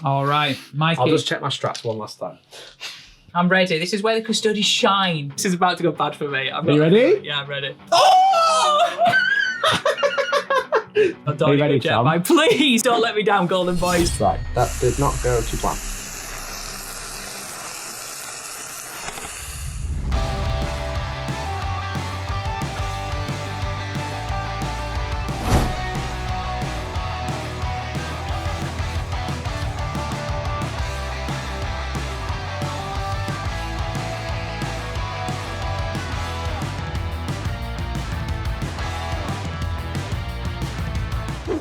All right, Mikey. I'll just check my straps one last time. I'm ready. This is where the Custodes shine. This is about to go bad for me. Are you ready? Yeah, I'm ready. Oh! Are you ready, Tom? Please don't let me down, Golden Boys. Right, that did not go to plan.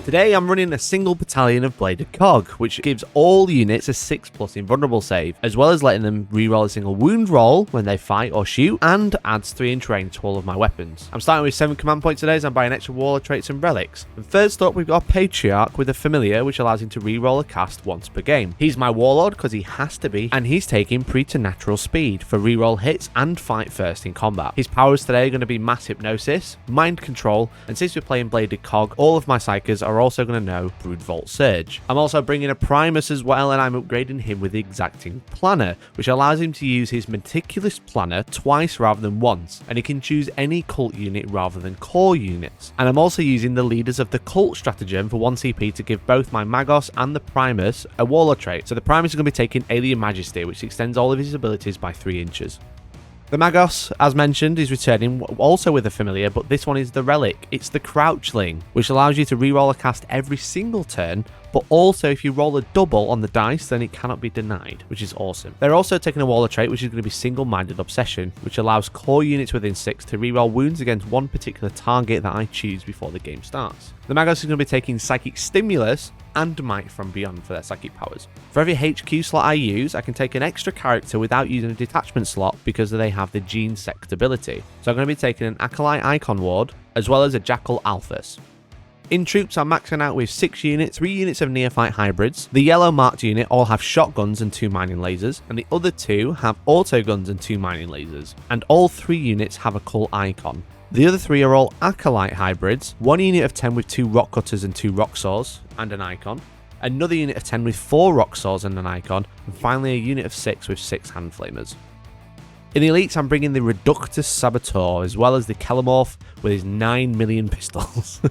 Today I'm running a single battalion of Bladed Cog, which gives all units a 6+ invulnerable save, as well as letting them reroll a single wound roll when they fight or shoot, and adds 3-inch range to all of my weapons. I'm starting with 7 command points today as I'm buying extra warlord traits and relics. And first up we've got a Patriarch with a familiar, which allows him to reroll a cast once per game. He's my warlord because he has to be, and he's taking preternatural speed for reroll hits and fight first in combat. His powers today are going to be mass hypnosis, mind control, and since we're playing Bladed Cog, all of my psychers are also going to know Broodvault Surge. I'm also bringing a Primus as well, and I'm upgrading him with the Exacting Planner, which allows him to use his Meticulous Planner twice rather than once, and he can choose any cult unit rather than core units. And I'm also using the Leaders of the Cult stratagem for 1 CP to give both my Magos and the Primus a warlord trait. So the Primus is going to be taking Alien Majesty, which extends all of his abilities by 3 inches. The Magos, as mentioned, is returning also with a familiar, but this one is the Relic. It's the Crouchling, which allows you to reroll a cast every single turn, but also if you roll a double on the dice, then it cannot be denied, which is awesome. They're also taking a warlord trait, which is going to be Single-Minded Obsession, which allows core units within 6 to reroll wounds against one particular target that I choose before the game starts. The Magos is going to be taking Psychic Stimulus and Might from Beyond for their psychic powers. For every HQ slot I use, I can take an extra character without using a detachment slot because they have the Gene Sect ability. So I'm going to be taking an Acolyte Icon Ward, as well as a Jackal Alphys. In troops, I'm maxing out with 6 units, 3 units of Neophyte Hybrids. The yellow marked unit all have shotguns and 2 mining lasers, and the other 2 have auto guns and 2 mining lasers. And all 3 units have a Cult Icon. The other 3 are all Acolyte Hybrids, 1 unit of 10 with 2 Rock Cutters and 2 Rock Saws, and an Icon. Another unit of 10 with 4 Rock Saws and an Icon, and finally a unit of 6 with 6 Hand Flamers. In the elites, I'm bringing the Reductus Saboteur, as well as the Kellamorph with his 9 million pistols.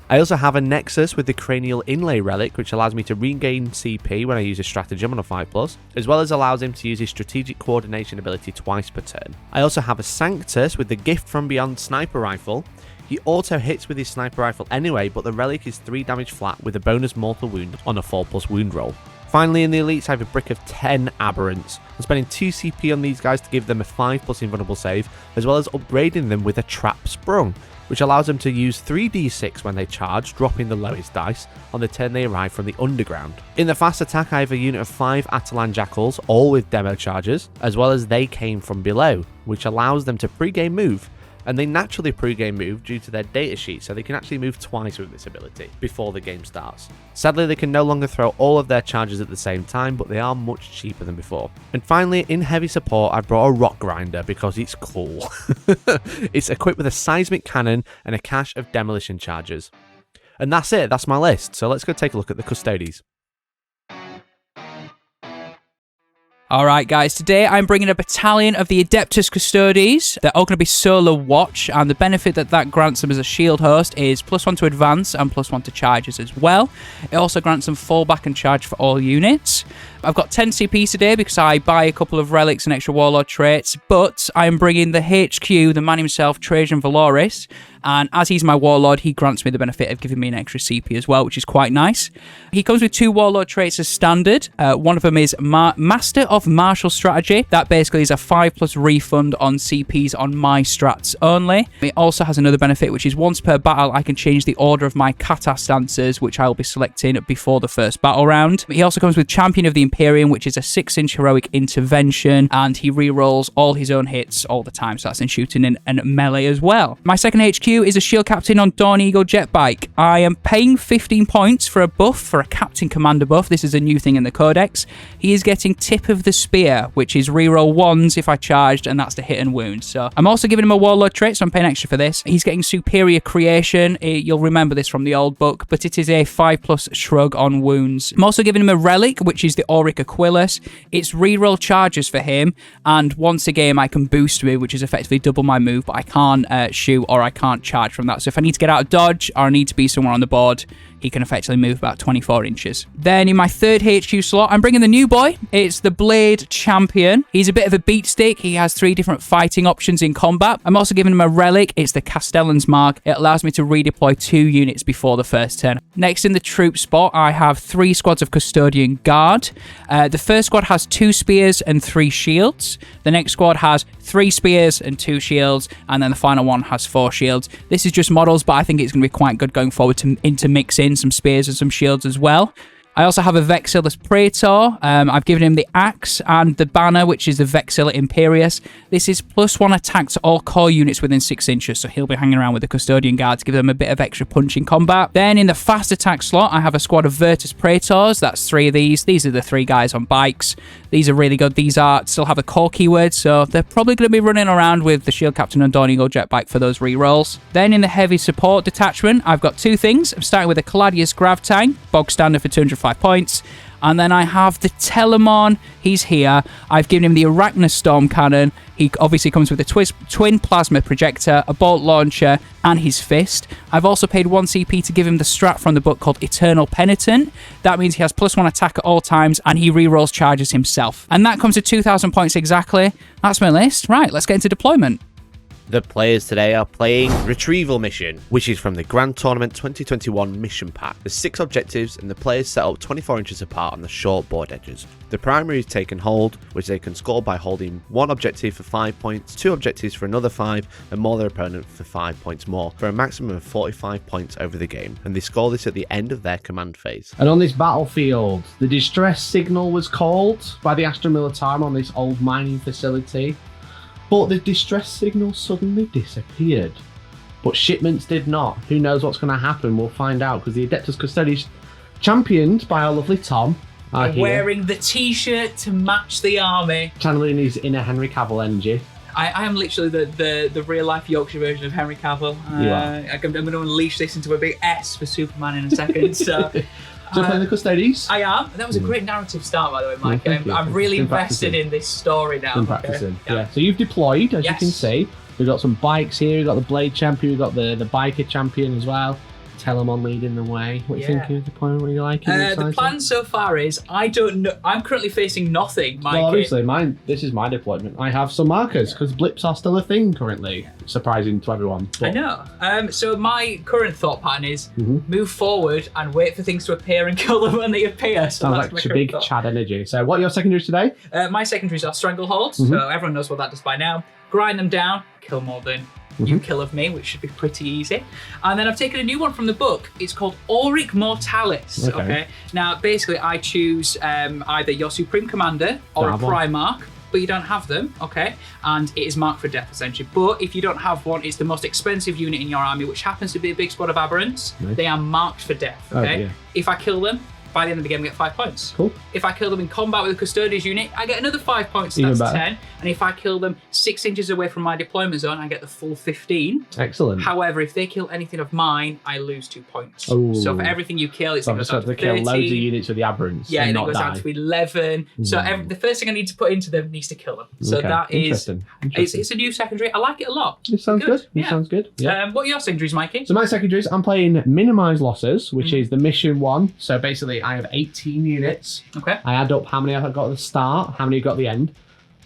I also have a Nexus with the Cranial Inlay Relic, which allows me to regain CP when I use a stratagem on a 5+, as well as allows him to use his Strategic Coordination ability twice per turn. I also have a Sanctus with the Gift from Beyond Sniper Rifle. He auto hits with his Sniper Rifle anyway, but the relic is 3 damage flat with a bonus mortal wound on a 4+ wound roll. Finally, in the elites, I have a brick of 10 Aberrants. I'm spending 2 CP on these guys to give them a 5+ invulnerable save, as well as upgrading them with a Trap Sprung, which allows them to use 3d6 when they charge, dropping the lowest dice, on the turn they arrive from the underground. In the fast attack, I have a unit of 5 Atalan Jackals, all with demo charges, as well as they came from below, which allows them to pre-game move, and they naturally pre-game move due to their datasheet, so they can actually move twice with this ability before the game starts. Sadly, they can no longer throw all of their charges at the same time, but they are much cheaper than before. And finally, in heavy support, I brought a Rock Grinder because it's cool. It's equipped with a seismic cannon and a cache of demolition charges. And that's it, that's my list, so let's go take a look at the Custodes. Alright guys, today I'm bringing a battalion of the Adeptus Custodes. They're all going to be solo watch, and the benefit that grants them as a shield host is +1 to advance and +1 to charges as well. It also grants them fallback and charge for all units. I've got 10 CP today because I buy a couple of relics and extra warlord traits, but I am bringing the HQ, the man himself, Trajan Valoris, and as he's my warlord, he grants me the benefit of giving me an extra CP as well, which is quite nice. He comes with 2 warlord traits as standard. One of them is Master of Martial Strategy. That basically is a 5+ refund on CPs on my strats only. It also has another benefit, which is once per battle, I can change the order of my kata stances, which I will be selecting before the first battle round. He also comes with Champion of the Imperium, which is a 6-inch heroic intervention, and he rerolls all his own hits all the time, so that's in shooting and melee as well. My second HQ is a Shield Captain on Dawn Eagle Jetbike. I am paying 15 points for a buff, for a Captain Commander buff. This is a new thing in the Codex. He is getting Tip of the Spear, which is reroll 1s if I charged, and that's to hit and wound. So I'm also giving him a Warlord trait, so I'm paying extra for this. He's getting Superior Creation. You'll remember this from the old book, but it is a 5+ shrug on wounds. I'm also giving him a Relic, which is the Auric Aquilus. It's reroll charges for him, and once a game I can boost move, which is effectively double my move, but I can't shoot or I can't charge from that. So if I need to get out of dodge or I need to be somewhere on the board, he can effectively move about 24 inches. Then in my third HQ slot, I'm bringing the new boy. It's the Blade Champion. He's a bit of a beat stick. He has 3 different fighting options in combat. I'm also giving him a Relic. It's the Castellan's Mark. It allows me to redeploy 2 units before the first turn. Next in the troop spot, I have 3 squads of Custodian Guard. The first squad has 2 spears and 3 shields. The next squad has 3 spears and 2 shields, and then the final one has 4 shields. This is just models, but I think it's going to be quite good going forward to intermix in some spears and some shields as well. I also have a Vexillus Praetor. I've given him the Axe and the Banner, which is the Vexilla Imperius. This is +1 attack to all core units within 6 inches, so he'll be hanging around with the Custodian Guard to give them a bit of extra punch in combat. Then in the fast attack slot, I have a squad of Virtus Praetors. That's 3 of these. These are the 3 guys on bikes. These are really good. These still have the core keyword, so they're probably going to be running around with the Shield Captain and Dawn Eagle Jetbike for those rerolls. Then in the heavy support detachment, I've got 2 things. I'm starting with a Caladius Grav Tank, bog standard for 205 points. And then I have the Telemon. He's here. I've given him the Arachnus Storm Cannon. He obviously comes with a twin plasma projector, a bolt launcher, and his fist. I've also paid 1 CP to give him the strat from the book called Eternal Penitent. That means he has +1 attack at all times, and he rerolls charges himself. And that comes to 2,000 points exactly. That's my list. Right, let's get into deployment. The players today are playing Retrieval Mission, which is from the Grand Tournament 2021 mission pack. There's 6 objectives and the players set up 24 inches apart on the short board edges. The primary is take and hold, which they can score by holding 1 objective for 5 points, 2 objectives for another 5, and more their opponent for 5 points more, for a maximum of 45 points over the game, and they score this at the end of their command phase. And on this battlefield, the distress signal was called by the Astra Militarum on this old mining facility. But the distress signal suddenly disappeared. But shipments did not. Who knows what's going to happen? We'll find out, because the Adeptus Custodes, championed by our lovely Tom, are here. Wearing the t-shirt to match the army. Channeling his inner Henry Cavill energy. I am literally the real-life Yorkshire version of Henry Cavill. You are. I'm going to unleash this into a big S for Superman in a second. So playing the Custodes? I am. That was a great narrative start, by the way, Mike. I'm really invested in this story now. Been practicing. Yeah. So you've deployed, as you can see. We've got some bikes here. We've got the Blade Champion. We've got the Biker Champion as well. Telemon leading the way. What do you think of the deployment? What do you like? The plan so far is, I don't know. I'm currently facing nothing, Mike. Well, obviously, this is my deployment. I have some markers, because blips are still a thing currently. Surprising to everyone. But... I know. So my current thought pattern is move forward and wait for things to appear and kill them when they appear. So sounds like big Chad energy. So what are your secondaries today? My secondaries are Stranglehold. So everyone knows what that does by now. Grind them down, kill more than you kill of me, which should be pretty easy. And then I've taken a new one from the book. It's called Auric Mortalis. Okay. Now, basically, I choose either your Supreme Commander or a Primarch, but you don't have them, okay? And it is marked for death, essentially. But if you don't have one, it's the most expensive unit in your army, which happens to be a big squad of Aberrants. Nice. They are marked for death, okay? If I kill them, by the end of the game, I get 5 points. Cool. If I kill them in combat with a Custodes unit, I get another 5 points, so that's 10. And if I kill them 6 inches away from my deployment zone, I get the full 15. Excellent. However, if they kill anything of mine, I lose 2 points. Ooh. So for everything you kill, it's going to go down to 13. Kill loads of units with the Aberrants. Yeah, and it goes down to 11. So the first thing I need to put into them needs to kill them. So that is... It's a new secondary. I like it a lot. It sounds good. It sounds good. Yeah. What are your secondaries, Mikey? So my secondaries, I'm playing Minimise Losses, which is the mission one. So basically, I have 18 units. Okay. I add up how many I've got at the start, how many I've got at the end.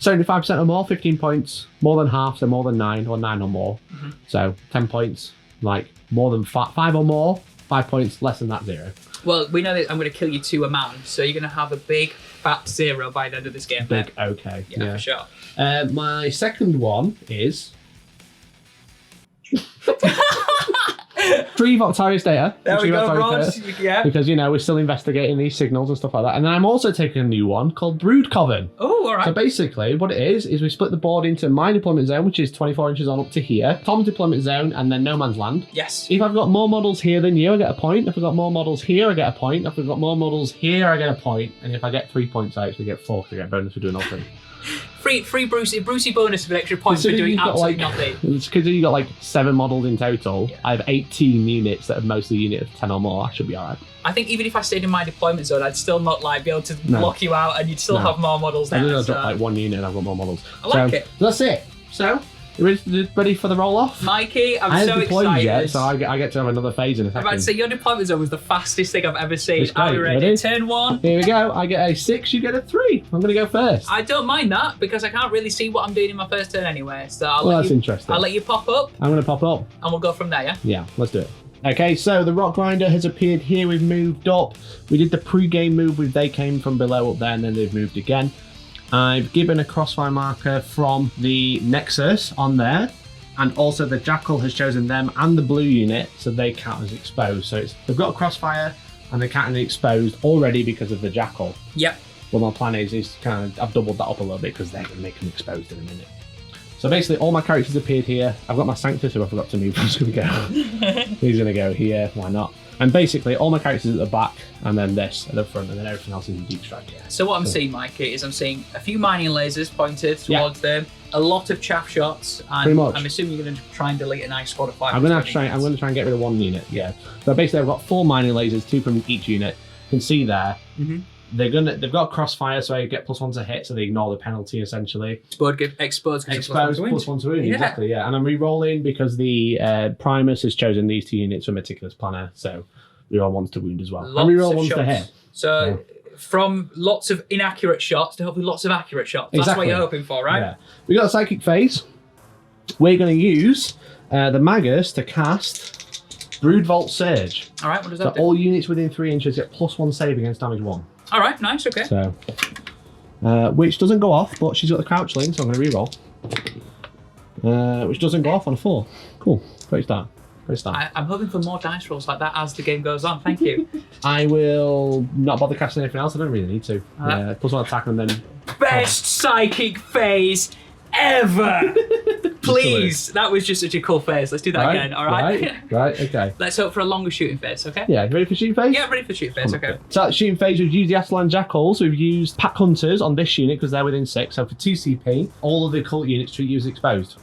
75% or more, 15 points. More than half, so more than 9, or 9 or more. So 10 points, like more than 5 or more, 5 points, less than that, 0. Well, we know that I'm going to kill you to a man, so you're going to have a big fat 0 by the end of this game. Big, okay. Yeah, for sure. My second one is... 3 Voctarius data. There we go, Voctarius bros. data, Yeah. because, you know, we're still investigating these signals and stuff like that. And then I'm also taking a new one called Brood Coven. Oh, all right. So basically, what it is we split the board into my deployment zone, which is 24 inches on up to here, Tom's deployment zone, and then no man's land. Yes. If I've got more models here than you, I get a point. If I've got more models here, I get a point. If I've got more models here, I get a point. And if I get 3 points, I actually get 4 because I get a bonus for doing all things. Free Brucey bonus for extra points for doing absolutely nothing. It's because you've got like 7 models in total. Yeah. I have 18 units that are mostly units of 10 or more. I should be alright. I think even if I stayed in my deployment zone, I'd still not like be able to block you out, and you'd still have more models there. I've got like 1 unit and I've got more models. I like it. So that's it. So, you ready for the roll off? Mikey, I I'm haven't so deployed excited. yet, so I get to have another phase in a I'm second. about to say your deployment zone was the fastest thing I've ever seen. It's great. Are we ready? Ready? Turn 1. Here we go. I get a 6, you get a 3. I'm going to go first. I don't mind that because I can't really see what I'm doing in my first turn anyway. So That's interesting. I'll let you pop up I'm going to pop up. and we'll go from there, yeah? Yeah, let's do it. Okay, so the Rock Grinder has appeared here. We've moved up. We did the pre-game move with they came from below up there, and then they've moved again. I've given a crossfire marker from the Nexus on there, and also the Jackal has chosen them and the blue unit, so they count as exposed. So they've got a crossfire and they count as exposed already because of the Jackal. Yep. Well, my plan is kind of, I've doubled that up a little bit because they're going to make them exposed in a minute. So basically, all my characters appeared here. I've got my Sanctus, who I forgot to move. Who's going to go? He's going to go here. Why not? And basically, all my characters at the back, and then this at the front, and then everything else is in deep strike. Yeah. So what I'm seeing, Mikey, is I'm seeing a few mining lasers pointed towards them, a lot of chaff shots, and Pretty much. I'm assuming you're going to try and delete a nice squad of 5. I'm going to try and get rid of 1 unit. Yeah. So basically, I've got 4 mining lasers, 2 from each unit. You can see there. Mm-hmm. They've got crossfire, so I get +1 to hit, so they ignore the penalty essentially. Exposed +1 to wound, exactly, yeah. And I'm re-rolling because the Primus has chosen these 2 units for Meticulous Planner, so reroll 1s to wound as well. And reroll 1s to hit. So from lots of inaccurate shots to hopefully lots of accurate shots. That's Exactly. what you're hoping for, right? Yeah. We got a Psychic Phase. We're going to use the Magus to cast Broodvault Surge. All right, what does So that do? all units within 3 inches get +1 save against damage 1. All right, nice, okay. So, which doesn't go off, but she's got the crouch link, so I'm going to reroll. Which doesn't go off on a 4. Cool. Great start. Great start. I'm hoping for more dice rolls like that as the game goes on. Thank you. I will not bother casting anything else. I don't really need to. +1 attack and then... Best psychic phase ever! Please, that was just such a cool phase. Let's do that again, all right? Right, okay. Let's hope for a longer shooting phase, okay? Yeah, you ready for shooting phase? Yeah, ready for the shooting phase, okay. So at shooting phase, we've used the Atalan Jackals, we've used Pack Hunters on this unit because they're within 6. So for 2 CP, all of the cult units treat you as exposed.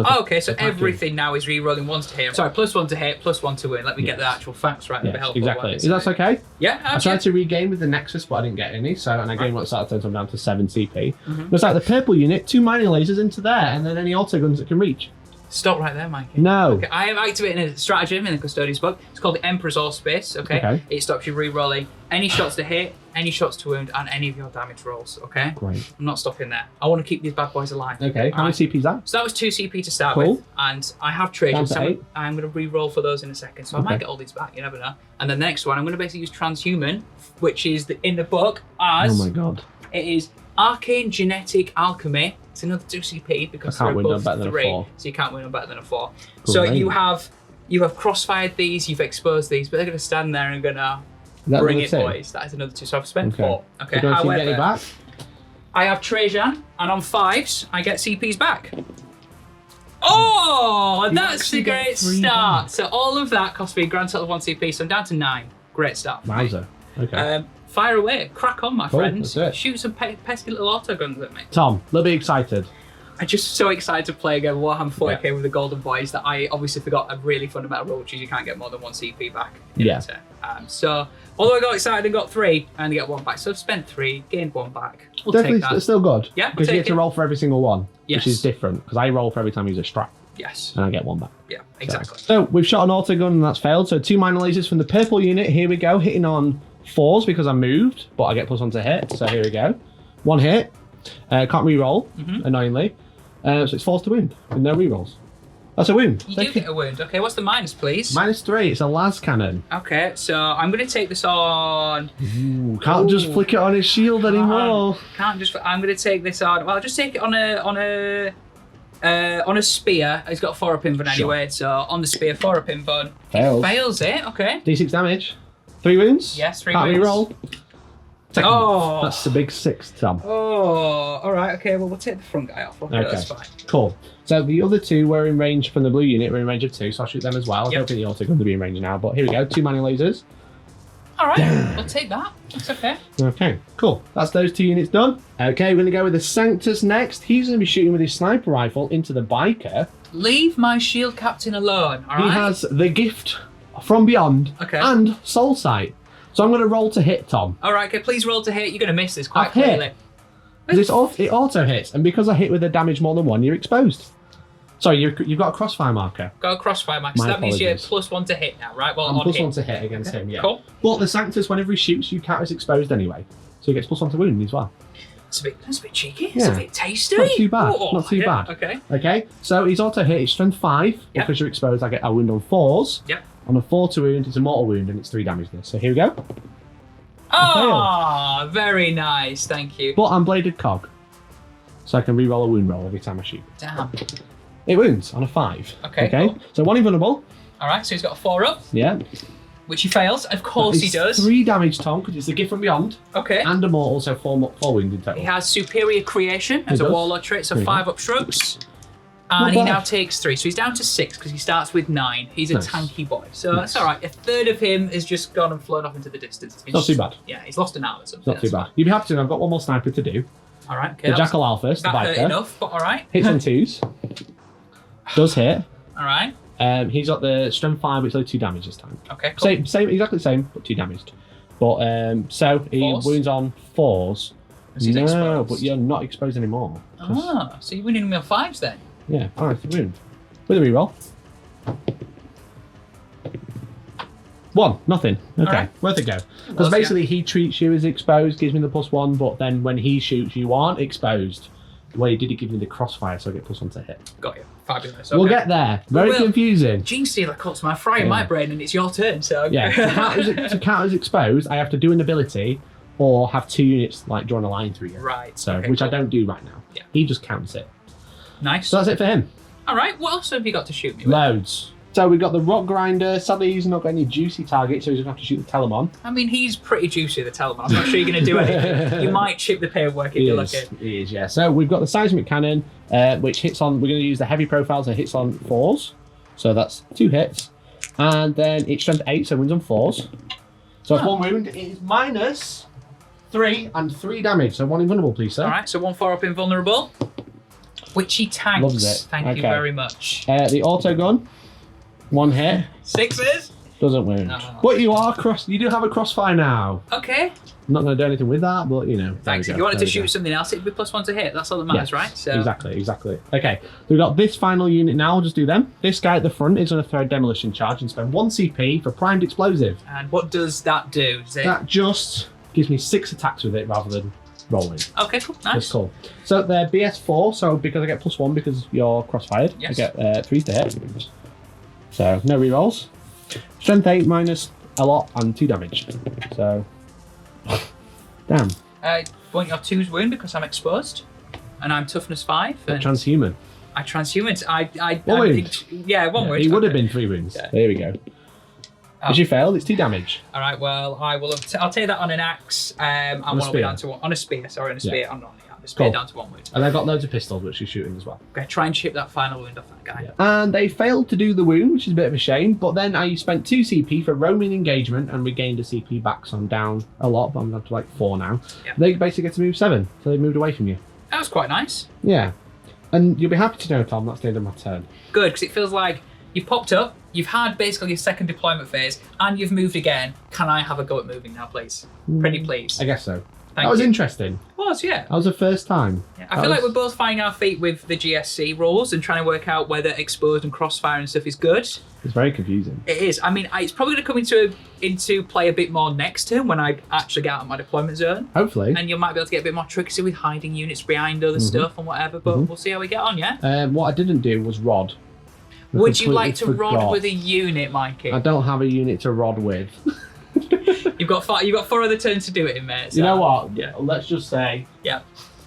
Oh, okay, so everything now is re-rolling 1s to hit. Sorry, +1 to hit, +1 to win. Let me get the actual facts right. Yes, exactly. Is that okay? Yeah, I tried to regain with the Nexus, but I didn't get any. So, and I gained what's that, so I'm down to 7 CP. Looks like the purple unit, 2 mining lasers into there, and then any auto guns that can reach. Stop right there, Mikey. No. Okay, I am activating a stratagem in the Custodian's book. It's called the Emperor's Allspace, okay? It stops you re-rolling any shots to hit, any shots to wound, and any of your damage rolls, okay? Great. I'm not stopping there. I want to keep these bad boys alive. Okay, how many CP is that? So that was 2 CP to start Cool. with, and I have Trajans, Down to so 8. I'm going to re-roll for those in a second. So I might get all these back, you never know. And the next one, I'm going to basically use Transhuman, which is in the book as... Oh my god. It is Arcane Genetic Alchemy. It's another 2 CP because I can't they're win on above better than a 3, 4. so you can't win on better than a 4. Cool, So right. you have crossfired these, you've exposed these, but they're going to stand there and going to Is that bring another it, 2? boys. That is another 2. So I've spent Okay. 4. Okay, So do I get any however, back? I have Trajan, and on 5s, I get CPs back. Oh, You that's a actually get great 3 start. back. So all of that cost me a grand total of 1 CP, so I'm down to 9. Great start. for me. Wowzer. Okay. Fire away, crack on, my Cool, friends. that's it. Shoot some pesky little auto guns at me. Tom, a little bit excited. I'm just so excited to play again Warhammer 40K with the Golden Boys that I obviously forgot a really fundamental rule, which is you can't get more than 1 CP back. Yeah. So, although I got excited and got 3, I only get 1 back. So I've spent 3, gained 1 back. We'll Definitely, take that. it's still good. Yeah, we'll because you take get to it. roll for every single one, Yes. which is different. Because I roll for every time I use a strap, Yes. and I get 1 back. Yeah, exactly. So we've shot an auto gun and that's failed. So 2 minor lasers from the purple unit. Here we go, hitting on 4s because I moved, but I get +1 to hit. So here we go, 1 hit. Can't re-roll, annoyingly. So it's 4s to wound with no re-rolls. That's a wound. You do get a wound. Okay, what's the minus, please? -3. It's a las cannon. Okay, so I'm going to take this on... Ooh, can't just flick it on his shield anymore. Can't just... I'm going to take this on... Well, I'll just take it on a On a spear, he's got 4 up invuln anyway, so on the spear, 4 up invuln. Fails. Fails it, okay. D6 damage. 3 wounds. Yes, 3 Can't wounds. reroll. Oh! That's a big 6, Tom. Oh, alright, okay, well, we'll take the front guy off. Okay, that's fine. Cool. So the other 2 were in range from the blue unit, were in range of 2, so I'll shoot them as well. I don't think the auto going to be in range now, but here we go. 2 mining lasers. Alright, we'll take that. That's okay. Okay, cool. That's those 2 units done. Okay, we're going to go with the Sanctus next. He's going to be shooting with his sniper rifle into the biker. Leave my shield captain alone, alright? He has the gift from beyond and soul sight. So I'm going to roll to hit, Tom. Alright, okay, please roll to hit. You're going to miss this quite I've hit. clearly. Because it auto hits, and because I hit with a damage more than 1, you're exposed. Sorry, you've got a crossfire marker. Got a crossfire max. That means you're +1 to hit now, right? Well, I'm on plus hit. 1 to hit against him, yeah. Cool. But the Sanctus, whenever he shoots, you count as exposed anyway. So he gets +1 to wound as well. That's a bit cheeky. Yeah. It's a bit tasty. Not too bad. Oh, Not too bad. Okay. Okay, so he's auto hit. It's strength 5. Yep. Because you're exposed, I get a wound on 4s. Yep. On a 4 to wound, it's a mortal wound, and it's 3 damage this. So here we go. Oh, very nice. Thank you. But I'm bladed cog. So I can re-roll a wound roll every time I shoot. Damn. It wounds on a 5. Okay, cool. So 1 invulnerable. Alright, so he's got a 4 up, Yeah. which he fails. Of course he does. 3 damage, Tom, because it's the gift from beyond. Okay. And a mortal, so 4 wound in total. He has superior creation as He a does. warlord trait, so There you 5 up shrugs. Not And he bad. now takes 3, so he's down to 6 because he starts with 9. He's a Nice. tanky boy, so Nice. that's alright. A third of him has just gone and flown off into the distance. Not too bad. Yeah, he's lost an hour or something. Not too bad. You'd be happy to. I've got 1 more sniper to do. Alright, okay. The Jackal Alphas, the That hurt biker. enough, but alright. Hits on 2s. Does hit. Alright. He's got the strength 5, which is only 2 damage this time. Okay, cool. Same, exactly the same, but 2 damaged. But so he Fours? wounds on 4s. Because he's No, exposed. but you're not exposed anymore. Ah, so you're winning me on 5s then? Yeah, alright, wound. With a reroll. 1, nothing. Okay, Alright. worth a go. Because basically he treats you as exposed, gives me the +1, but then when he shoots, you aren't exposed. Well, he did give me the crossfire, so I get +1 to hit. Got you. Fabulous. We'll Okay. get there. Very will. confusing. Genestealer cuts my fry in my brain and it's your turn, so... Yeah, to count as exposed, I have to do an ability or have 2 units like drawing a line through you. Right. So, okay, which cool. I don't do right now. Yeah. He just counts it. Nice. So that's it for him. Alright, what else have you got to shoot me with? Loads. So we've got the Rock Grinder. Sadly, he's not got any juicy targets, so he's going to have to shoot the Telemon. I mean, he's pretty juicy, the Telemon. I'm not sure you're going to do anything. You might chip the paperwork if you're lucky. He is, yeah. So we've got the Seismic Cannon, which hits on... We're going to use the heavy profile, so it hits on 4s. So that's 2 hits. And then it's strength 8, so wins on 4s. So that's 1 wound. It is -3 and 3 damage. So 1 invulnerable, please, sir. Alright, so 1 4 up invulnerable. Which he tanks. Loves it. Thank you Okay. very much. The auto gun, 1 hit, 6s? doesn't wound. Oh. But you do have a crossfire now. Okay. I'm not going to do anything with that, but you know. Thanks. If you wanted to shoot something else, it'd be +1 to hit. That's all that matters, right? So Exactly. Okay, so we've got this final unit now. I'll just do them. This guy at the front is going to throw a demolition charge and spend 1 CP for primed explosive. And what does that do? Is it... That just gives me 6 attacks with it rather than rolling. Okay, cool. Nice. That's cool. So they're BS4, so because I get +1 because you're crossfired, Yes. I get 3 to hit. So no rerolls. Strength 8 minus a lot and 2 damage. So, damn. Won't your 2s wound because I'm exposed? And I'm toughness 5. And Transhuman. I transhumant. I One wound. think, yeah, 1 wound. It would have Okay. been 3 wounds. Yeah. There we go. Oh. As you failed, it's 2 damage. All right. Well, I'll take that on an axe. And On a one will be spear. on a spear. Sorry, on a spear. Yeah. On a spear Cool. down to 1 wound. And I've got loads of pistols, which you're shooting as well. Okay, try and chip that final wound off that guy. Yeah. And they failed to do the wound, which is a bit of a shame. But then I spent 2 CP for roaming engagement and regained a CP back, so I'm down a lot, but I'm down to like 4 now. Yeah. They basically get to move 7, so they moved away from you. That was quite nice. Yeah. And you'll be happy to know, Tom, that's the end of my turn. Good, because it feels like you've popped up, you've had basically your second deployment phase, and you've moved again. Can I have a go at moving now, please? Pretty please. I guess so. Thank that was you. interesting. Was, yeah. That was the first time. I feel like we're both finding our feet with the GSC rules and trying to work out whether exposed and crossfire and stuff is good. It's very confusing. It is. I mean, it's probably going to come into play a bit more next turn when I actually get out of my deployment zone. Hopefully. And you might be able to get a bit more tricksy with hiding units behind other stuff and whatever, but we'll see how we get on, yeah? What I didn't do was rod. I Would you like to completely rod forgot. with a unit, Mikey? I don't have a unit to rod with. You've got 4 other turns to do it in, mate. You know so- what? Yeah. Let's just say Yeah.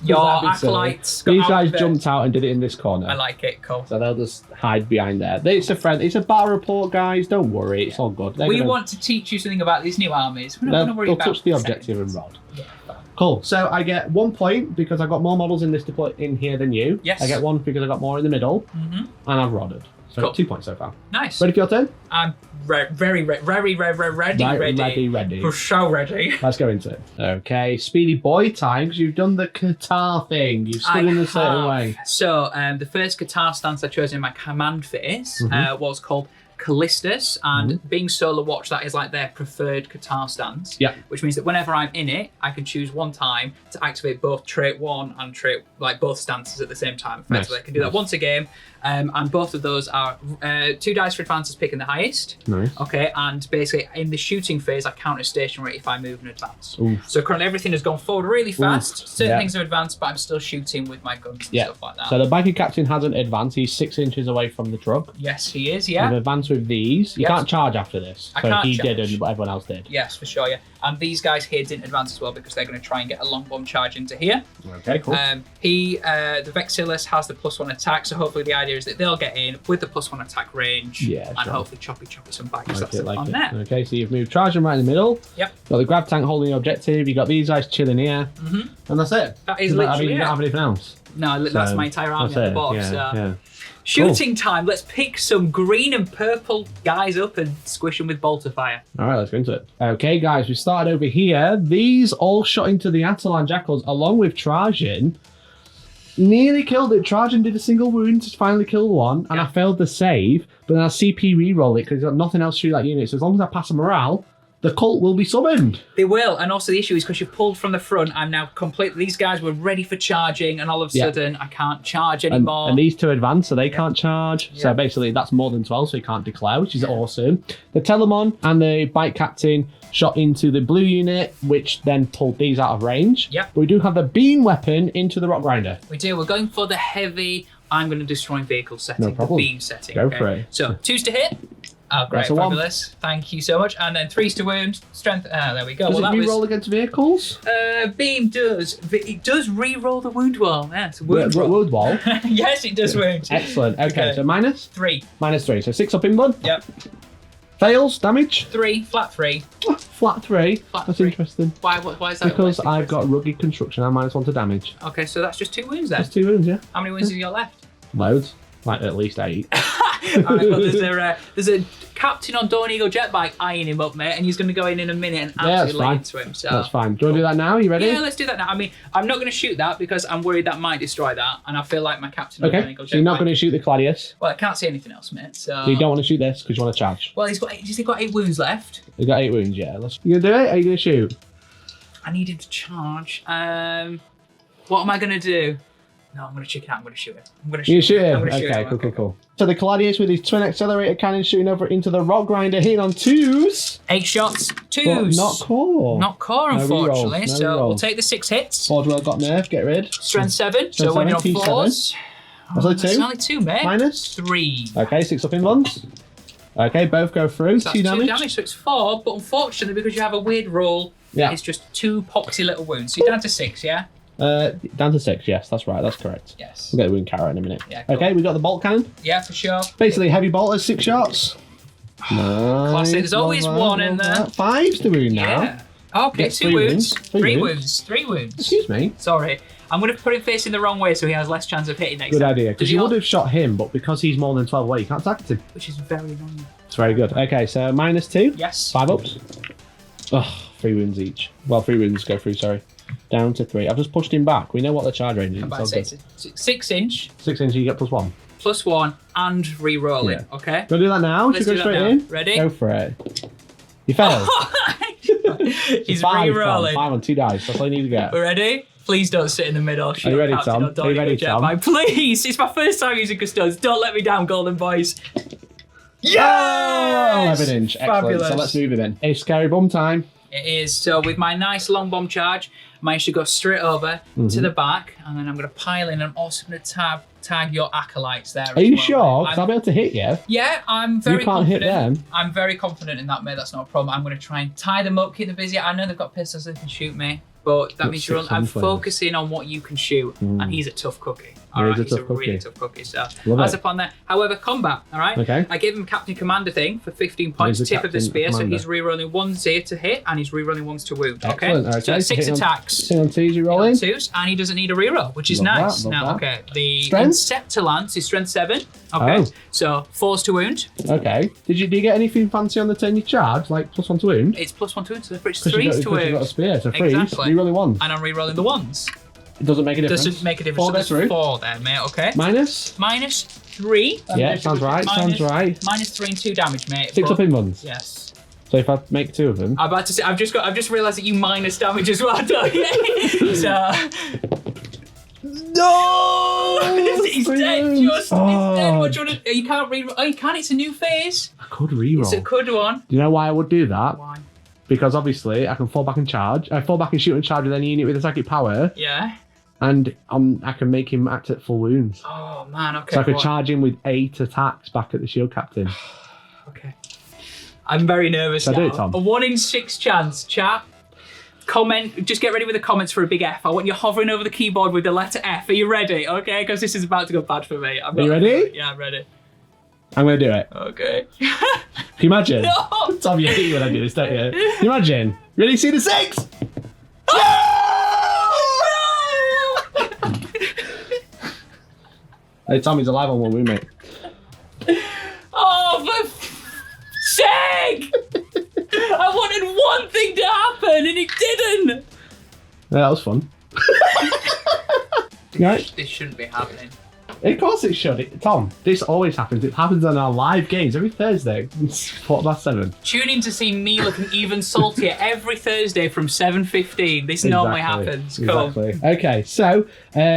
Your That'd be silly. acolytes got These out guys of it. jumped out and did it in this corner. I like it, cool. So they'll just hide behind there. It's a friend. It's a battle report, guys. Don't worry. It's all good. We want to teach you something about these new armies. We're not going to worry They'll about touch the objective and rod. Yeah, fine. Cool. So I get 1 point because I got more models in this deploy in here than you. Yes. I get 1 because I got more in the middle, and I've rodded. So Cool. 2 points so far. Nice. Ready for your turn? I'm very ready. Ready. We're so ready. Let's go into it. Okay, speedy boy time, because you've done the Qatar thing. You've stood in a certain way. So the first Qatar stance I chose in my command phase was called Callistus, and being Solar Watch, that is like their preferred Qatar stance. Yeah. Which means that whenever I'm in it, I can choose one time to activate both trait 1 and trait, like both stances at the same time. Effectively, I can do that once a game, and both of those are 2 dice for advances picking the highest. Nice. Okay, and basically in the shooting phase, I count as stationary if I move in advance. Oof. So currently everything has gone forward really fast. Certain Yeah. things are advanced, but I'm still shooting with my guns and Yeah. stuff like that. So the biker captain hasn't advanced. He's 6 inches away from the truck. Yes, he is, I've yeah. advanced with these. You Yes. can't charge after this. I So can't he did charge. and everyone else did. Yes, for sure, yeah. And these guys here didn't advance as well because they're going to try and get a long bomb charge into here. Okay, cool. The Vexillus has the +1 attack, so hopefully the idea is that they'll get in with the +1 attack range, Yeah, and sure. hopefully choppy some bags. Like That's it, it like on it. there. Okay, so you've moved Trajan right in the middle. Yep. Got the grab tank holding the objective. You got these guys chilling here. And that's it. That is I mean, literally you don't it. have anything else. No, that's So, my entire army that's at the it. box. Yeah, so. yeah. Shooting time. Let's pick some green and purple guys up and squish them with bolter fire. All right, let's go into it. Okay, guys, we started over here. These all shot into the Atalan Jackals along with Trajan. Nearly killed it. Trajan did a single wound to finally kill one, and I failed the save, but then I CP reroll it because he's got nothing else through that unit. So as long as I pass a morale, the cult will be summoned. They will, and also the issue is because you've pulled from the front, I'm now completely. These guys were ready for charging, and all of a sudden I can't charge anymore. And these two advance, so they can't charge. So basically, that's more than 12, so he can't declare, which is awesome. The Telemon and the Bike Captain shot into the blue unit, which then pulled these out of range. Yep. But we do have the beam weapon into the Rock Grinder. We do. We're going for the heavy. I'm going to destroy vehicle setting, No problem. the beam setting. Go for it. So 2s to hit. Oh, great, That's a 1. fabulous. Thank you so much. And then 3s to wound, strength. There we go. Does well, it that reroll was. against vehicles? Beam does. It does re-roll the wound wall. Yeah, it's a wound roll. Wound wall. Yes, it does wound. Excellent. Okay, Okay. so minus? 3. Minus 3. So 6 up in blood. Yep. Fails, damage. 3, flat 3. Flat 3. Flat That's 3. interesting. Why is that? Because why is I've got rugged construction and minus 1 to damage. Okay, so that's just 2 wounds then. That's 2 wounds, yeah. How many wounds have you got left? Loads. Like at least 8. All right, well, there's a captain on Dawn Eagle jet bike eyeing him up, mate, and he's going to go in a minute and Yeah, that's absolutely lay fine. into him. So That's fine. Do you want to do that now? You ready? yeah, let's do that now. I mean, I'm not going to shoot that because I'm worried that might destroy that, and I feel like my captain on Dawn Okay, Eagle jet so you're not bike. going to shoot the Claudius. Well, I can't see anything else, mate. So, So you don't want to shoot this because you want to charge. Well, he's got 8 wounds left. You've got 8 wounds, yeah. You going to do it? Are you going to shoot? I need him to charge. What am I going to do? No, I'm going to check it out. I'm going to shoot him. I'm going to You shoot shoot him. him? I'm gonna shoot Okay, him. cool. So the Claudius with his twin accelerator cannon shooting over into the Rock Grinder, hitting on 2s. 8 shots, But 2s. not core. Not core, No unfortunately. rerolls, no So we'll rerolls. take the 6 hits. Bordwell got nerfed, get rid. Strength 7. So Strength when you're on 7, T7. 4s. That's only 2. That's only 2, mate. Minus. 3. Okay, 6 up in ones. Okay, both go through. So that's 2 2 damage. damage, so it's 4. But unfortunately, because you have a weird roll, Yeah. it's just 2 poxy little wounds. So you're down to 6, yeah? Down to 6, yes, that's right, that's correct. Yes. We'll get the wound carrot in a minute. Yeah, cool. Okay, we got the bolt cannon. Yeah, for sure. Basically, heavy bolters, 6 shots. Nice. Classic, there's always well one done, in well there. done. 5's the wound now. Yeah. Okay, Gets 2 3 wounds. wounds. 3 3 wounds. 3 wounds. Excuse me. Sorry. I'm going to put him facing the wrong way so he has less chance of hitting next Good time. idea, Does because he you not? would have shot him, but because he's more than 12 away, you can't target him. Which is very annoying. It's very good. Okay, so minus 2. Yes. 5 ups. Ugh, 3 wounds each. Well, 3 wounds go through, sorry. Down to 3. I've just pushed him back. We know what the charge range is. I'm about It's to all say good. it's 6 inch, 6 inches, you get +1. +1, and re-rolling. Yeah. Okay? Go do that now. Let's Should we do go that straight now. in? Ready? Go for it. You failed. He's 5, re-rolling. 5 on 2 dice. That's all you need to get. We're ready? Please don't sit in the middle. Are you ready, Captain Tom? or Dawn Are you Eagle ready, jet Tom? bike. Please! It's my first time using Custodes. Don't let me down, Golden Boys. Yes! Yes! 11 inch. Excellent. Fabulous. So let's move him in. It's scary bum time. It is. So with my nice long bomb charge, I managed to go straight over to the back, and then I'm going to pile in. I'm also going to tag your acolytes there. Are you sure? Because I'll be able to hit you. Yeah, I'm very You can't hit confident. them. I'm very confident in that, mate. That's not a problem. I'm going to try and tie them up, keep them busy. I know they've got pistols, they can shoot me. but that means I'm 600 focusing on what you can shoot, and he's a tough cookie. Yeah, Alright, he's a he's a tough really cookie. tough cookie. So Love that's it. upon there. However, combat, alright? Okay. I gave him Captain Commander thing for 15 He's points, the tip of the Captain spear, Commander. so he's rerolling 1s here to hit, and he's rerolling 1s to wound. Excellent. Okay? So Okay. 6 Hitting on- attacks. Hitting on 2s, you On rolling? 2s, and he doesn't need a reroll, which is Love that, nice. love Now, that. okay, the Strength? Inceptor Lance is strength 7. Okay, Oh. so 4s to wound. Okay. Do you get anything fancy on the turn you charge, like +1 to wound? It's +1 to wound, so it's Because 3s to you've got a wound. spear, so 3s. Exactly. Rerolling 1. And I'm rerolling the 1s. It doesn't make a difference. Doesn't make a difference. 4 So goes there's through. 4 there, mate, okay? Minus? Minus 3. Yeah, sounds right, sounds right. Minus 3 and 2 damage, mate. 6 but- up in ones. Yes. So if I make 2 of them. I'm about to say, I've just realised that you minus damage as well, don't you? So... No! He's dead, he's dead. What do you want to... You can't read... Oh, you can, it's a new phase. I could reroll. It's a good one. Do you know why I would do that? Why? Because obviously I can fall back and charge. I fall back and shoot and charge with any unit with a psychic power, Yeah. and I can make him act at full wounds. Oh, man, okay. So I could what- charge him with 8 attacks back at the shield captain. Okay. I'm very nervous So now. do it, Tom. A 1 in 6 chance, chat. Comment, just get ready with the comments for a big F. I want you hovering over the keyboard with the letter F. Are you ready? Okay, because this is about to go bad for me. Are you ready? Yeah, I'm ready. I'm going to do it. Okay. Can you imagine? No! Tom, you hate when I do this, don't you? Can you imagine? Ready? See the 6? Hey, Tommy's alive on 1 wound, mate. Oh, for sake! I wanted one thing to happen and it didn't! Yeah, that was fun. Right? This shouldn't be happening. Of course it should. Tom, this always happens. It happens on our live games every Thursday. It's 7:15. Tune in to see me looking even saltier every Thursday from 7:15. This normally happens. Cool. Exactly. Okay, so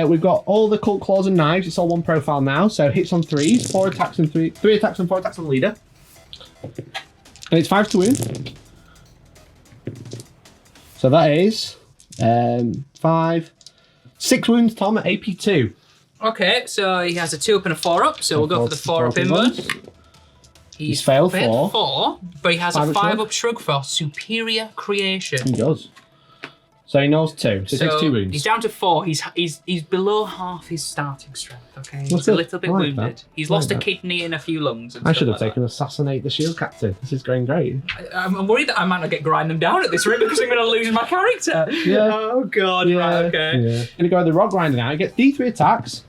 we've got all the cult claws and knives. It's all one profile now. So hits on 3s, 4 attacks and 3 attacks and 4 attacks on the leader. And it's 5 to wound. So that is 6 wounds, Tom, at AP 2. Okay, so he has a 2 up and a 4 up, so we'll go for the 4 up in one. He's failed failed 4. 4, but he has a 5 5 up up shrug for superior creation. He does. So he knows 2. So he takes 2 wounds. He's down to 4. He's below half his starting strength. Okay, That's he's a good. little bit I like wounded. that. He's I lost like a that. kidney and a few lungs. And I stuff should have like taken Assassinate the Shield Captain. This is going great. that. I'm worried that I might not get grind them down at this rate because I'm going to lose my character. Yeah. Oh god. Right, okay. Yeah. Gonna go with the Rock Grinder now. He gets D3 attacks.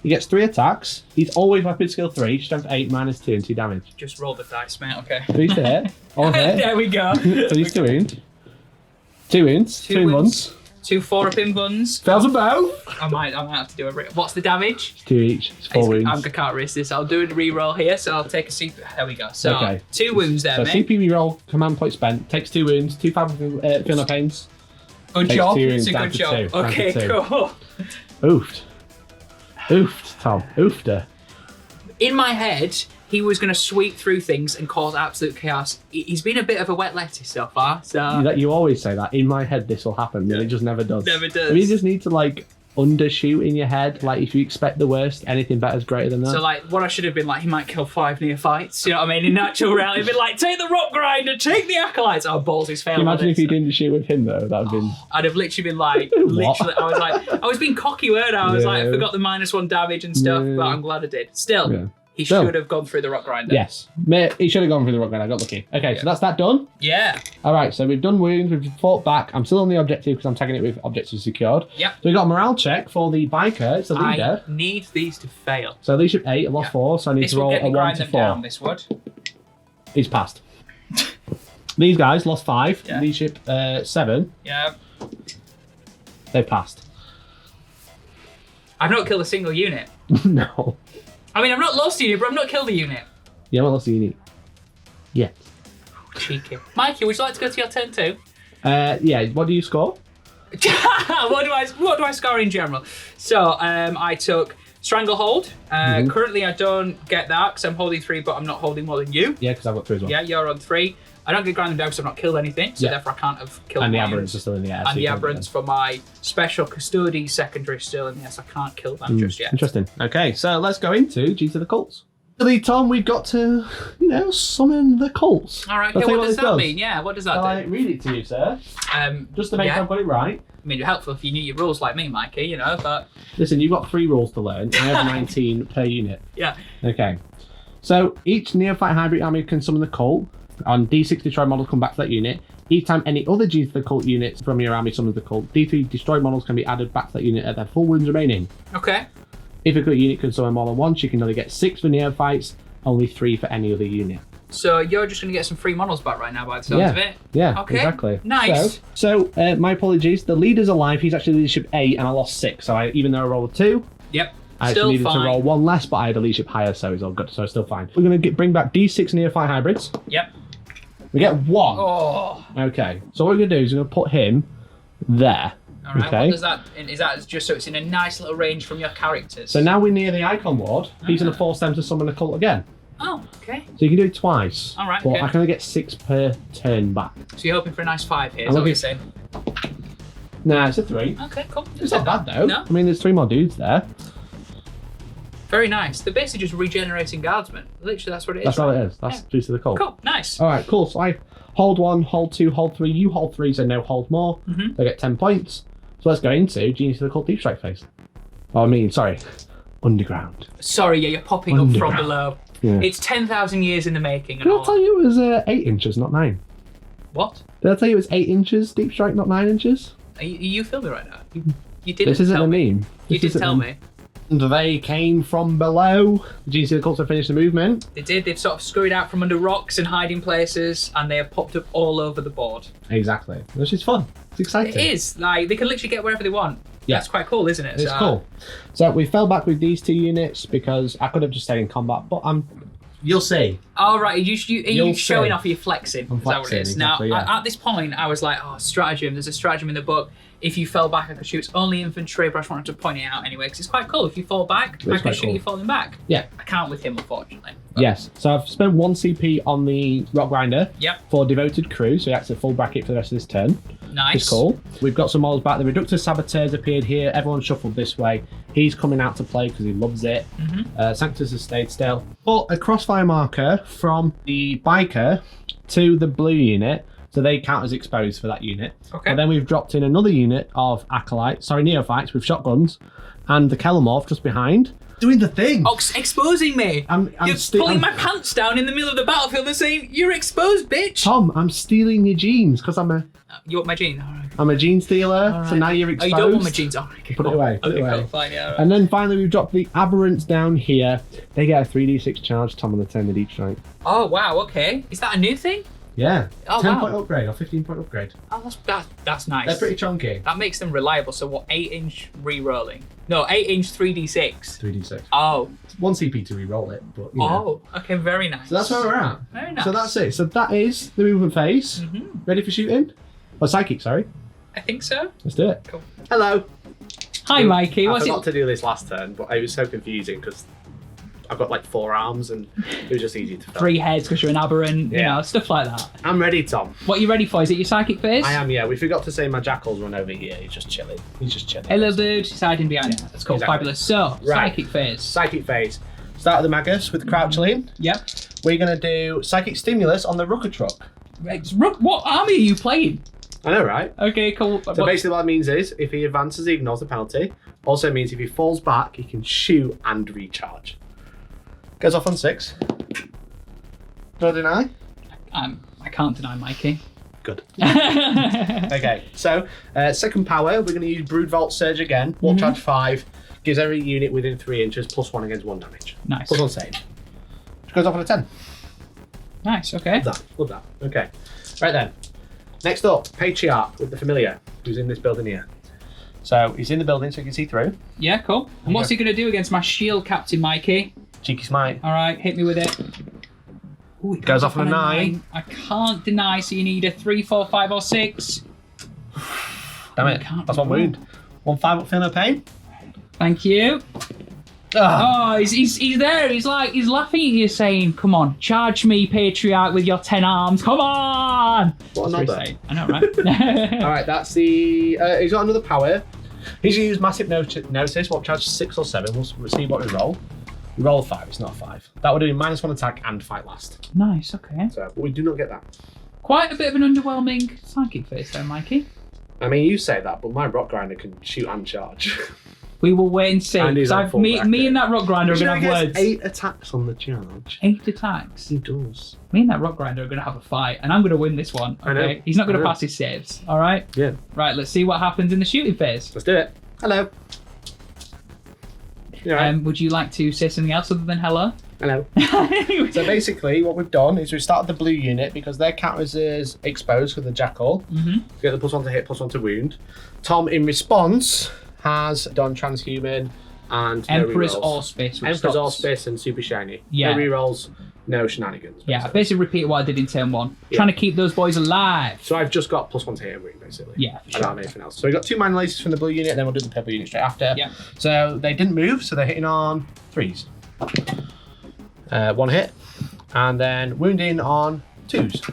He gets 3 attacks. He's always weapon skill 3, strength 8, minus 2, and 2 damage. Just roll the dice, mate. Okay. 3's to hit. All hit. There we go. 3's to wound. 2 wounds. 2 wounds. 2 4 up in buns. Fails a bow. I might have to do a. What's the damage? 2 each. It's 4 wounds. I can't risk this. I'll do a reroll here, so I'll take a CP. There we go. So Okay. 2 wounds there, So mate. CP reroll, command point spent, takes 2 wounds, 2 feel no pains. Good takes job. 2 It's wounds a down good to job. 2, down to Okay, 2. cool. Oofed. Oofed, Tom. Oofter. In my head, he was going to sweep through things and cause absolute chaos. He's been a bit of a wet lettuce so far. So You always say that. In my head, this will happen, and it just never does. Never does. I mean, you just need to, like, undershoot in your head. Like, if you expect the worst, anything better is greater than that. So, like, what I should have been like, he might kill 5 nearfights. You know what I mean? In natural reality, it'd be like, take the rock grinder, take the acolytes. Oh, balls, he's failed. Can you imagine on if this. you didn't shoot with him, though? That would have been... I'd have literally been like, What? I was being cocky, weren't I? I was like, I Yeah. forgot the -1 damage and stuff, Yeah. but I'm glad I did. Still, Yeah. he Still. should have gone through the rock grinder. Yes. Mate, he should have gone for the rock grinder. I got lucky. Okay, so that's that done. Yeah. All right, so we've done wounds, we've fought back. I'm still on the objective because I'm tagging it with objectives secured. Yep. So we got a morale check for the biker. It's the leader. I need these to fail. So leadership 8, I lost 4, so I need This to will roll get a me 1 grind to them 4. down, this would. He's passed. These guys lost 5. Yeah. Leadership 7. Yeah. They passed. I've not killed a single unit. No. I mean, I've not lost a unit, but I've not killed a unit. You haven't lost the unit. Yet. Cheeky. Mikey, would you like to go to your turn too? Yeah, what do you score? what do I score in general? So I took Stranglehold. Currently I don't get that because I'm holding 3, but I'm not holding more than you. Yeah, because I've got 3 as well. Yeah, you're on 3. I don't get Grind them down because I've not killed anything, so Yeah. therefore I can't have killed And the lions. aberrants are still in the air. so And the you can't get aberrants for my special Custodes secondary still in there, so I can't kill them them. just yet. Interesting. Okay, so let's go into G to the cults. Really, Tom, we've got to, summon the cults. All right, I'll okay, tell you what does this that mean? Yeah, what does that Shall do? I read it to you, sir? Just to make yeah. sure I've got it right. I mean, it'd be helpful if you knew your rules like me, Mikey, you know, but... Listen, you've got 3 rules to learn. I have 19 per unit. Yeah. Okay. So each Neophyte Hybrid army can summon the cult. On D6 destroy models come back to that unit. Each time any other Genes of the Cult units from your army summons the cult, D3 destroyed models can be added back to that unit at their full wounds remaining. Okay. If a cult unit can summon more than once, you can only get 6 for Neophytes, only 3 for any other unit. So you're just going to get some free models back right now by the sounds of it? Yeah, okay. Exactly. Nice. So my apologies. The leader's alive. He's actually leadership 8 and I lost 6. So even though I rolled a 2, yep. I Still needed fine. to roll 1 less, but I had a leadership higher, so it's all good. So it's still fine. We're going to bring back D6 Neophyte Hybrids. Yep. We get 1. Oh. Okay. So what we're going to do is we're going to put him there. All right. Okay. What does that? Is that just so it's in a nice little range from your characters? So now we're near the Icon Ward. He's going to force them to summon a cult again. Oh, okay. So you can do it twice. All right, But okay. I can only get 6 per turn back. So you're hoping for a nice 5 here, I'm is that what looking- you're saying? Nah, it's a 3. Okay, cool. It's not bad though. No. I mean, there's 3 more dudes there. Very nice. They're basically just regenerating guardsmen. Literally, that's what it is. That's all right? it is. That's Yeah. Juice of the Cult. Cool. Nice. All right, cool. So I hold 1, hold 2, hold 3. You hold 3, so no hold more. Mhm. So I get 10 points. So let's go into Genius of the Cult Deep Strike phase. Oh, I mean, sorry, Underground. Sorry, yeah, you're popping up from below. Yeah. It's 10,000 years in the making and Did I all. tell you it was 8 inches, not 9? What? Did I tell you it was 8 inches Deep Strike, not 9 inches? Are you filming right now? You didn't This isn't tell a me. meme. You This did isn't tell a- me. And they came from below. The Genius of the Cult have finished the movement. They did. They've sort of scurried out from under rocks and hiding places, and they have popped up all over the board. Exactly. Which is fun. It's exciting. It is. Like, they can literally get wherever they want. Yeah. That's quite cool, isn't it? It's So- cool. So we fell back with these 2 units because I could have just stayed in combat, but you'll see. All right, are you You'll showing see. off? Are you flexing? I'm Is that what it flexing, is? exactly, Now, yeah. at this point, I was like, oh, stratagem. There's a stratagem in the book. If you fell back, I could shoot. It's only infantry, but I just wanted to point it out anyway, because it's quite cool. If you fall back, I can quite shoot cool. you falling back. Yeah. I can't with him, unfortunately. But- Yes. So I've spent 1 CP on the Rock Grinder Yep. for Devoted Crew, so he acts at full bracket for the rest of this turn. Nice. It's cool. We've got some models back. The Reductor Saboteurs appeared here. Everyone shuffled this way. He's coming out to play because he loves it. Sanctus has stayed still. But a crossfire marker from the Biker to the blue unit, so they count as exposed for that unit. Okay. And then we've dropped in another unit of Neophytes with shotguns, and the Kellamorph just behind, doing the thing. Oh, exposing me. You're pulling I'm- my pants down in the middle of the battlefield and saying, you're exposed, bitch. Tom, I'm stealing your jeans because I'm You want my jeans? All right. a gene stealer. All So right. now you're Oh, exposed. you don't want my jeans? All right. Put it away. Put it Okay, away. cool, fine, yeah. All right. And then finally we've dropped the Aberrants down here. They get a 3d6 charge, Tom, on the turn of each strike. Oh, wow, okay. Is that a new thing? Yeah. Oh, 10 wow. point upgrade or 15 point upgrade. Oh, that's nice. They're pretty chunky. That makes them reliable. So what, 8-inch re-rolling? No, 8-inch 3d6. 3d6. Oh. 1 CP to re-roll it, but you know. Oh, okay, very nice. So that's where we're at. Very nice. So that's it. So that is the movement phase. Mm-hmm. Ready for shooting? Or psychic, sorry. I think so. Let's do it. Cool. Hello. Hi, Mikey. I What's forgot it? to do this last turn, but it was so confusing because I've got like 4 arms and it was just easy to film. 3 heads because you're an aberrant, you Yeah. know, stuff like that. I'm ready, Tom. What are you ready for? Is it your psychic phase? I am, yeah. We forgot to say my jackal's run over here. He's just chilling. He's just chilling. Hey, little dude, he's hiding behind it. That's cool. Exactly. Fabulous. So, Right. psychic phase. Psychic phase. Start with the Magus with the Crouchling. Yep. We're going to do Psychic Stimulus on the Rooker Truck. What army are you playing? I know, right? Okay, cool. So basically what that means is, if he advances, he ignores the penalty. Also means if he falls back, he can shoot and recharge. Goes off on 6. Do I deny? I can't deny Mikey. Good. Okay, so second power, we're going to use Broodvault Surge again. Warp charge 5. Gives every unit within 3 inches +1 against 1 damage. Nice. +1 save. Which goes off on a 10. Nice, okay. Love that. Okay. Right then. Next up, Patriarch with the Familiar, who's in this building here. So he's in the building so you can see through. Yeah, cool. And what's he going to do against my shield captain, Mikey? Cheeky Smite. All right, hit me with it. Ooh, it Goes off on a 9. I can't deny, so you need a 3, 4, 5, or 6. Damn You it. can't That's one roll. wound. 1 5 up, feel no pain. Thank you. Ah. Oh, he's there. He's laughing at you, saying, "Come on, charge me, Patriarch, with your 10 arms. Come on!" What That's another? what he's saying. I know, right? All right, that's the. He's got another power. He's going to use Massive Notice. What charge 6 or 7? We'll see what we roll. We roll a 5. It's not a 5. That would do -1 attack and fight last. Nice. Okay. So, but we do not get that. Quite a bit of an underwhelming psychic face there, Mikey. I mean, you say that, but my rock grinder can shoot and charge. We will wait and see. And he's on full Me and that rock grinder are going to have words. 8 attacks on the charge. 8 attacks? He does. Me and that rock grinder are going to have a fight, and I'm going to win this one. Okay? I know. He's not going to pass his saves. All right? Yeah. Right, let's see what happens in the shooting phase. Let's do it. Hello. You all right? Would you like to say something else other than hello? Hello. So basically, what we've done is we've started the blue unit because their counters is exposed with the jackal. Mm-hmm. Get the +1 to hit, +1 to wound. Tom, in response, has done transhuman and Emperor's no rerolls. Allspice. Emperor's Allspice and super shiny. Yeah. No rerolls, no shenanigans. Yeah, I basically repeated what I did in turn 1. Yeah. Trying to keep those boys alive. So I've just got +1 to hit and wound, basically. Yeah, for I sure. don't have anything else. So we got 2 mana laces from the blue unit, and then we'll do the purple unit straight after. Yeah. So they didn't move, so they're hitting on 3s. 1 hit, and then wounding on 2s.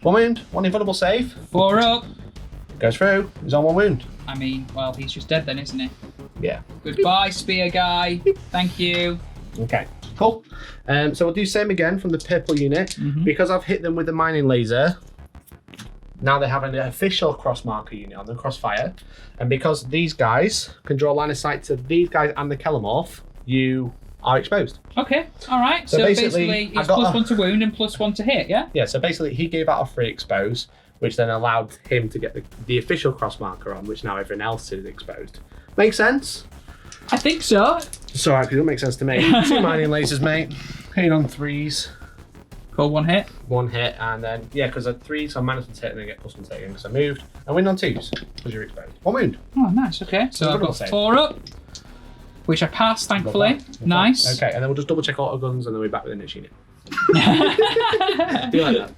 1 wound, 1 invulnerable save. 4 up. Goes through. He's on 1 wound. I mean, well, he's just dead then, isn't he? Yeah. Goodbye, spear guy. Thank you. Okay. Cool. So we'll do same again from the purple unit. Because I've hit them with the mining laser, now they have an official cross marker unit on them, crossfire. And because these guys can draw line of sight to these guys and the Kellamorph, you are exposed. Okay, all right. So So basically, basically I it's got +1 to wound and +1 to hit, yeah? Yeah, so basically he gave out a free expose, which then allowed him to get the official cross marker on, which now everyone else is exposed. Makes sense? I think so. It's alright, because it makes sense to me. 2 mining lasers, mate. Hitting on 3s. Cool, 1 hit. 1 hit, and then, yeah, because at 3s, so -1 to hit, and then get +1 to hit again because I moved. And win on 2s, because you're exposed. 1 wound. Oh, nice, okay. So I've got Save. 4 up, which I passed, thankfully. Nice. Okay, and then we'll just double check auto guns, and then we're back with the next unit. Do you like that?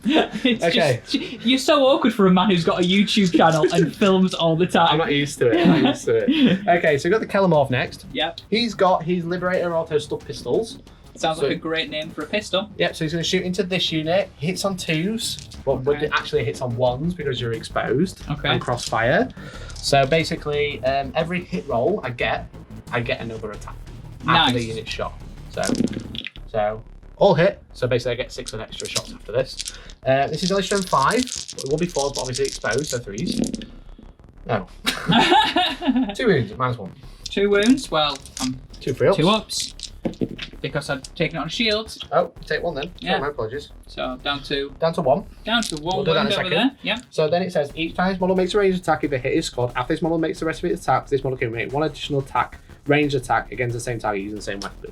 It's Okay. just, you're so awkward for a man who's got a YouTube channel and films all the I'm time. not used to it. Okay, so we've got the Kellamorph next. Yep. He's got his Liberator Auto Stub Pistols. Sounds So- like a great name for a pistol. Yep, so he's going to shoot into this unit, hits on 2s, but Okay. it actually hits on 1s because you're exposed Okay. and crossfire. So basically, every hit roll I get another attack after the Nice. unit's shot. So all hit, so basically I get 6 extra shots after this. This is only strength 5, it will be 4s, but obviously exposed, so 3s. No. 2 wounds, -1. 2 wounds. Well, I'm 2 free ups. 2 ups because I've taken it on a shield. Oh, take 1 then. Yeah. Oh, my apologies. So down to Down to 1. 1 We'll do that in wound a over second. there. Yeah. So then it says, each time this model makes a ranged attack if a hit is scored, after this model makes the rest of its attacks, this model can make 1 additional attack, ranged attack against the same target using the same weapon.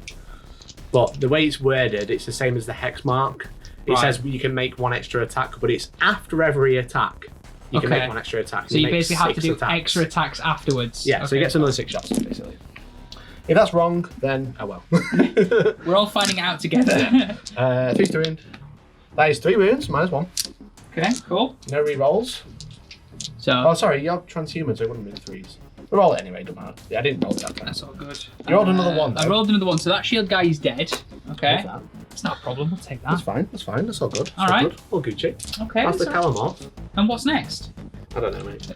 But the way it's worded, it's the same as the hex mark. It Right. says you can make 1 extra attack, but it's after every attack. You can Okay. make 1 extra attack. So you make basically have to 6 do attacks. extra attacks afterwards. Yeah, so he Okay. gets another 6 shots, basically. If that's wrong, then oh well. We're all finding it out together. 3 to wound. That is 3 wounds, -1. Okay, cool. No re-rolls. So Oh, sorry, you're transhuman, so it wouldn't be 3s. We'll roll it anyway, don't matter. Yeah, I didn't roll it that time. that's all good. You rolled another 1, though. I rolled another 1, so that shield guy is dead. Okay. What's that? It's not a problem, we'll take That's that. fine, that's fine, that's all good. All right. Good. All Gucci. Okay. That's the so- Kellamorph. And what's next? I don't know, mate.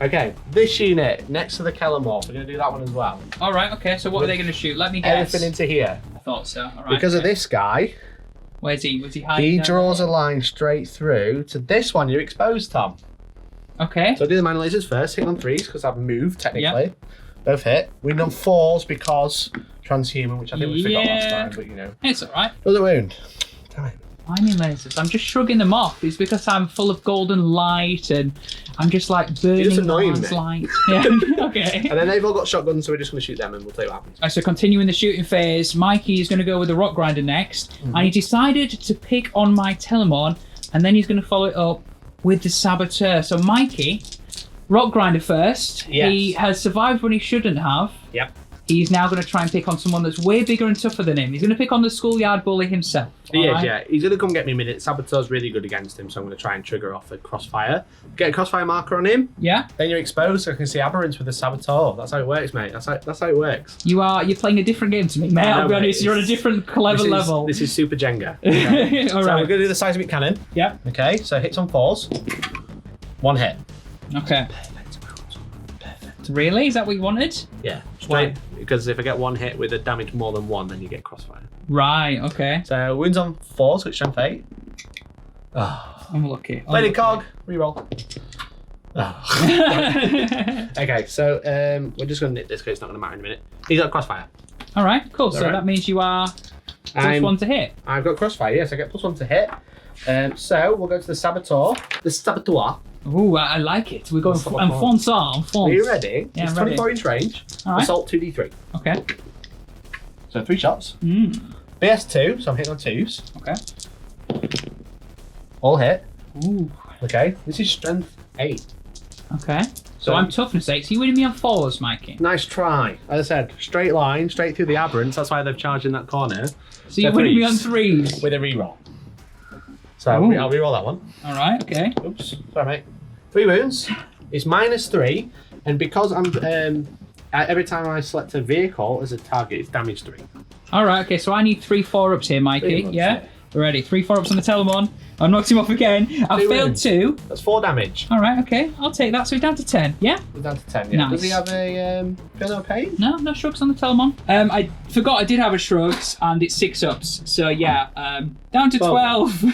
Okay, this unit next to the Kellamorph, we're going to do that one as well. All right. Okay. So what are they going to shoot? Let me guess. Everything into here. I thought so. All right. Because of okay. this guy, Where's he? Was he hiding? he down draws a there? line straight through to this one. You're exposed, Tom. Okay. So I'll do the mana lasers first, hitting on 3s because I've moved technically. Both hit. Wound on 4s because transhuman, which I think we forgot last Yeah. time, but you know. It's all right. Another wound. Damn it. Mining lasers. I'm just shrugging them off. It's because I'm full of golden light and I'm just like burning just annoying Mars me. light. Yeah. Okay. And then they've all got shotguns, so we're just going to shoot them and we'll tell you what happens. So continuing the shooting phase, Mikey is going to go with the rock grinder next, and he decided to pick on my Telemon, and then he's going to follow it up with the Saboteur. So Mikey, rock grinder first. Yes. He has survived when he shouldn't have. Yep. He's now going to try and pick on someone that's way bigger and tougher than him. He's going to pick on the schoolyard bully himself. He is, alright? yeah. He's going to come get me a minute. Saboteur's really good against him, so I'm going to try and trigger off a crossfire. Get a crossfire marker on him, Yeah. then you're exposed, so I can see aberrants with the Saboteur. That's how it works, mate. That's how it works. You're playing a different game to me, mate. I know, I'll be mate. honest. You're on a different clever level. This is Super Jenga. Okay. All So right. we're going to do the seismic cannon. Yeah. Okay, so hits on 4s. 1 hit. Okay. Really? Is that what you wanted? Yeah. Why? Straight. Because if I get 1 hit with a damage more than 1, then you get crossfire. Right. Okay. So wounds on 4s, which strength 8. Oh. I'm lucky. Lady Cog, reroll. Oh. Okay, so we're just going to nip this because it's not going to matter in a minute. He's got crossfire. All right, cool. So right? that means you are +1 to hit. I've got crossfire, yes, I get +1 to hit. So we'll go to the Saboteur. The Saboteur. Ooh, I like it. We're going Fonce. Are you ready? Yeah, it's I'm ready. 24-inch range. All right. Assault 2d3. Okay. So 3 shots. BS2, so I'm hitting on 2s. Okay. All hit. Ooh. Okay. This is strength 8. Okay. So I'm toughness 8. So you're winning me on 4s, Mikey. Nice try. As I said, straight line, straight through the aberrants. That's why they've charged in that corner. So you're winning me on 3s. With a reroll. So I'll reroll that one. All right. Okay. Oops. Sorry, mate. 3 wounds. It's -3. And because I'm... every time I select a vehicle as a target, it's damage 3. All right. Okay. So I need 3 4-ups here, Mikey. 3 Yeah. We're ready. 3 4-ups on the Telemon. I knocked him off again. I failed wounds. 2. That's 4 damage. All right. Okay. I'll take that. So we're down to 10. Yeah. We're down to 10, yeah. Nice. Does he have a feel pain? No shrugs on the Telemon. I forgot I did have a shrugs, and it's 6-ups. So yeah, down to 12.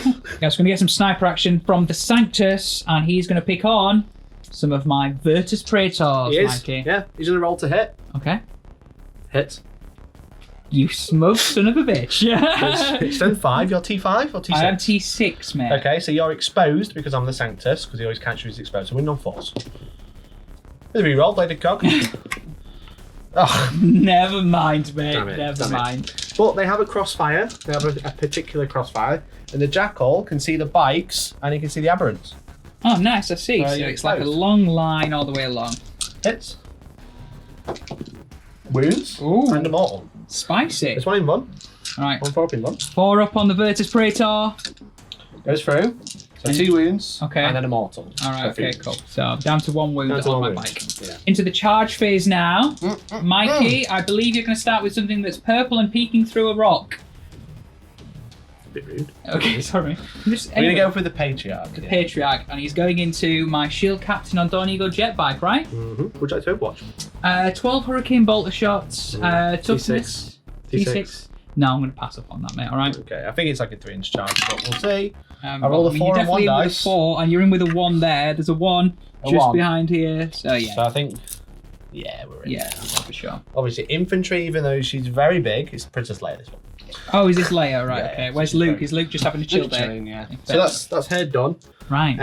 Yes, we're gonna get some sniper action from the Sanctus, and he's gonna pick on some of my Virtus Praetors, He is. Mikey. Yeah, he's gonna roll to hit. Okay. Hits. You smoked son of a bitch. It's strength 5. You're T5 or T6? I am T6, mate. Okay, so you're exposed because I'm the Sanctus, because he always counts you as exposed. So win on 4s. With a reroll, bladed cog. Oh, Never mind, mate. Damn it, Never damn it. mind. but they have a crossfire. They have a particular crossfire. And the Jackal can see the bikes and he can see the aberrants. Oh, nice. I see. So you're it's like a exposed. long line all the way along. Hits. Wounds. Ooh. And immortal. Spicy. It's 1 in 1. All right. 1 4 in 1. 4 up on the Virtus Praetor. Goes through. So 2 wounds. Okay. And then immortal. All right, So okay, 3 cool. So I'm down to 1 wound Down to on one my wound. bike. Yeah. Into the charge phase now. Mikey, I believe you're going to start with something that's purple and peeking through a rock. A bit rude. Okay, sorry. We're going to go for the Patriarch. the Patriarch, and he's going into my Shield Captain on Dawn Eagle jet bike, right? Would you like to Overwatch? 12 Hurricane Bolter shots, toughness. T6. No, I'm going to pass up on that, mate, all right? Okay, I think it's like a 3-inch charge, but we'll see. I Well, roll a 4 you're and 1 definitely in with a dice. 4, and you're in with a 1 there. There's a 1 A just 1. behind here. So, yeah. So I think, yeah, we're in. Yeah, for sure. Obviously, infantry, even though she's very big, it's Princess Leia, this one. Oh, is this Leia? Right, Yeah, okay. so Where's she's Luke? very- Is Luke just having a chill day? Yeah. So that's her done. Right.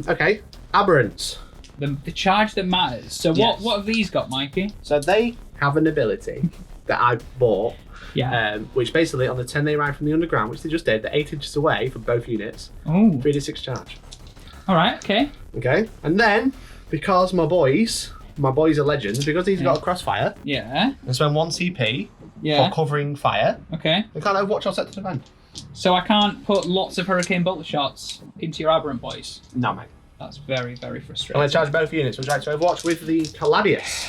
Okay, aberrants. The charge that matters. So Yes. what have these got, Mikey? So they have an ability that I bought, Yeah. which basically on the 10 they ride from the underground, which they just did, they're 8 inches away from both units, Oh. 3d6 charge. All right. Okay. Okay, and then because my boys are legends, because he's got a crossfire, Yeah. and spend 1 CP Yeah. for covering fire, Okay. they can't overwatch or set to defend. So I can't put lots of Hurricane Bolter shots into your Aberrant boys. No, mate. That's very, very I'm frustrating. going to charge both units. Would you like to overwatch with the Caladius?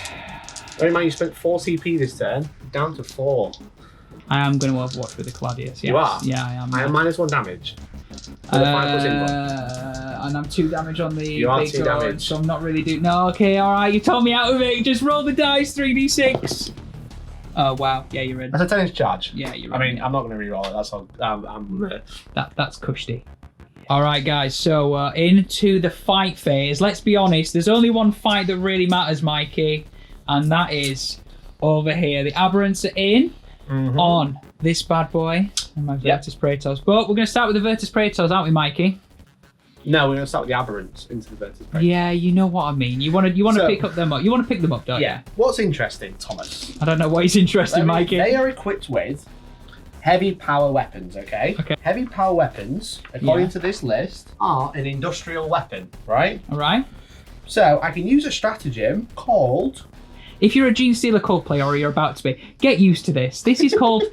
Bear in mind you spent 4 CP this turn, down to 4. I am going to overwatch with the Claudius. Yes. You are? Yeah, I am. I am -1 damage. With a 5+ invuln. And I'm 2 damage on the You are big 2 road, damage. so I'm not really doing. No, okay, all right. You told me out of it. Just roll the dice. 3d6. Oh wow. Yeah, you're in. That's a 10-inch charge. Yeah, you're I in. mean, I'm not going to re-roll it. That's all. That's cushy. All right, guys. So into the fight phase. Let's be honest. There's only one fight that really matters, Mikey, and that is over here. The Aberrants are in on this bad boy and my Virtus Praetors. But we're going to start with the Virtus Praetors, aren't we, Mikey? No, we're going to start with the aberrants into the Virtus Praetors. Yeah, you know what I mean. You want to So- pick up them up. You want to pick them up, don't Yeah. What's interesting, Thomas? you? I don't know why he's interested, Mikey. They are equipped with heavy power weapons, okay? Okay. Heavy power weapons, according Yeah. to this list, are an industrial weapon, right? All right. So I can use a stratagem called... If you're a Genestealer cult player, or you're about to be, get used to this. This is called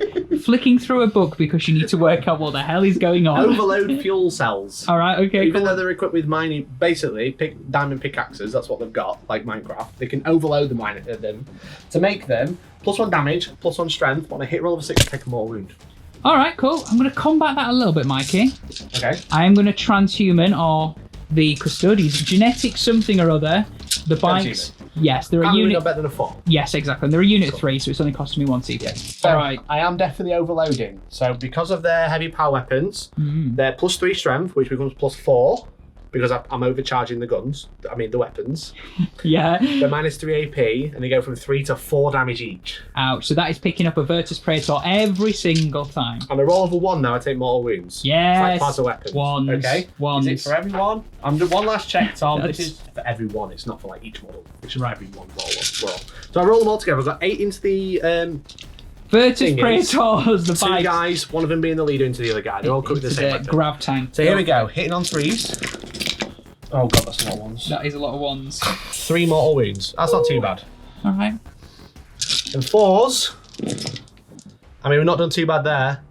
flicking through a book because you need to work out what the hell is going on. Overload fuel cells. All right, okay. Even Cool. though they're equipped with mining, basically, diamond pickaxes, that's what they've got, like Minecraft. They can overload them to make them +1 damage, +1 strength, but on a hit roll of 6, take a more wound. All right, cool. I'm going to combat that a little bit, Mikey. Okay. I am going to transhuman or the Custodes, genetic something or other. The bikes. Yes, they're a Can't really unit. go better than a 4. Yes, exactly. And they're a unit 3, so it's only costing me 1 CP. So, All right. I am definitely overloading. So because of their heavy power weapons, they're +3 strength, which becomes +4, because I'm overcharging the guns. I mean, the weapons. Yeah. They're -3 AP, and they go from 3 to 4 damage each. Ouch. So that is picking up a Virtus Praetor every single time. On a roll of a 1 now, I take mortal wounds. Yes. It's like part of weapons. Ones. Okay. Ones. Is it for everyone? I'm doing one last check, Tom. This is for everyone. It's not for like each model. It's just for everyone roll. So I roll them all together. I've got 8 into the Virtus Praetors, the 2 guys, one of them being the leader into the other guy. They're all cooked the same weapon. Grav tank. So here we go. Hitting on 3s. Oh god, that's a lot of ones. That is a lot of ones. 3 mortal wounds. That's not too bad. All right. And 4s. I mean, we're not done too bad there.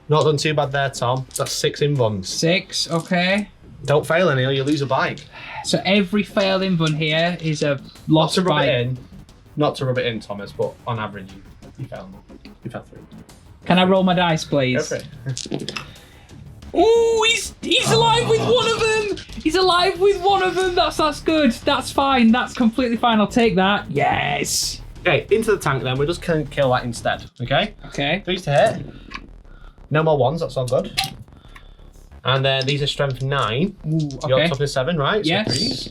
Not done too bad there, Tom. That's 6 invulns. 6, okay. Don't fail any or you lose a bike. So every failed invuln here is a lost Not to rub bike. it in. Not to rub it in, Thomas, but on average, you failed. You failed 3. Can I roll my dice, please? Go for it. Ooh, he's alive with one of them. He's alive with one of them. That's good. That's fine. That's completely fine. I'll take that. Yes. Okay, into the tank then. We're just going to kill that instead. Okay. Okay. 3s to hit. No more 1s. That's all good. And then these are strength 9. Ooh, Your okay. toughness 7, right? Yes. So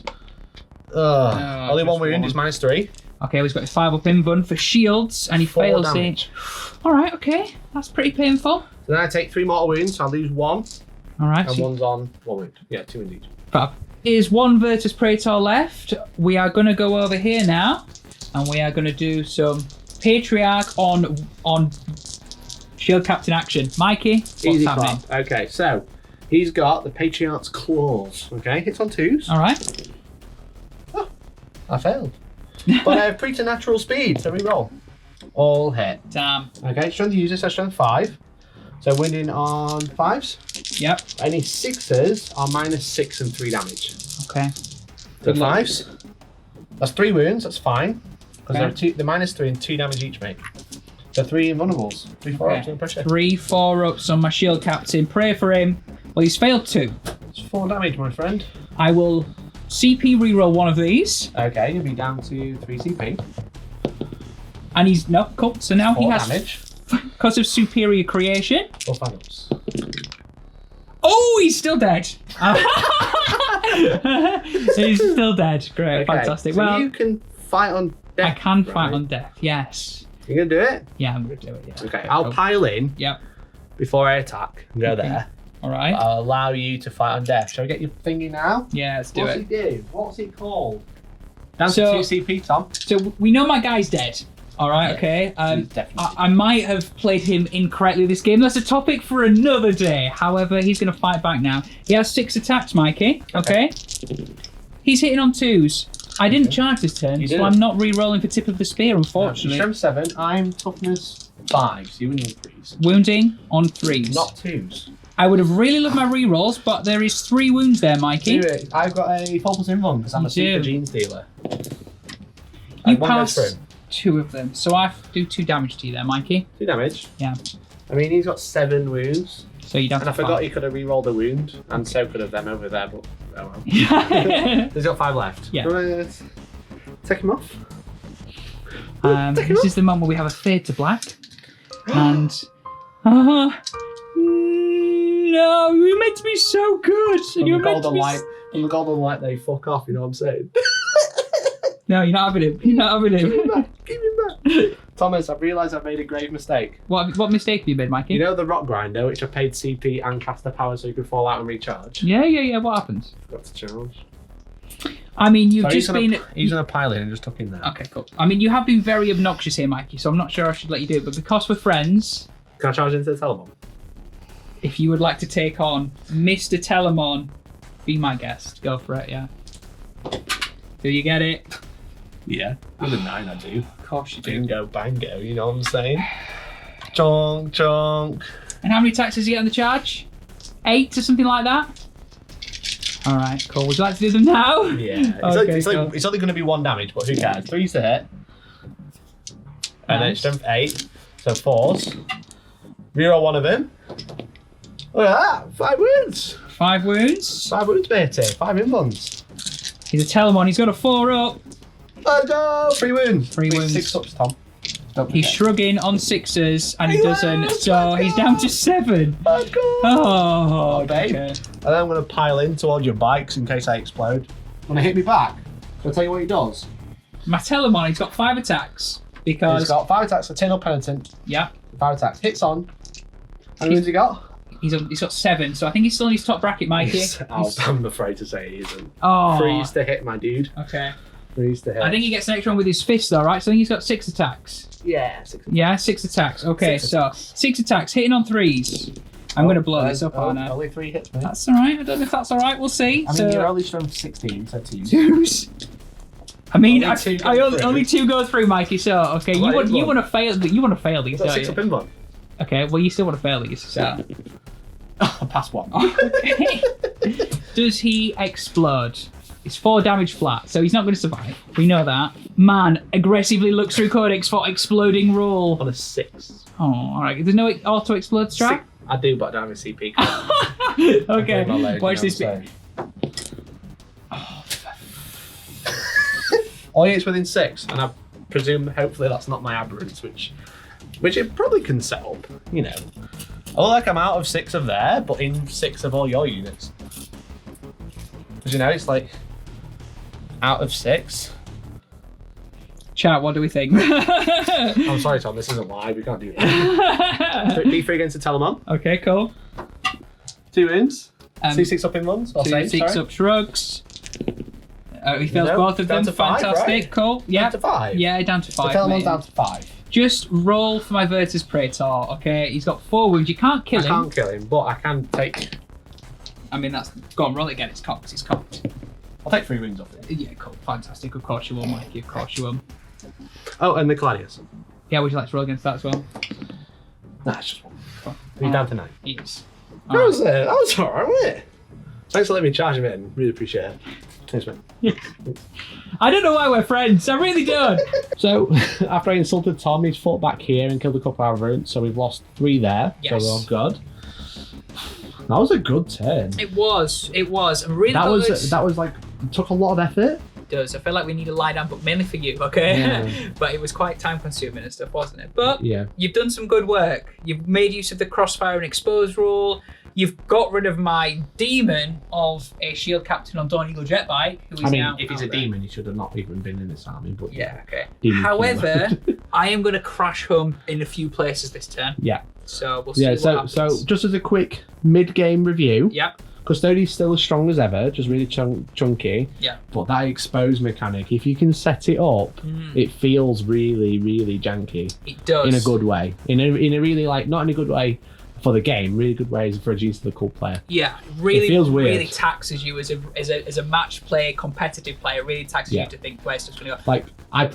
3s. Only 1 wound is -3. Okay, he's got his 5 up invuln for shields, and he 4 fails damage. it. All right. Okay. That's pretty painful. So then I take 3 mortal wounds. So I lose 1. All right. And So 1's on 1 wound. Yeah, 2 indeed. fab. Is 1 Virtus Praetor left. We are going to go over here now, and we are going to do some Patriarch on Shield Captain action. Mikey, what's Easy happening? clap. Okay, so he's got the Patriarch's Claws. Okay, hits on 2s. All right. I failed. But I have preternatural speed, so we roll. All hit. Damn. Okay, strength user, so strength 5. So winning on 5s. Yep. Any 6s are -6 and 3 damage. Okay. So Good luck. 5s. That's 3 wounds, that's fine. Because Okay. they're -3 and 2 damage each, mate. So 3 invulnerables. 3, 4 ups, no pressure. 3, 4 ups on my Shield Captain. Pray for him. Well, he's failed 2. It's 4 damage, my friend. I will CP reroll one of these. Okay, you'll be down to 3 CP. And he's, no, cool. So now 4 he has, damage. because of superior creation. 4 5-ups. Oh, he's still dead. He's still dead. Great, Okay, fantastic. so Well, you can fight on death. I can right? fight on death, yes. You're going to do it? Yeah, I'm going to do it, yeah. Okay, I'll pile in Yep. before I attack and go there. All right. I'll allow you to fight on death. Shall we get your thingy now? Yeah, let's do What's it. it do? What's it called? Down So- to 2 CP, Tom. So we know my guy's dead. All right, Yeah, okay. he's definitely I might have played him incorrectly this game. That's a topic for another day. However, he's going to fight back now. He has 6 attacks, Mikey. Okay. He's hitting on 2s. I didn't charge this turn, You so didn't. I'm not re-rolling for tip of the spear, unfortunately. Strength 7, I'm toughness 5, so you win on 3s. Wounding on 3s. Not 2s. I would have really loved my re-rolls, but there is 3 wounds there, Mikey. Do it. I've got a focus invuln because I'm You a super do. Genestealer. You One goes pass through. 2 of them, so I do 2 damage to you there, Mikey. 2 damage. Yeah. I mean, he's got 7 wounds. So you don't And I have to forgot he could have re-rolled a wound, and so could have them over there, but oh well. fight. He's got 5 left. Yeah. Take him off. This is the moment where we have a fade to black. And no, you were meant to be so good. And you were meant to be From the golden light, they fuck off. You know what I'm saying? No, you're not having him. You're not having him. Give him back. Thomas, I've realised I've made a grave mistake. What mistake have you made, Mikey? You know the rock grinder, which I paid CP and caster power so you could fall out and recharge? Yeah. What happened? Forgot to charge. I mean, you've So just been. He's on a pile in and just took in there. Okay, cool. I mean, you have been very obnoxious here, Mikey. So I'm not sure I should let you do it, but because we're friends, Can I charge into the Telemon? if you would like to take on Mr. Telemon, be my guest. Go for it. Yeah. Do you get it? Yeah. With a 9, I do. Of course you do. Bingo, bango, you know what I'm saying? Chonk, chonk. And how many attacks does he get on the charge? 8 or something like that? Alright, cool. Would you like to do them now? Yeah. Okay, It's only going to be 1 damage, but who cares? 3's to hit. And then Nice. strength 8. So 4s. Reroll 1 of them. Look at that. 5 wounds. 5 wounds. 5 wounds, matey. 5 invulns. He's a Telemon. He's got a 4 up. Let's go. 3 wounds. 3 wounds. 6 ups, Tom. He's shrugging on 6s, and he doesn't, so he's down to 7. Oh, God. Oh, babe. okay. And then I'm going to pile in towards your bikes in case I explode. Want to hit me back? Shall I tell you what he does? My Telemon, he's got 5 attacks. Because... He's got 5 attacks, Eternal Penitent. Yeah. 5 attacks. Hits on. How many has he got? He's got 7, so I think he's still in his top bracket, Mikey. I'm afraid to say he isn't. Oh. Freeze to hit, my dude. Okay. Freeze to hit. I think he gets an extra one with his fist, though, right? So I think he's got 6 attacks. Yeah, 6 attacks. Yeah, 6 attacks. Okay, so 6 attacks, hitting on 3s. I'm going to blow this up, aren't I? Only 3 hits, mate. That's all right. I don't know if that's all right. We'll see. I mean, you're only strength 16, so 2. 2s. I mean, Only only 2 go through, Mikey. So okay, you want to fail. You want to fail these. Got 6 up in one. Okay, well you still want to fail these. So I passed 1. Okay. Does he explode? It's 4 damage flat, so he's not going to survive. We know that. Man aggressively looks through Codex for exploding roll. On a 6. Oh, all right. There's no auto explode strat. I do, but I don't have a CP. Okay, watch this bit. All hits within 6, and I presume, hopefully, that's not my aberrance, which it probably can set up, you know. Oh, like I'm out of 6 of there, but in 6 of all your units. Because, you know, it's like out of 6. Chat, what do we think? I'm sorry, Tom, this isn't live, we can't do that. D3 against the Telemon. Okay, cool. 2 wounds. C6 up in ones. Or 6 up shrugs. He fails both of them. Down to 5, fantastic, right? Cool. Yeah. Down to 5. Yeah, down to 5. The Telemon's down to 5. Just roll for my Virtus Praetor, okay? He's got 4 wounds. You can't kill him. I can't kill him, but I can take... I mean, that's... Go on, roll it again. It's cocked. It's cocked. I'll take 3 wounds off it. Yeah, cool. Fantastic. Of course you will, Mikey. Of course you will. Oh, and the Gladius. Yeah, would you like to roll against that as well? Nah, it's just 1. He's down to 9. Yes. That was alright, wasn't it? Thanks for letting me charge him in. Really appreciate it. Thanks, man. I don't know why we're friends. I really don't. So, after I insulted Tom, he's fought back here and killed a couple of aberrants, so we've lost 3 there. Yes. So we're all good. That was a good turn. It was. I'm really that was like, it took a lot of effort. It does. I feel like we need to lie down, but mainly for you, okay? Yeah. But it was quite time consuming and stuff, wasn't it? But yeah, you've done some good work. You've made use of the crossfire and expose rule. You've got rid of my demon of a shield captain on Dawn Eagle jet bike. Who is now if he's a demon, he should have not even been in this army. But yeah, okay. However, I am going to crash home in a few places this turn. Yeah. So we'll see what happens. So just as a quick mid-game review. Yep. Custodes still as strong as ever, just really chunky. Yeah. But that expose mechanic, if you can set it up, it feels really, really janky. It does. In a good way. In a really, like, not in a good way for the game, really good ways for a Genestealer cool player. Yeah, really, it feels weird. Really taxes you as a match play, competitive player. Really taxes you to think where stuff's going to go. Like I've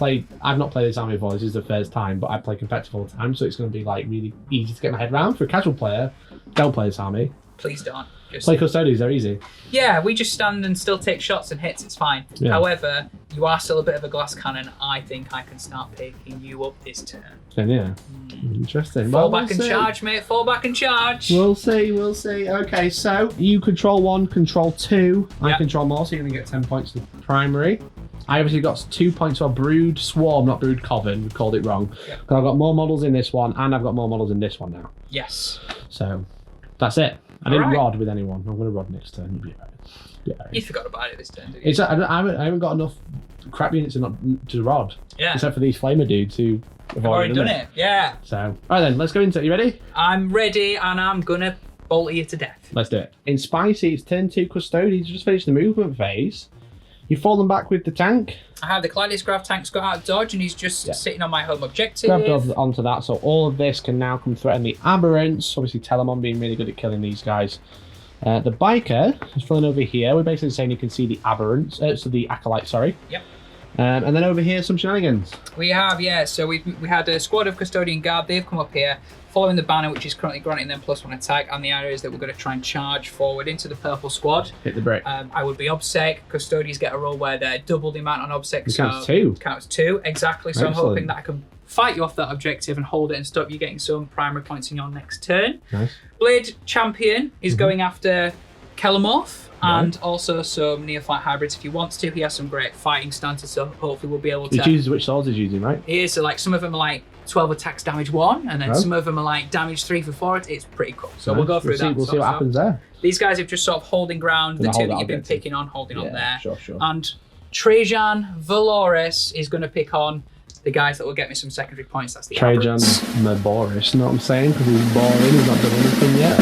not played this army before. This is the first time, but I play competitive all the time, so it's going to be like really easy to get my head around. For a casual player, don't play this army. Please don't. Just play Custodes, they're easy. Yeah, we just stand and still take shots and hits, it's fine. Yeah. However, you are still a bit of a glass cannon. I think I can start picking you up this turn. Then yeah. Interesting. Fall back and charge, mate. Fall back and charge. We'll see. Okay, so you control 1, control 2. I control more, so you're going to get 10 points to primary. I obviously got 2 points for Brood Swarm, not Brood Coven. We called it wrong. Because I've got more models in this one, and I've got more models in this one now. Yes. So, that's it. I didn't rod with anyone. I'm going to rod next turn. You'll be alright. You forgot about it this turn, didn't you? I haven't got enough crap units to rod. Yeah. Except for these flamer dudes who have already done it. Yeah. So, alright then, let's go into it. You ready? I'm ready, and I'm going to bolt you to death. Let's do it. In Spicy, it's turn 2 Custodes. Just finished the movement phase. You've fallen back with the tank. I have the Gladius Graph tank's got out of dodge, and he's just sitting on my home objective. Grabbed onto that, so all of this can now come threaten the aberrants. Obviously, Telemon being really good at killing these guys. The biker is filling over here. We're basically saying you can see the aberrants, so the acolyte, sorry. Yep. And then over here, some shenanigans. We have, so we had a squad of Custodian Guard. They've come up here, following the banner, which is currently granting them +1 attack. And the idea is that we're going to try and charge forward into the purple squad. Hit the brick. I would be OBSEC. Custodians get a roll where they're double the amount on OBSEC. So counts 2. Counts 2, exactly. So excellent. I'm hoping that I can fight you off that objective and hold it and stop you getting some primary points in your next turn. Nice. Blade Champion is going after Kelemorph. And also some neophyte hybrids if he wants to. He has some great fighting stances, so hopefully we'll be able to... He chooses which swords he's using, right? He is, so like some of them are like 12 attacks, damage 1, and then some of them are like damage 3 for 4. It's pretty cool. So we'll go through that. We'll see what happens there. These guys are just sort of holding ground. The two that you've been picking on, holding on there. Sure. And Trajan Valores is going to pick on the guys that will get me some secondary points. That's the Trajan Maboris, you know what I'm saying? Because he's boring, he's not done anything yet.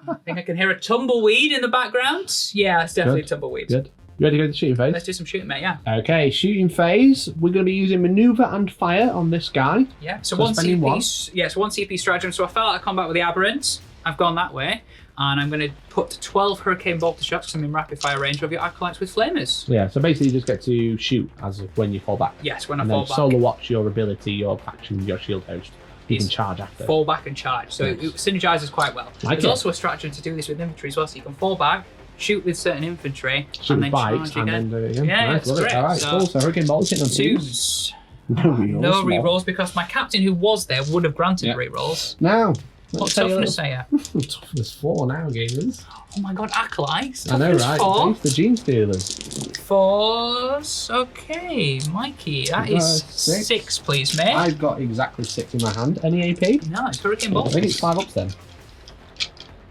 I think I can hear a tumbleweed in the background. Yeah, it's definitely a tumbleweed. Good. You ready to go to the shooting phase? Let's do some shooting, mate, yeah. Okay, shooting phase. We're going to be using maneuver and fire on this guy. Yeah, so one CP. Yeah, so one CP stratagem. So I fell out of combat with the aberrants. I've gone that way. And I'm going to put 12 hurricane bolter shots because I'm in rapid fire range of your acolytes with flamers. Yeah, so basically you just get to shoot as of when you fall back. Yes, when I and fall then back. Solo watch your ability, your faction, your shield host. You can charge after. Fall back and charge. So it synergizes quite well. There's also a stratagem to do this with infantry as well. So you can fall back, shoot with certain infantry, and then charge again. Yeah, nice, it's great. All right, cool. So hurricane bolter hitting on twos. No rerolls because my captain who was there would have granted rerolls. Now. What toughness are you? Toughness 4 now, gamers. Oh my god, acolytes. I know, right? 4. It's the Genestealers. 4s. Okay, Mikey, that is 6, please, mate. I've got exactly 6 in my hand. Any AP? No, it's hurricane bolts. I think it's 5 ups then.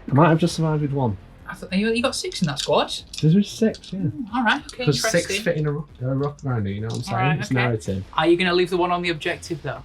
I might have just survived with 1. I thought you got 6 in that squad. This was 6, yeah. All right, okay, because interesting. 6 fit in a rock grinder, you know what I'm saying? Right, it's narrative. Are you going to leave the one on the objective, though?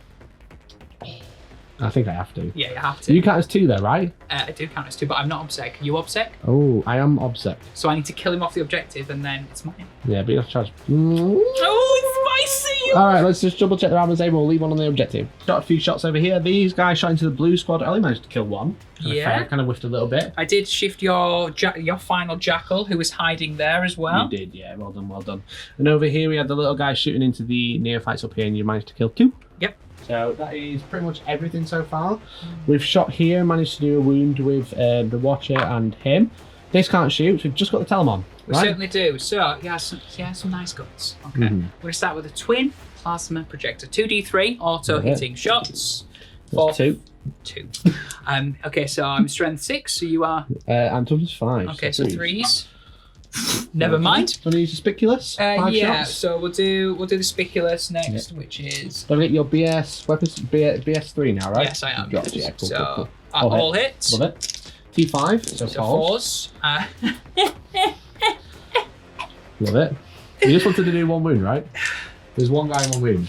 I think I have to. Yeah, you have to. You count as 2 though, right? I do count as 2, but I'm not obsec. You obsec? Oh, I am obsec. So I need to kill him off the objective and then it's mine. Yeah, but you have to charge. Oh, it's spicy! Alright, let's just double check the armor's able. We'll leave one on the objective. Shot a few shots over here. These guys shot into the blue squad. I only managed to kill 1. I kind of whiffed a little bit. I did shift your final jackal who was hiding there as well. You did, yeah. Well done, well done. And over here we had the little guy shooting into the neophytes up here and you managed to kill 2. Yep. So that is pretty much everything so far. We've shot here, managed to do a wound with the Watcher and him. This can't shoot, so we've just got the Telemon. We certainly do. So he has some nice guns. Okay. We're going to start with a twin plasma projector. 2d3 auto hitting shots. 2. Okay, so I'm strength 6, so you are... I'm toughness 5. Okay, so 3s. Never mind. Do you want to use the Spiculus? 5 shots? So we'll do the Spiculus next, which is... Don't get your BS weapons, BS3 now, right? Yes, I am. Gotcha, yeah, cool, so cool. all hits. Love it. T5, so 4s. Love it. You just wanted to do 1 wound, right? There's 1 guy in 1 wound.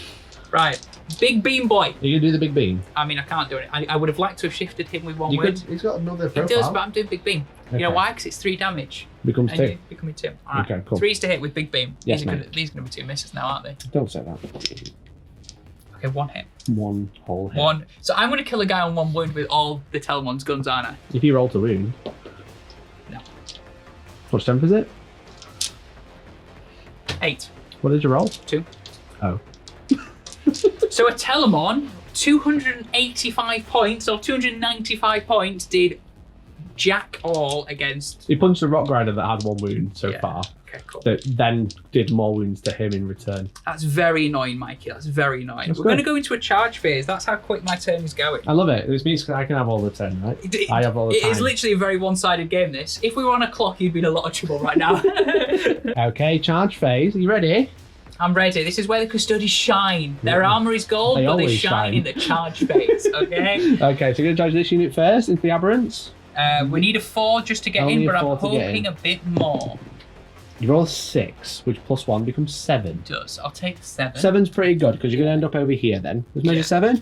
Right. Big beam boy. Are you going to do the big beam? I mean, I can't do it. I would have liked to have shifted him with 1 wound. He's got another profile. He does, but I'm doing big beam. Okay. You know why? Because it's 3 damage. Becomes 2. Becoming 2. All right. Okay, cool. 3s to hit with big beam. Yes, these are going to be 2 misses now, aren't they? Don't say that. Okay, 1 hit. 1 whole hit. 1. So I'm going to kill a guy on 1 wound with all the Telemon's guns, aren't I? If you roll to wound. No. What strength is it? 8. What did you roll? 2. Oh. So a Telemon, 285 points or 295 points did jack all against... He punched a rock grinder that had 1 wound so far. Okay, cool. That then did more wounds to him in return. That's very annoying, Mikey. That's very annoying. We're going to go into a charge phase. That's how quick my turn is going. I love it. This means I can have all the turn, right? I have all the time. It is literally a very one-sided game, this. If we were on a clock, you'd be in a lot of trouble right now. Okay, charge phase. Are you ready? I'm ready. This is where the Custodes shine. Their armor is gold, but they shine in the charge phase, okay? Okay, so you're going to charge this unit first into the aberrants? We need a 4 just to get Only in, but I'm a 4 to get hoping in. a bit more. You roll 6, which plus 1 becomes 7. It does. I'll take 7. 7's pretty good, because you're going to end up over here then. Let's measure 7.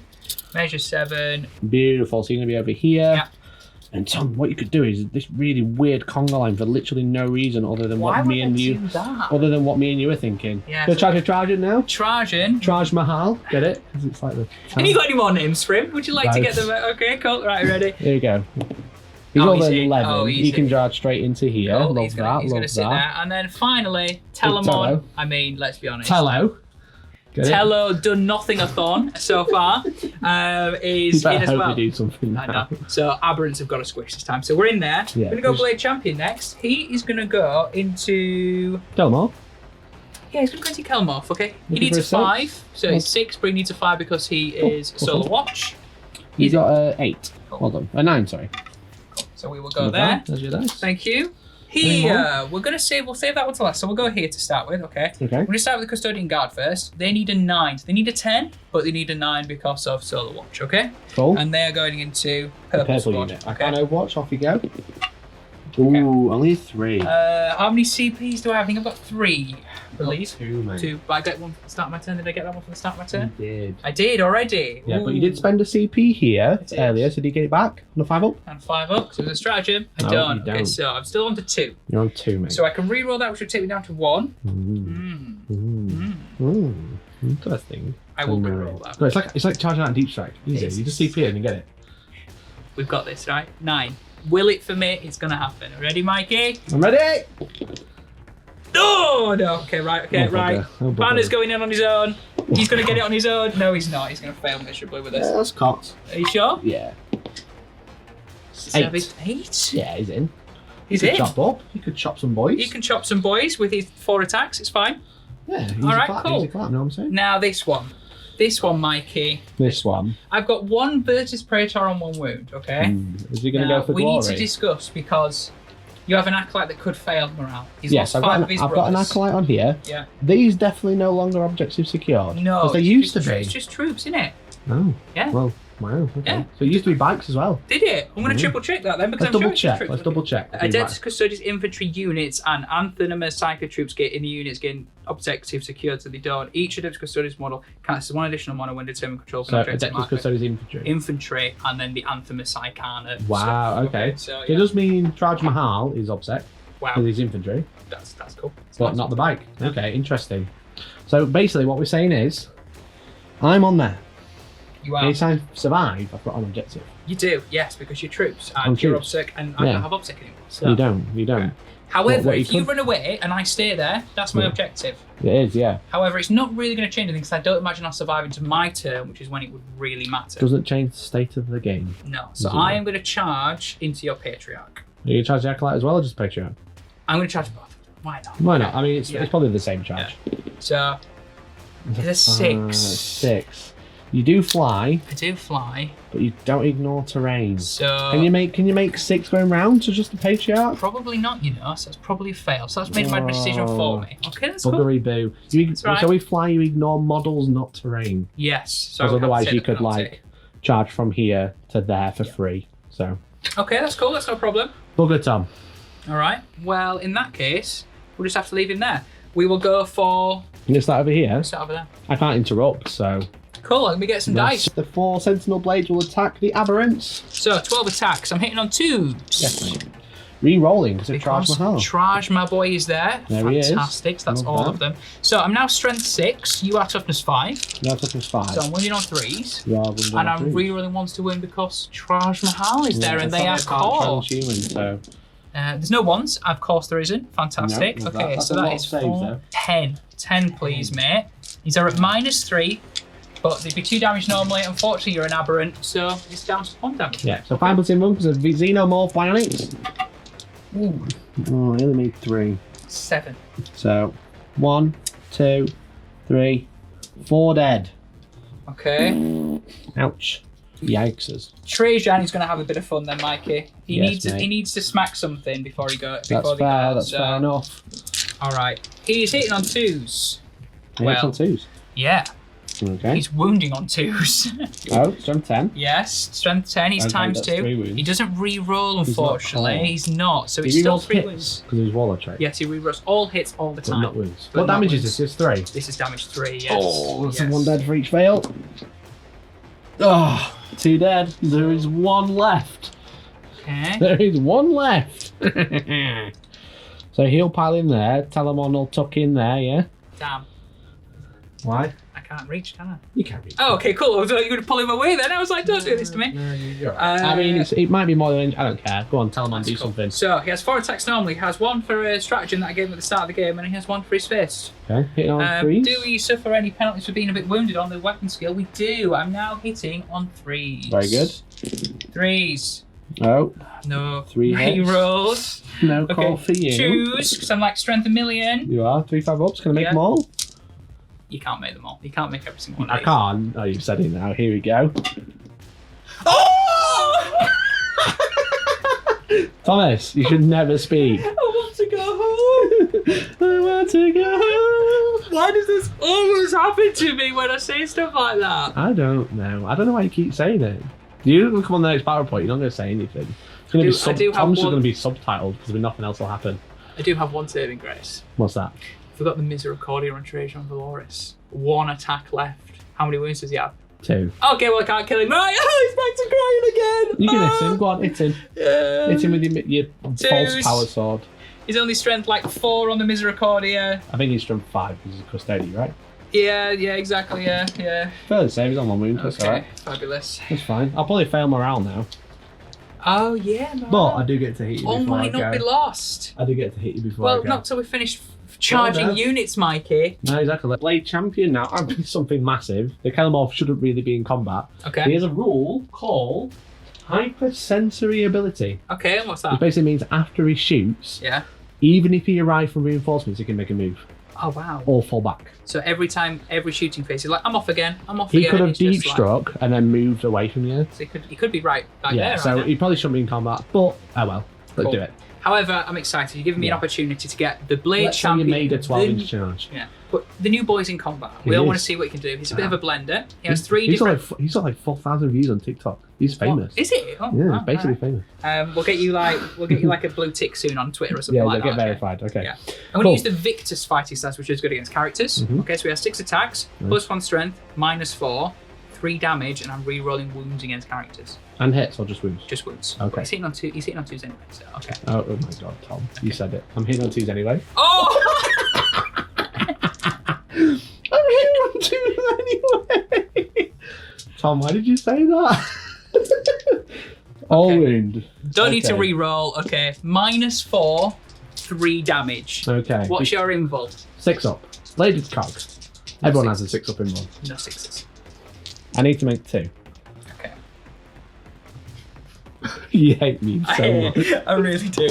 Measure 7. Beautiful, so you're going to be over here. Yeah. And Tom, what you could do is this really weird conga line for literally no reason other than what me and you were thinking. Yeah. So charge a Trajan now. Trajan. Traj Mahal. Get it? Because it's like the. Have you got any more names for him? Would you like to get them? Okay, cool. Right, ready? There you go. He's over easy. 11. Oh, he can charge straight into here. Cool. Love He's that. He's going to sit there. And then finally, Telemon. Tello. I mean, let's be honest. Tello. Tello done nothing-a-thon so far. Is in as well. Hope we do something now. I know. So aberrants have got to squish this time. So we're in there. Yeah, we're going to go Blade Champion next. He is going to go into... Telmo. Yeah, he's going to go into Kelmorph, okay? He Looking needs a for a 5. So he's 6, but he needs a 5 because he is Solar Watch. He's got 8. Cool. Well done. 9, sorry. So we will go there. There's your dice. Thank you. Here, we'll save that one to last. So we'll go here to start with, okay? Okay. We're going to start with the Custodian Guard first. They need a 9. They need a 10, but they need a 9 because of Solar Watch, okay? Cool. And they are going into Purple Squad. Unit. Okay. I can't Overwatch, off you go. Ooh, only 3. How many CPs do I have? I think I've got 3, I believe. 2, mate. 2. But I get one for the start of my turn. Did I get that one for the start of my turn? You did. I did already. Yeah, but you did spend a CP here earlier, so did you get it back on the 5 up? And 5 up, because it was a stratagem. I No, don't. you don't. Okay, so I'm still on to 2. You're on 2, mate. So I can re-roll that, which would take me down to 1. Interesting. I will re-roll that. No, it's like charging out a deep strike. Easy. You just CP it and you get it. We've got this, right? 9. Will it for me? It's going to happen. Ready, Mikey? I'm ready! No! Okay, right, right. bugger. Banner's going in on his own. He's going to get it on his own. No, he's not. He's going to fail miserably with this. That's cocked. Are you sure? Yeah. 8? Yeah, he's in. He's he could in. chop up. He could chop some boys. He can chop some boys with his 4 attacks. It's fine. Yeah, easy All right, clap, cool. easy clap, know what I'm saying? Now this one. This one, Mikey. This one. I've got 1 Virtus Praetor on 1 wound, okay? Is he going to Now, go for we glory? need to discuss because you have an Acolyte that could fail morale. He's Yes, lost I've 5 got of his I've got an brothers. Acolyte on here. Yeah. These definitely no longer objective secured. No. Because they it's used just to be. It's just troops, isn't it? Oh. Yeah. Well, wow. Okay. Yeah. So it used to be bikes as well. Did it? I'm going to triple check that then because Let's I'm double sure check. Let's double check. Adeptus Custodes infantry units and Anthenema Psycho troops get in the units getting objective secured so they don't. Each Adeptus Custodes model counts as 1 additional mono when determining control for So an objective Adeptus marker. Custodes infantry. Infantry and then the Anthema Psychana. Wow. stuff. Okay. So It does mean Traj Mahal is obsec wow, with his infantry, that's cool. but not the bike. Okay. Interesting. So basically, what we're saying is, I'm on there. You are. Anytime I survive, I've got an objective. You do, yes, because you're troops I'm and you're troops. obsec, and I Yeah. don't have obsec anymore. So. You don't. You don't. However, What you if you could- run away and I stay there, that's my Yeah. objective. It is. Yeah. However, it's not really going to change anything because I don't imagine I'll survive into my turn, which is when it would really matter. Doesn't change the state of the game. No. So Doesn't I it? am going to charge into your Patriarch. Are you charge the Acolyte as well, or just Patriarch? I'm going to charge both. Why not? Why not? I mean, it's Yeah. probably the same charge. So, it's a 6. 6. You do fly, I do fly. but you don't ignore terrain. So, Can you make 6 going round to just the Patriarch? probably not, you know. So that's probably a fail. So that's made my decision for me. Okay, that's cool. Buggery boo. That's right. So we fly, you ignore models, not terrain. Yes. So Because I would have to otherwise take you the could penalty. charge from here to there for free. So Okay, that's cool. That's no problem. bugger Tom. All right. Well, in that case, we'll just have to leave him there. We will go for. Can you start over here? Start over there. I can't interrupt, so. Cool. Let me get some dice. The 4 Sentinel Blades will attack the Aberrants. So 12 attacks. I'm hitting on 2s. Yes, mate. Re-rolling because it charged my heart. Traj, my boy, is there. There he is. Fantastic. So that's Love all that. of them. So I'm now strength 6. You are toughness 5. No, toughness 5. So I'm winning on 3s. You are wounded And on I'm 3. re-rolling ones to win because Traj Mahal is there and it's they not are like core. transhuman, so. There's no ones. Of course there isn't. Fantastic. No, Okay, that's so a lot that of is saves, 4, though. 10. 10, please, mate. These are at -3, but they'd be 2 damage normally. Unfortunately, you're an aberrant, so it's down to 1 damage. Yeah, so 5 in 1 because of Xenomorph Bionics. Ooh, Oh, I only made 3. 7. So 1, 2, 3, 4 dead. Okay. Ouch. Yikes. Trajan is going to have a bit of fun then, Mikey. He Yes, needs mate. he needs to smack something before he goes. That's fair, that's fair enough. All right. He's hitting on 2s. Well, Well, on 2s. Yeah. Okay. He's wounding on 2s. Oh, strength 10. Yes. Strength 10. He's Okay, times that's 2. 3 wounds. He doesn't re-roll, He's not unfortunately. core. He's not. So He it's still rerolls 3 hits wounds. because he's Waller trait. Yes, he re-rolls all hits all the But time. not wounds. But What not damage wounds. is this? It's 3. This is damage 3, yes. Oh, that's yes. 1 dead for each fail. Oh, 2 dead. There is 1 left. Okay. There is 1 left. So he'll pile in there. Telemon will tuck in there, yeah? Damn. Why? I can't reach, can I? You can't reach. Oh, okay, cool. I thought you were going to pull him away then. I was like, don't do this to me. No, you're right. I mean, it might be more than... I don't care. Go on, Telemon, do something. So he has 4 attacks normally. He has 1 for a stratagem that I gave him at the start of the game, and he has 1 for his fist. Okay, hitting on 3s. Do we suffer any penalties for being a bit wounded on the weapon skill? We do. I'm now hitting on 3s. Very good. 3s. Oh, No. 3 He hits. rolls. No call for you. Choose, because I'm like strength 1,000,000. You are 3 5 ups. Can I make Yeah. them all? You can't make them all. You can't make every single one. I can't. Oh, you've said it now. Here we go. Oh! Thomas, you should never speak. Oh, I want to go. Why does this always happen to me when I say stuff like that? I don't know. I don't know why you keep saying it. You're going to come on the next battle point. You're not going to say anything. It's going to be Tom's just going to be subtitled because nothing else will happen. I do have one saving grace. What's that? Forgot the Misericordia on Trajan Valoris. 1 attack left. How many wounds does he have? 2. Okay, well I can't kill him. Right, he's back to crying again. You can hit him. Go on, hit him. Hit him with your false Twos. power sword. He's only strength like 4 on the Misericordia. I think he's strength 5 because he's a custodian, right? Yeah, exactly, yeah. Fairly safe. He's on 1 wound. That's Okay, alright. fabulous. That's fine. I'll probably fail morale now. Oh, yeah, no. But I do get to hit you before I might go. not be lost. I do get to hit you before I Well, go. not till we finish charging no. units, Mikey. No, exactly. Blade champion now. I'm doing something massive. The Kellamorph shouldn't really be in combat. Okay. He has a rule called hypersensory ability. Okay, and what's Which that? basically means after he shoots, Yeah. even if he arrives from reinforcements, he can make a move Oh, wow. or fall back. So every shooting phase, he's like, I'm off again. He could have It's deep just like- struck and then moved away from you. So he could be right back Yeah, there. so right he probably shouldn't be in combat. But, oh well, let's Cool. do it. However, I'm excited. You're giving me an Yeah. opportunity to get the Blade Let's say Champion. you made a 12-inch charge. Yeah, but the new boy's in combat. We He all want to is. see what he can do. He's a bit of a blender. He has 3 He's different... got like 4,000 views on TikTok. He's famous. Is it? Oh, Yeah, wow, he's basically alright. famous. We'll get you like a blue tick soon on Twitter or something Yeah, like they'll that. get okay? verified. Okay. Yeah. I'm going to use the Victus fighting stats, which is good against characters. Mhm. Okay, so we have 6 attacks, +1 strength, -4, 3 damage, and I'm re-rolling wounds against characters. And hits or just wounds? Just wounds. Okay. But he's hitting on 2. He's hitting on 2s anyway. So okay. Oh my god, Tom. You said it. I'm hitting on 2s anyway. Oh! I'm hitting on 2s anyway! Tom, why did you say that? All Okay. wound. Don't need to Okay. re-roll. Okay, -4, 3 damage. Okay. What's your invul? 6 up. Bladed cog. Everyone has a 6 up in one. No 6s. I need to make 2. Okay. You hate me so much. I really do.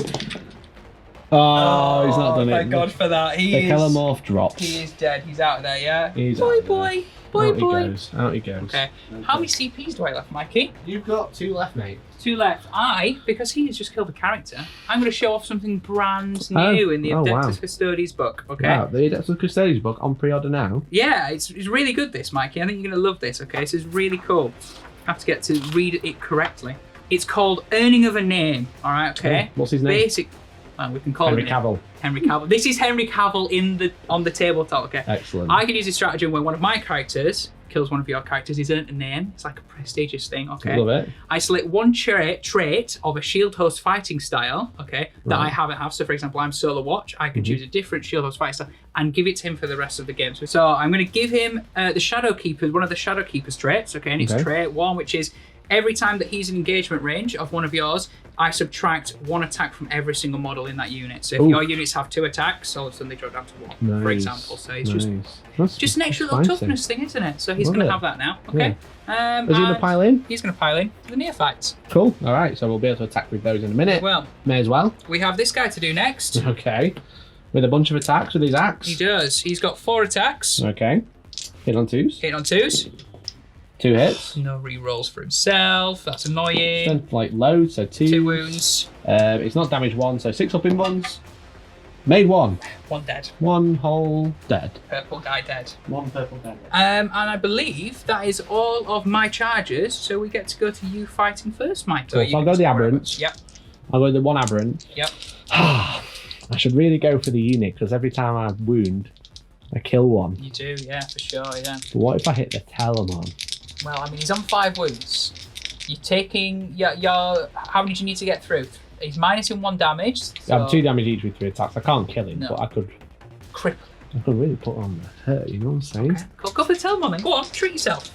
Oh, he's not done it. Thank God for that. The Kellamorph drops. He is dead. He's out of there, yeah? He's boy, out boy. Out he Boy. goes. Out he goes. Okay. How many CPs do I left, Mikey? You've got 2 left, mate. 2 left. Because he has just killed a character, I'm going to show off something brand Oh. new in the Oh, Adeptus wow. Custodes book, okay? Wow, the Adeptus Custodes book on pre-order now. Yeah, it's really good, this, Mikey. I think you're going to love this, okay? This is really cool. I have to get to read it correctly. It's called Earning of a Name, all right, okay? What's his name? We can call Henry him Cavill. Henry Cavill. This is Henry Cavill on the tabletop, okay? Excellent. I can use this stratagem where one of my characters kills one of your characters. He's earned a name. It's like a prestigious thing, okay? Love it. I select one trait of a shield host fighting style, okay, that I haven't have. So, for example, I'm Solar Watch. I can choose a different shield host fighting style and give it to him for the rest of the game. So I'm going to give him the Shadow Keeper, one of the Shadow Keeper's traits, okay, and it's trait 1, which is every time that he's in engagement range of one of yours, I subtract 1 attack from every single model in that unit. So if your units have 2 attacks, all of a sudden they drop down to 1, for example. So it's just an extra little toughness thing, isn't it? So he's going to have that now. Okay. Is he going to pile in? He's going to pile in the neophytes. Cool. All right, so we'll be able to attack with those in a minute. Well, may as well. We have this guy to do next. Okay. With a bunch of attacks with his axe. He does. He's got 4 attacks. Okay. Hit on 2s. Hit on 2s. 2 hits. No re-rolls for himself. That's annoying. Strength like load, so 2. 2 wounds. It's not damage 1, so 6 up in ones. Made 1. 1 dead. 1 whole dead. Purple guy dead. 1 purple dead. And I believe that is all of my charges. So we get to go to you fighting first, Mike. Cool, so I'll go the aberrants. Yep. I'll go the 1 aberrant. Yep. I should really go for the unit because every time I wound, I kill 1. You do, yeah, for sure, yeah. But what if I hit the Telemon? Well, I mean, he's on 5 wounds. You're taking your how many do you need to get through? He's minusing 1 damage. So I have 2 damage each with 3 attacks. I can't kill him, but I could cripple. I could really put on the hurt, you know what I'm saying? Okay. Go for the Telemon then. Go on, treat yourself.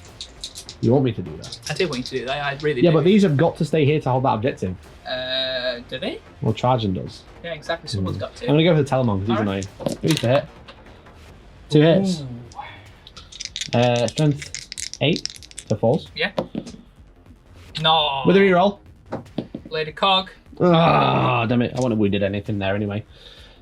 You want me to do that? I do want you to do that. I really do. Yeah, but these have got to stay here to hold that objective. Do they? Well, Charging does. Yeah, exactly. Someone's got to. I'm going to go for the Telemon because he's annoying. Who's the hit? 2 hits. Strength 8 to falls. Yeah. No. With a reroll. Lady Cog. Ah, damn it. I wouldn't have wounded anything there anyway.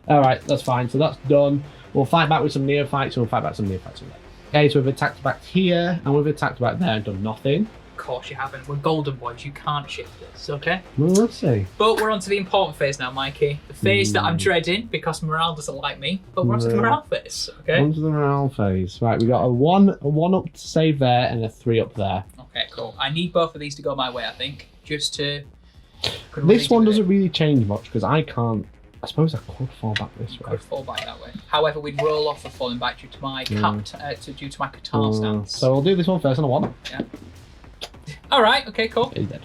Alright, that's fine. So that's done. We'll fight back with some neophytes and we'll fight back some neophytes with that. Okay, so we've attacked back here and we've attacked back there and done nothing. course you haven't. We're golden boys. You can't shift this, okay? Well, let's see. But we're on to the important phase now, Mikey. The phase that I'm dreading because morale doesn't like me. But we're on to the morale phase, okay? On to the morale phase. Right, we got a one up to save there and a 3 up there. Okay, cool. I need both of these to go my way, I think, just to... This one doesn't really change much because I can't... I suppose I could fall back this way. Could fall back that way. However, we'd roll off for falling back due to my due to my Qatar stance. So we'll do this one first on a 1. Yeah. All right. Okay. Cool. He's dead.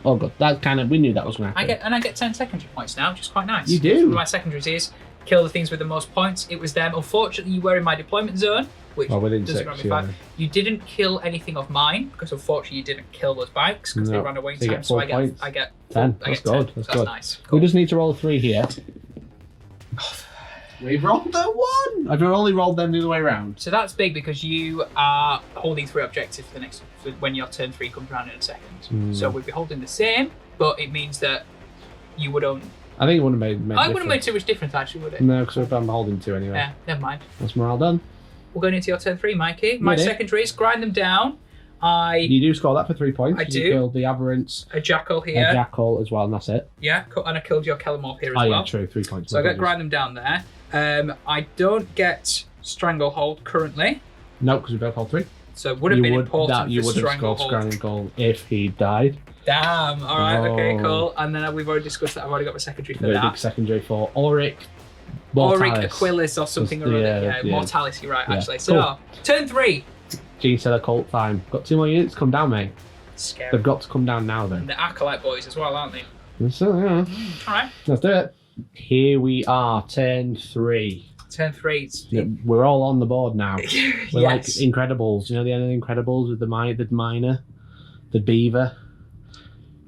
Oh good. That kind of we knew that was going to happen. I get 10 secondary points now, which is quite nice. You do. My secondaries is kill the things with the most points. It was them. Unfortunately, you were in my deployment zone, which doesn't grant me 5. You didn't kill anything of mine because unfortunately you didn't kill those bikes because they ran away in time. So I get 10. That's good. That's good. Nice. Cool. We just need to roll a 3 here. We've rolled a 1. I've only rolled them the other way around. So that's big because you are holding 3 objectives for the next when your turn 3 comes around in a second. So we'd be holding the same, but it means that you would own. I think it wouldn't have made. I wouldn't have made too much difference actually, would it? No, because I'm holding 2 anyway. Yeah, never mind. That's morale done. We're going into your turn 3, Mikey. My secondaries, grind them down. You do score that for 3 points. I do. You killed the Aberrants. A Jackal here. A Jackal as well, and that's it. Yeah, and I killed your Kellamorph here as well. Yeah, true. 3 points. So I got grind them down there. I don't get Stranglehold currently. No, because we both hold 3. So it would have been important you for would have scored Stranglehold if he died. Damn. All right. Okay. Cool. And then we've already discussed that. I've already got my secondary for that. Big secondary for Auric. Auric Aquilis or something or other. Yeah, Mortalis. You're right. Actually. So turn 3. Genestealer cult time. Got 2 more units. Come down, mate. Scary. They've got to come down now, then. And the Acolyte boys as well, aren't they? So yeah. All right. Let's do it. Here we are. Turn 3. Turn 3. We're all on the board now. We're yes. like Incredibles. You know the end of Incredibles with the miner, the beaver.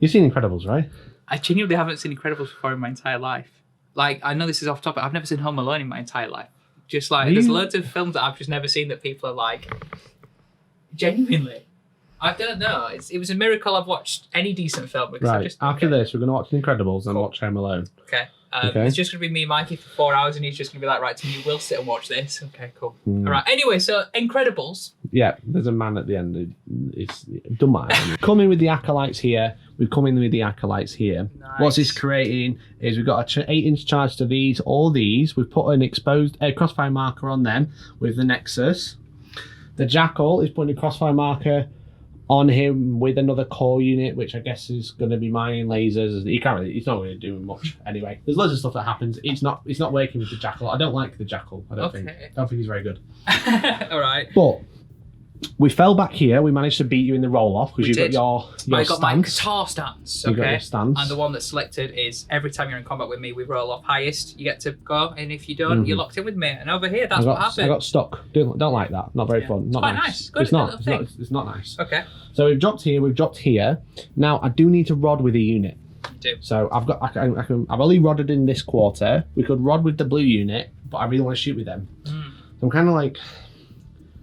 You've seen Incredibles, right? I genuinely haven't seen Incredibles before in my entire life. Like, I know this is off topic. I've never seen Home Alone in my entire life. Just like, there's loads of films that I've just never seen that people are like, genuinely. I don't know. It was a miracle I've watched any decent film. Because right. After this, we're going to watch Incredibles and watch Home Alone. Okay. It's just going to be me and Mikey for 4 hours, and he's just going to be like, right, Tim, you will sit and watch this. Okay, cool. All right. Anyway, so Incredibles. Yeah, there's a man at the end. It's don't matter. Coming with the Acolytes here. We've come in with the Acolytes here. Nice. What's this creating is we've got a 8-inch charge to these, all these. We've put an exposed crossfire marker on them with the Nexus. The Jackal is putting a crossfire marker on him with another core unit, which I guess is going to be mining lasers. He's not really doing much anyway. There's loads of stuff that happens. It's not working with the Jackal. I don't like the Jackal. I don't think he's very good. All right. But we fell back here. We managed to beat you in the roll off because you got your I got my Qatar stance. You got your stance. And the one that's selected is every time you're in combat with me, we roll off highest. You get to go, and if you don't, you're locked in with me. And over here, that's what happened. I got stuck. Don't like that. Not very fun. Not quite nice. Good, it's not nice. Okay. So we've dropped here. We've dropped here. Now I do need to rod with a unit. You do. So I've only rodded in this quarter. We could rod with the blue unit, but I really want to shoot with them. So I'm kind of like,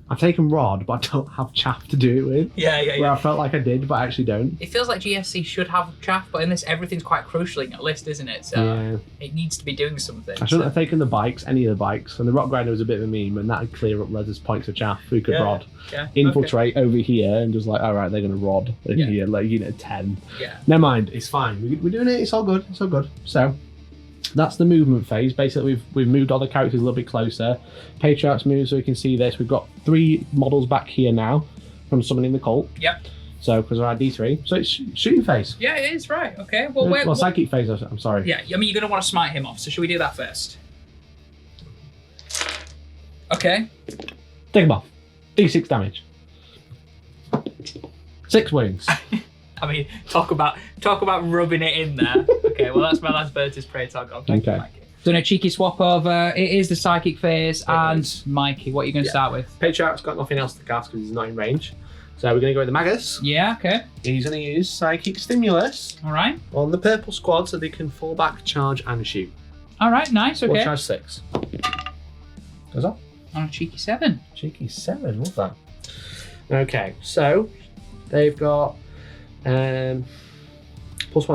I've taken rod, but I don't have chaff to do it with. Yeah. Where I felt like I did, but I actually don't. It feels like GFC should have chaff, but in this, everything's quite crucial in your list, isn't it? So it needs to be doing something. I shouldn't have taken the bikes, any of the bikes, and the rock grinder was a bit of a meme, and that would clear up loads of points of chaff. We could rod, infiltrate over here, and just like, all right, they're going to rod in here, like unit 10. Yeah. Never mind, it's fine. We're doing it. It's all good. It's all good. So that's the movement phase. Basically, we've moved all the characters a little bit closer. Patriarchs move so we can see this. We've got 3 models back here now from summoning the cult. Yep. So, because we're at D3. So it's shooting phase. Yeah, it is, right. Okay. Well, psychic phase, I'm sorry. Yeah, I mean, you're going to want to smite him off, so should we do that first? Okay. Take him off. D6 damage. 6 wounds. I mean, talk about rubbing it in there. Okay, well, that's my last Bertus Praetor. Okay. Done a cheeky swap over. It is the psychic phase, and Mikey, what are you going to start with? Patriarch's got nothing else to cast because he's not in range. So we're going to go with the Magus. Yeah, okay. He's going to use Psychic Stimulus. All right. On the purple squad so they can fall back, charge, and shoot. All right, nice, okay. Or charge 6. Goes off. On a cheeky 7. Cheeky 7, love that. Okay, so they've got +1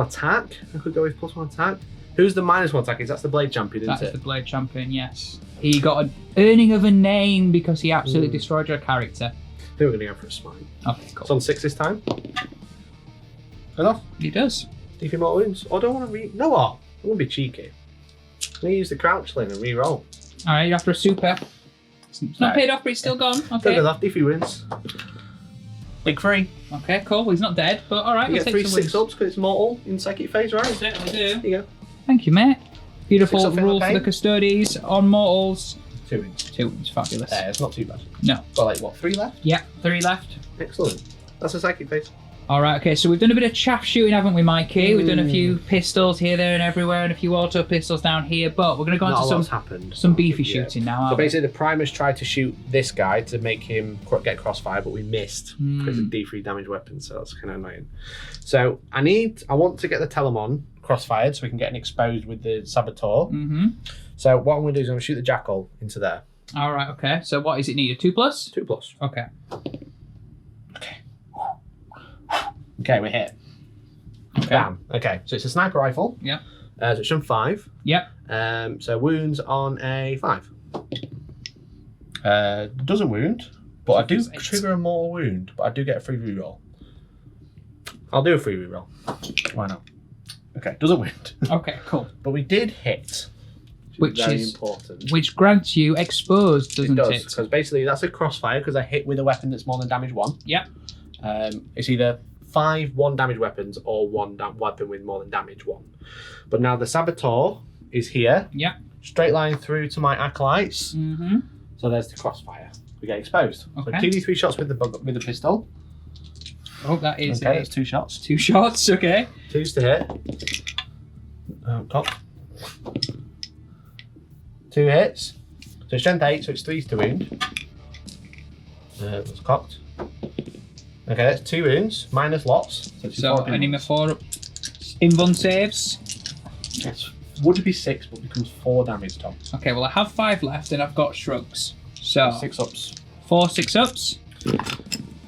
attack. I could go with +1 attack. Who's the -1 attack? That's the Blade Champion, isn't it? That's the Blade Champion, yes. He got an earning of a name because he absolutely destroyed your character. I think we're going to go for a smite. Okay, cool. It's on 6 this time. Enough? He does. D3 more wounds. Oh, I don't want to know what? I'm going to be cheeky. I'm going to use the crouchling and re-roll. Alright, you're after a super. It's not paid off, but he's still gone. Okay. Still enough. D3 wins. Big 3. Okay, cool. Well, he's not dead, but alright, You let's get take 3 some 6 ups because it's mortal in psychic phase, right? Certainly do. There you go. Thank you, mate. Beautiful 6 up rule okay? for the Custodes on mortals. 2 wins. 2 wins, fabulous. It's not too bad. No. Got like, what, 3 left? Yeah, 3 left. Excellent. That's a psychic phase. Alright, okay, so we've done a bit of chaff shooting, haven't we, Mikey? We've done a few pistols here, there, and everywhere, and a few auto pistols down here, but we're going to go into some beefy shooting now, So aren't we? basically, the Primus tried to shoot this guy to make him get crossfire, but we missed because of D3 damage weapons, so that's kind of annoying. So I want to get the Telemon crossfired so we can get an exposed with the Saboteur. So what I'm going to do is I'm going to shoot the Jackal into there. Alright, okay. So what is it needed? 2+? 2+. Okay. Okay, we're hit. Okay. Bam. Okay, so it's a sniper rifle. Yep. So it's from 5. Yep. So wounds on a 5. Doesn't wound, but I do trigger a mortal wound, but I do get a free reroll. I'll do a free reroll. Why not? Okay, doesn't wound. Okay, cool. But we did hit, Which very is important. Which grants you exposed, doesn't It it? does, because basically that's a crossfire because I hit with a weapon that's more than damage 1. Yep. It's either 5 1 damage weapons or 1 weapon with more than damage 1. But now the Saboteur is here. Yep. Straight line through to my acolytes. So there's the crossfire. We get exposed. Okay. So 2d3 shots with the pistol. Oh, that is Okay, that's 2 shots. 2 shots, okay. 2's to hit. Cock. 2 hits. So strength 8, so it's 3's to wound. That's cocked. Okay, that's 2 wounds, minus lots. So I need my 4 up. Invuln saves. Yes. Would be 6, but becomes 4 damage, Tom. Okay, well I have 5 left and I've got shrugs. So 6 ups. 4 6-ups.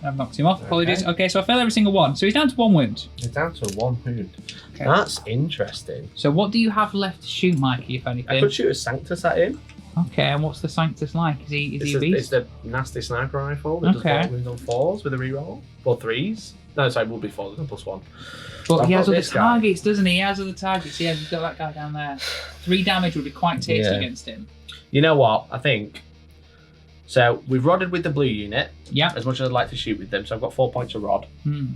I've knocked him off, apologies. Okay, so I failed every single one. So he's down to 1 wound. It's down to 1 wound. Okay. That's interesting. So what do you have left to shoot, Mikey, if anything? I could shoot a Sanctus at him. Okay, and what's the Sanctus like? Is he a It's beast? the nasty sniper rifle that Okay. does wounds on 4s with a reroll. Or 3s. No, sorry, it will be 4s with a +1. But he I've has got other this guy. targets, doesn't he? He has other targets. Yeah, he's got that guy down there. 3 damage would be quite tasty Yeah. against him. You know what? I think. So we've rodded with the blue unit. Yeah. As much as I'd like to shoot with them, so I've got 4 points of rod. Hmm.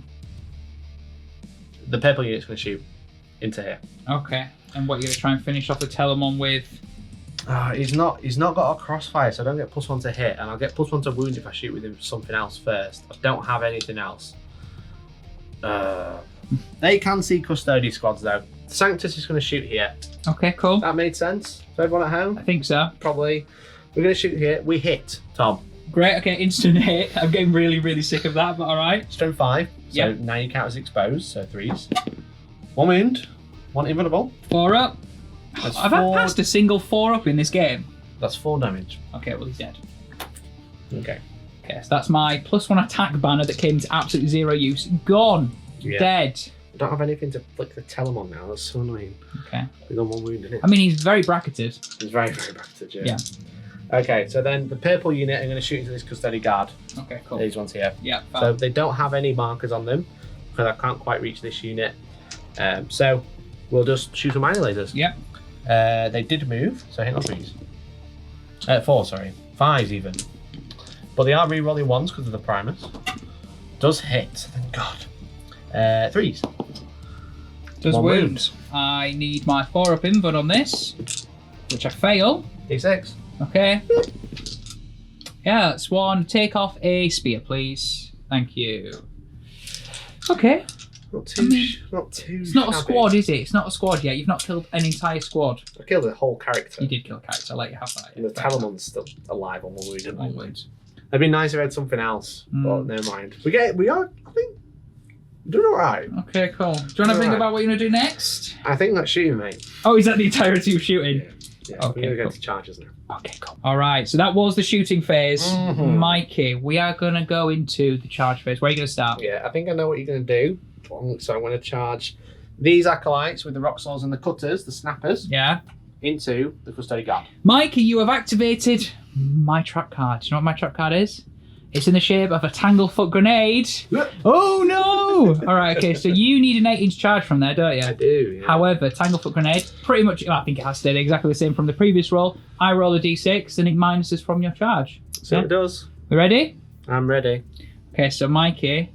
The purple unit's going to shoot into here. Okay. And what, you're going to try and finish off the Telemon with? He's not got a crossfire, so I don't get +1 to hit, and I'll get +1 to wound if I shoot with him something else first. I don't have anything else. They can see Custodes squads though. Sanctus is going to shoot here. Okay, cool. That made sense for everyone at home? I think so. Probably. We're going to shoot here. We hit, Tom. Great, okay, instant hit. I'm getting really, really sick of that, but alright. Strength 5. So Yep. now you count as exposed, so 3s. 1 wound. 1 invulnerable. 4 up. That's I've had 4. passed a single 4 up in this game. That's 4 damage. Okay, well he's dead. Okay. Okay, so that's my +1 attack banner that came to absolutely 0 use. Gone. Yeah. Dead. I don't have anything to flick the Telemon now. That's so annoying. Okay. We've got 1 wound in it. I mean, he's very bracketed. It's very, very bracketed, Yeah. Okay, so then the purple unit are going to shoot into this Custody Guard. Okay, cool. These ones here. Yeah, fine. So they don't have any markers on them because I can't quite reach this unit. So we'll just shoot some miner lasers. Yep. They did move, so hit on 3s. 4, sorry. 5s even. But they are re-rolling 1s because of the Primus. Does hit, thank God. 3s. Does 1 wound. I need my 4 up invuln on this, which I fail. D6. Okay. Yeah, that's 1. Take off a spear, please. Thank you. Okay. Not too. It's not a squad, is it? It's not a squad yet. You've not killed an entire squad. I killed a whole character. You did kill a character. I'll let you have that. And the Telemon's still alive on 1 wound. Isn't One it? wound. It'd be nice if I had something else, but never mind. We are, I think, doing alright. Okay, cool. Do you want to think Alright. about what you're going to do next? I think that's shooting, mate. Oh, is that the entirety of shooting? Yeah, Okay, we're going to cool. go to charges now. Okay, cool. All right, so that was the shooting phase. Mhm. Mikey, we are going to go into the charge phase. Where are you going to start? Yeah, I think I know what you're going to do. So I'm going to charge these acolytes with the rock saws and the cutters, the snappers, Yeah. into the Custody Guard. Mikey, you have activated my trap card. Do you know what my trap card is? It's in the shape of a Tanglefoot grenade. Oh no! All right, okay, so you need an 8-inch charge from there, don't you? I do, yeah. However, Tanglefoot grenade, pretty much, I think it has stayed exactly the same from the previous roll. I roll a d6 and it minuses from your charge. So it does. We ready? I'm ready. Okay, so Mikey.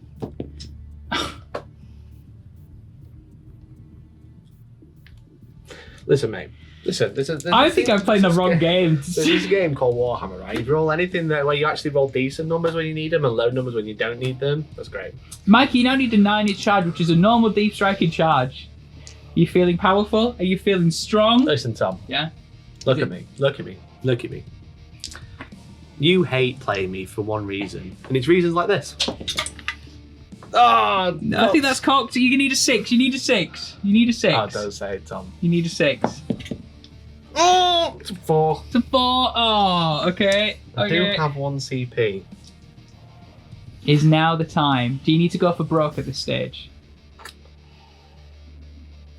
Listen, mate. Listen, I think I'm playing the wrong game. There's this game called Warhammer, right? You roll anything where you actually roll decent numbers when you need them and low numbers when you don't need them. That's great. Mikey, you now need a 9-inch charge, which is a normal deep striking charge. Are you feeling powerful? Are you feeling strong? Listen, Tom. Yeah? Look at me. Look at me. Look at me. You hate playing me for one reason, and it's reasons like this. Oh, no, I think that's cocked. You need a 6. You need a 6. You need a 6. Oh, don't say it, Tom. You need a 6. Oh, it's a 4. It's a 4. Oh, okay. I do have 1 CP. Is now the time. Do you need to go for broke at this stage?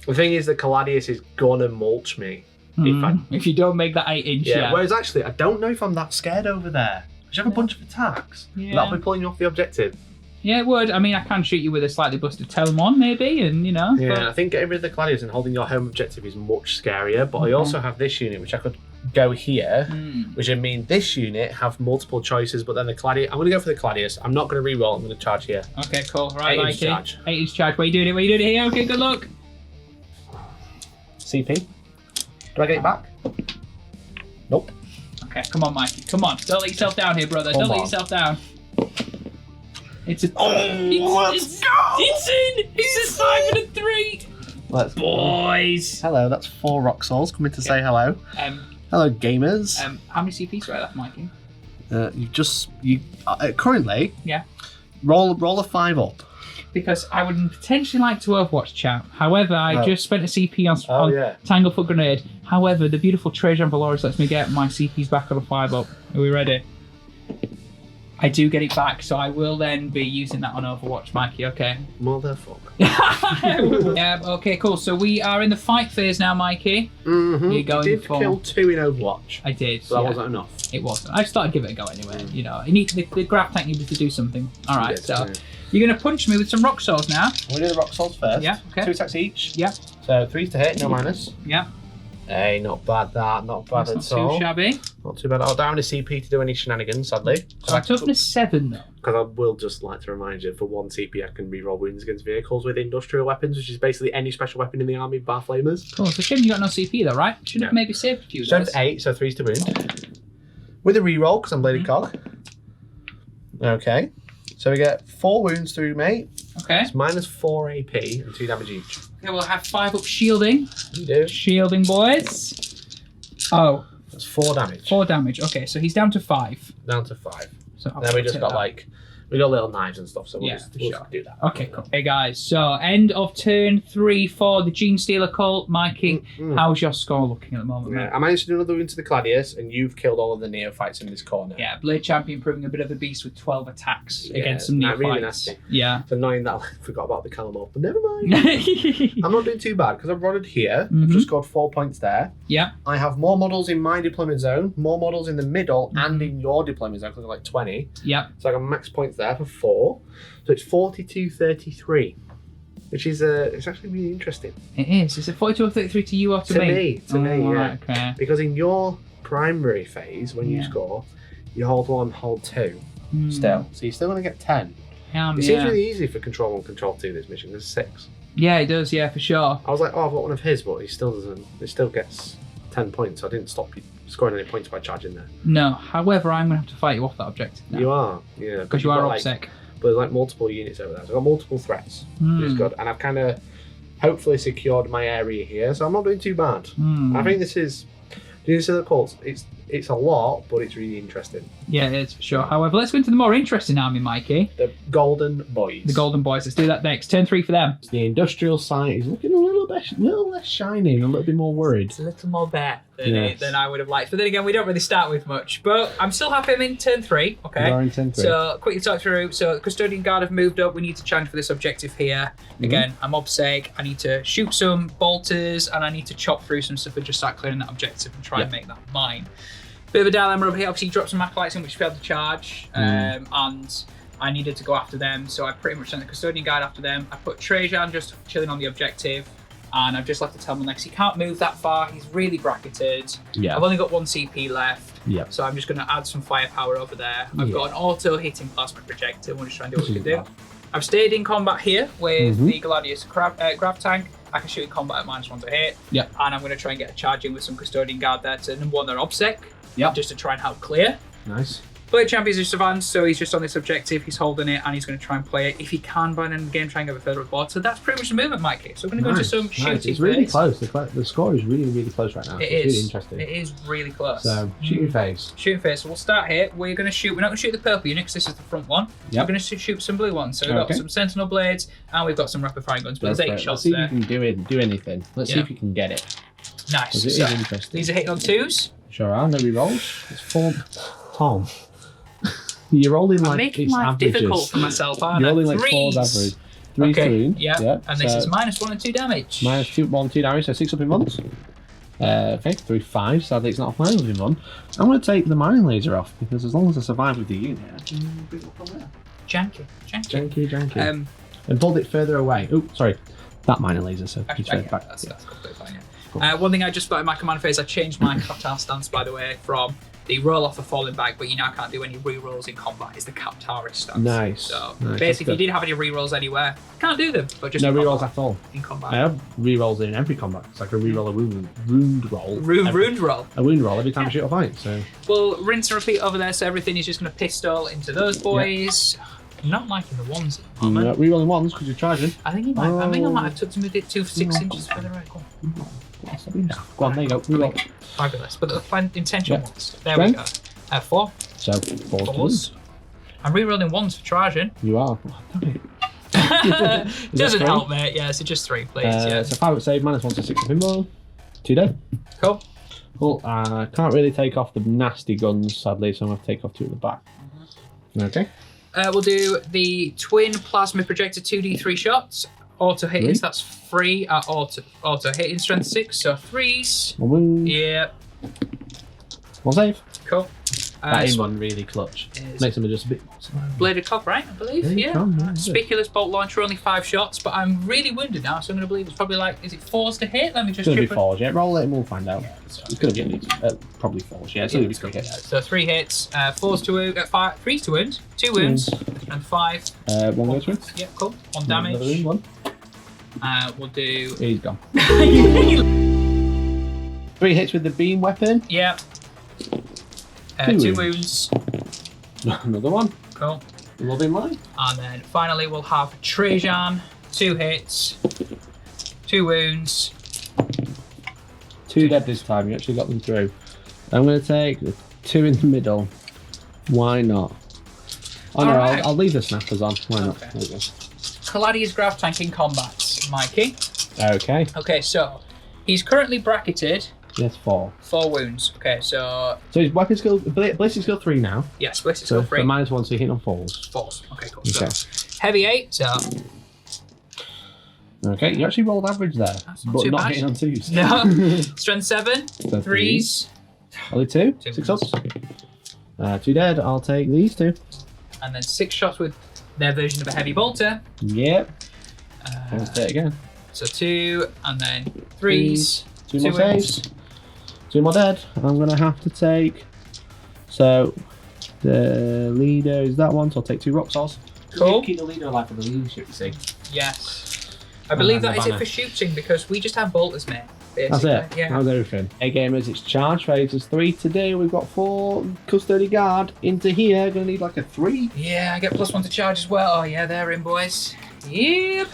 The thing is that Caladius is gonna mulch me. If you don't make that 8-inch. Yeah, whereas actually, I don't know if I'm that scared over there. I should have a bunch of attacks. Yeah. That'll be pulling you off the objective. Yeah, it would. I mean, I can shoot you with a slightly busted Telem 1, maybe, and you know. Yeah, but... I think getting rid of the Gladius and holding your home objective is much scarier, but I also have this unit, which I could go here, which would mean this unit have multiple choices, but then the Gladius... I'm going to go for the Gladius. I'm not going to re-roll. I'm going to charge here. Okay, cool. Right, 8-inch charge. 8-inch charge. Where you doing it? Where you doing it here? Okay, good luck. CP. Do I get it back? Nope. Okay, come on, Mikey. Come on. Don't let yourself down here, brother. Don't let yourself down. It's a... let's go! It's in! It's a 5 and a 3! Let's go. Boys! Hello, that's 4 rock souls coming to say hello. Hello, gamers. How many CPs do I left, Mikey? Currently... Yeah. Roll a 5 up. Because I would potentially like to Overwatch chat. However, I just spent a CP on Tanglefoot Grenade. However, the beautiful Trajan Valoris lets me get my CPs back on a 5 up. Are we ready? I do get it back, so I will then be using that on Overwatch, Mikey, okay? Motherfucker. Yeah, okay, cool. So we are in the fight phase now, Mikey. Mm-hmm. You're going you did for... kill 2 in Overwatch. I did. So that wasn't enough. It wasn't. I just thought I'd give it a go anyway. You know, the graph tank needed to do something. All right, so you're going to punch me with some rock swords now. We'll do the rock swords first. Yeah, okay. 2 attacks each. Yeah. So 3 to hit, no minus. Yeah. Hey, not bad that. Not bad That's at all. Not too shabby. Not too bad. I don't have any CP to do any shenanigans, sadly. So I took a 7 though. Because I will just like to remind you, for 1 CP I can reroll wounds against vehicles with industrial weapons, which is basically any special weapon in the army bar flamers. Cool, so shame you got no CP though, right? Should have maybe saved a few of those. 8, so 3's to wound. With a reroll, because I'm bladed cog. Okay. So we get 4 wounds through, mate. Okay. It's minus 4 AP and 2 damage each. Okay, we'll have 5 up shielding. You do. Shielding, boys. Oh. That's 4 damage. 4 damage. Okay, so he's down to 5. Down to 5. So then we just got we got little knives and stuff, so we'll just do that. Okay, cool. Hey guys, so end of turn 3 for the Genestealer cult. Mikey, how's your score looking at the moment, mate? I managed to do another into the Gladius, and you've killed all of the neophytes in this corner. Yeah, Blade Champion proving a bit of a beast with 12 attacks against some neophytes. Really nasty. Yeah. It's annoying that I forgot about the Calamor, but never mind. I'm not doing too bad, because I've rodded here. I've just scored 4 points there. Yeah. I have more models in my deployment zone, more models in the middle, and in your deployment zone, because I've got like 20. Yeah. So I got max points there for 4. So it's 42-33, which is it's actually really interesting. It is. Is it 42 or 33 to you or to me? To me, yeah. Right, okay. Because in your primary phase, when you score, you hold 1, hold 2 still. So you're still going to get 10. It seems really easy for Control 1, Control 2 this mission. There's 6. Yeah, it does. Yeah, for sure. I was like, oh, I've got one of his, but he still doesn't. It still gets 10 points. So I didn't stop scoring any points by charging there. No. However, I'm going to have to fight you off that objective now. You are, yeah. Because you are OPSEC. But there's like multiple units over there. So I've got multiple threats, which is good. And I've kind of hopefully secured my area here. So I'm not doing too bad. I think this is, the cults, it's a lot, but it's really interesting. Yeah, it is for sure. However, let's go into the more interesting army, Mikey. The Golden Boys. The Golden Boys. Let's do that next. Turn 3 for them. The industrial site is looking a little less shiny and a little bit more worried. It's a little more bare than I would have liked. But then again, we don't really start with much. But I'm still happy I'm in turn 3. Okay. We are in turn 3. So quickly talk through. So the Custodian Guard have moved up. We need to challenge for this objective here. Again, I'm OBSEC. I need to shoot some bolters and I need to chop through some stuff and just start clearing that objective and try and make that mine. Bit of a dilemma over here. Obviously, he dropped some acolytes in which failed to charge, and I needed to go after them, so I pretty much sent the Custodian Guard after them. I put Trajan just chilling on the objective, and I've just left the Telman next. He can't move that far. He's really bracketed. Yeah. I've only got 1 CP left, Yep. so I'm just going to add some firepower over there. I've got an auto-hitting plasma projector. We'll just try and do what we can do. I've stayed in combat here with the Gladius Grav Tank. I can shoot in combat at -1 to hit. Yep. And I'm going to try and get a charge in with some Custodian Guard there to number 1 their OBSEC. Yep. Just to try and help clear. Nice. Blade Champion's just advanced, so he's just on this objective, he's holding it, and he's going to try and play it. If he can, by the end of the game, try and get a further board. So that's pretty much the movement, Mikey. So we're going to go into some shooting It's really phase. close. The score is really, really close right now. It It's is. really interesting. It is really close. So, shooting phase. Shooting phase. So we'll start here. We're going to shoot. We're not going to shoot the purple unit because this is the front one. Yep. We're going to shoot some blue ones. So we've got some Sentinel blades, and we've got some rapid firing guns. But there's 8 Let's shots see there. if you can do anything. Let's see if you can get it. Nice. Because it So is interesting. these are hitting on 2s. Sure are. No re-rolls. It's 4. Tom. You're rolling I'm like making it's life averages. difficult for myself, aren't You're I? rolling like 3s. 4's average. 3's Okay. clean. Yeah. And this so is -1 and 2 damage. -2 damage, so 6 up in 1s. Okay, 3 5. Sadly, it's not a 5 up in 1. I'm going to take the mining laser off because as long as I survive with the unit, I can bring it up from there. Janky. Janky. And hold it further away. Oh, sorry. That mining laser, so Actually, it's further yeah, back. that's completely fine, yeah. One thing I just thought in my command phase, I changed my Kaptar stance, by the way, from the roll off a falling bag, but you now can't do any re-rolls in combat. It's the Kaptarist stance. Nice. So Nice. basically, if you did have any re-rolls anywhere, can't do them, but just No in re-rolls combat. at all. In combat. I have re-rolls in every combat. It's like a re-roll a wound roll. Ruined roll. A wound roll every time I shoot a fight. So We'll rinse and repeat over there, so everything is just going to pistol into those boys. I'm not liking the ones at the moment. re-rolling 1s because you're charging. I think I might have took some of it 2 for 6 inches for the right one. Go on, there you go. Re-roll. Fabulous. But the intention Yeah. ones. There we go. 4. So 4 4s. I'm re-rolling 1s for charging. You are. Oh, damn it. Doesn't 3? help, mate. Yeah, so just 3, please. Yeah. So 5 save, -1 to 6 pinball. 2 dead. Cool. Cool. Can't really take off the nasty guns, sadly, so I'm going to take off 2 at the back. Okay. We'll do the twin plasma projector 2d3 shots. Auto hitting, so that's 3 at auto hitting strength 6, so 3s. 1 wound. Yeah, 1 save. cool. That aim one really clutch. is- Makes them just a bit. Bladed Cop, right? I believe. Bladed Yeah. Cop, yeah, is it? Spiculous bolt launcher, only 5 shots, but I'm really wounded now, so I'm going to believe it's probably like, is it 4s to hit? Let me just It's going to be triple- 4s, yeah. Roll it and we'll find out. It's going to be at least, probably 4s, yeah. It's going to be 3 hits. So 3 hits, 4s to wound, 3s to wound, 2 wounds, and 5. 1 goes wins. Yeah, cool. 1 Another damage. wound, 1. We'll do. He's gone. 3 hits with the beam weapon. Yeah. 2 2 wounds. wounds. Another one. Cool. Loving life. And then finally we'll have Trajan, 2 hits, 2 wounds. 2 dead this time. You actually got them through. I'm going to take the 2 in the middle. Why not? Oh no, Alright. I'll leave the snappers on. Why not? Okay. There we go. Gladius Grav Tank in combat, Mikey. Okay. Okay, so he's currently bracketed, Yes, 4. 4 wounds. Okay, so So his weapon skill, ballistic skill 3 now. yes, ballistic So skill 3. -1, so you're hitting on 4s. 4s. Okay, cool. Okay. So heavy 8, so Okay, you actually rolled average there, That's not but too not bad. hitting on 2s. no. Strength 7, So 3s, Only 2? 2 6 wounds. ups. 2 dead. I'll take these 2. and then 6 shots with their version of a heavy bolter. Yep. Let's do it again. So 2, and then 3s. 2 more 2 saves. wounds. 2 more dead. I'm going to have to take... So, the leader is that one, so I'll take 2 rock saws. Cool. Keep the leader alive for the leadership, you see. Yes. I believe that is it banner. for shooting because we just have bolters, mate. That's basically. it. Yeah. How's everything? Hey gamers, it's charge phase. There's 3 to do. We've got 4 custody guard into here. Gonna need like a 3. Yeah, I get +1 to charge as well. Oh yeah, they're in, boys. Yep.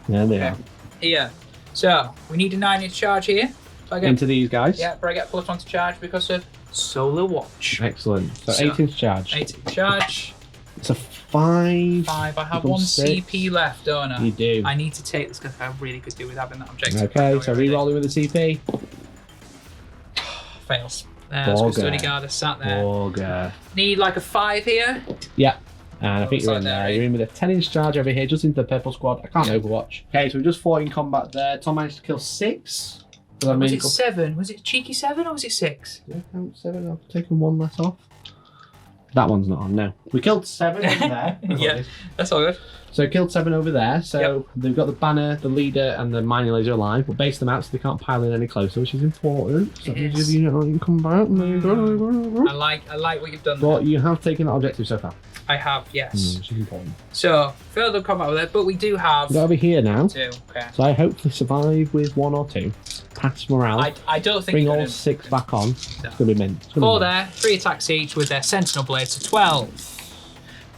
There they Okay. are. Here. So we need a 9-inch charge here. So I get, Into these guys. yeah, but I get +1 to charge because of Solar Watch. Excellent. So, So, 18 charge. 8-inch charge. It's a 5. 5. I have becomes 1 6. CP left, don't I? You do. I need to take this because I really could do with having that objective. Okay, so re-rolling with the CP. Fails. There's Bogger. Custody Guard is sat there. Bogger. Need like a 5 here. Yeah. And I think Looks you're like in they're there. in. You're in with a 10-inch charge over here, just into the purple squad. I can't overwatch. Okay, so we just fought in combat there. Tom managed to kill 6. Was it 7? Was it cheeky 7 or was it 6? Did I count 7? I've taken 1 less off. That one's not on, no. We killed 7 over there. Yeah, that's all good. So killed 7 over there. So they've got the banner, the leader, and the mining laser alive. We'll base them out so they can't pile in any closer, which is important. So you can come back. I like what you've done. But you have taken that objective so far. I have, yes. Which is important. So further combat with it, but we do have. We're over here now. 2. Okay. So I hopefully survive with 1 or 2. Pass morale. I don't think. Bring all 6 back on. No. It's gonna be mint. 4 there, 3 attacks each with their sentinel blades, so 12.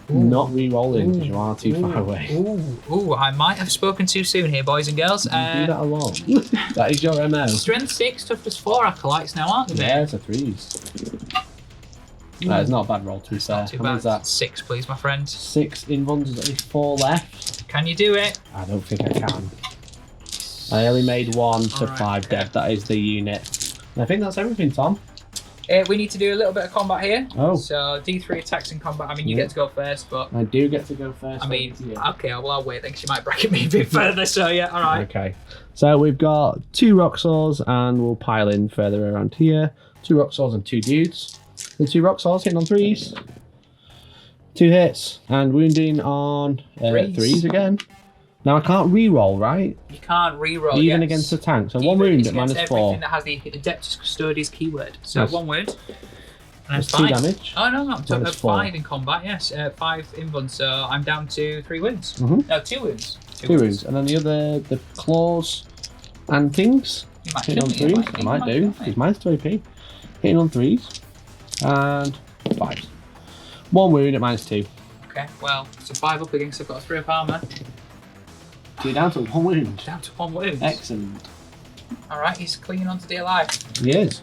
Ooh. Not re-rolling because you are too far away. Ooh, I might have spoken too soon here, boys and girls. You do that a lot. That is your MO. Strength 6, toughness 4 acolytes now, aren't they? Yeah, it's a 3s. That is not a bad roll, to be fair. Not too bad. That? 6, please, my friend. 6 invuns, there's only 4 left. Can you do it? I don't think I can. I only made 1 to 5 dead. That is the unit. And I think that's everything, Tom. We need to do a little bit of combat here. Oh. So D3 attacks in combat. I mean, you get to go first, but I do get to go first. I mean, okay, well, I'll wait then because you might bracket me a bit further. So yeah, all right. Okay. So we've got 2 rock saws, and we'll pile in further around here. 2 rock saws and 2 dudes. The 2 rock saws hitting on 3s. 2 hits and wounding on 3s again. Now I can't re-roll, right? You can't re-roll. Even against the tank. So 1 wound at -4. Everything that has the Adeptus Custodes keyword. So nice. 1 wound. And that's 2 damage. Oh no, I'm talking about 5 in combat. Yes, 5 invuns. So I'm down to 3 wounds. No, 2 wounds. 2 wounds. And then the claws and things. You might hitting on 3s. I might do. He's -2 AP. Hitting on 3s and 5s. 1 wound at -2. Okay, well, so 5 up against. I've got a 3 up armor. So you're down to 1 wound. Down to 1 wound. Excellent. Alright, he's clinging on to DLI. He is.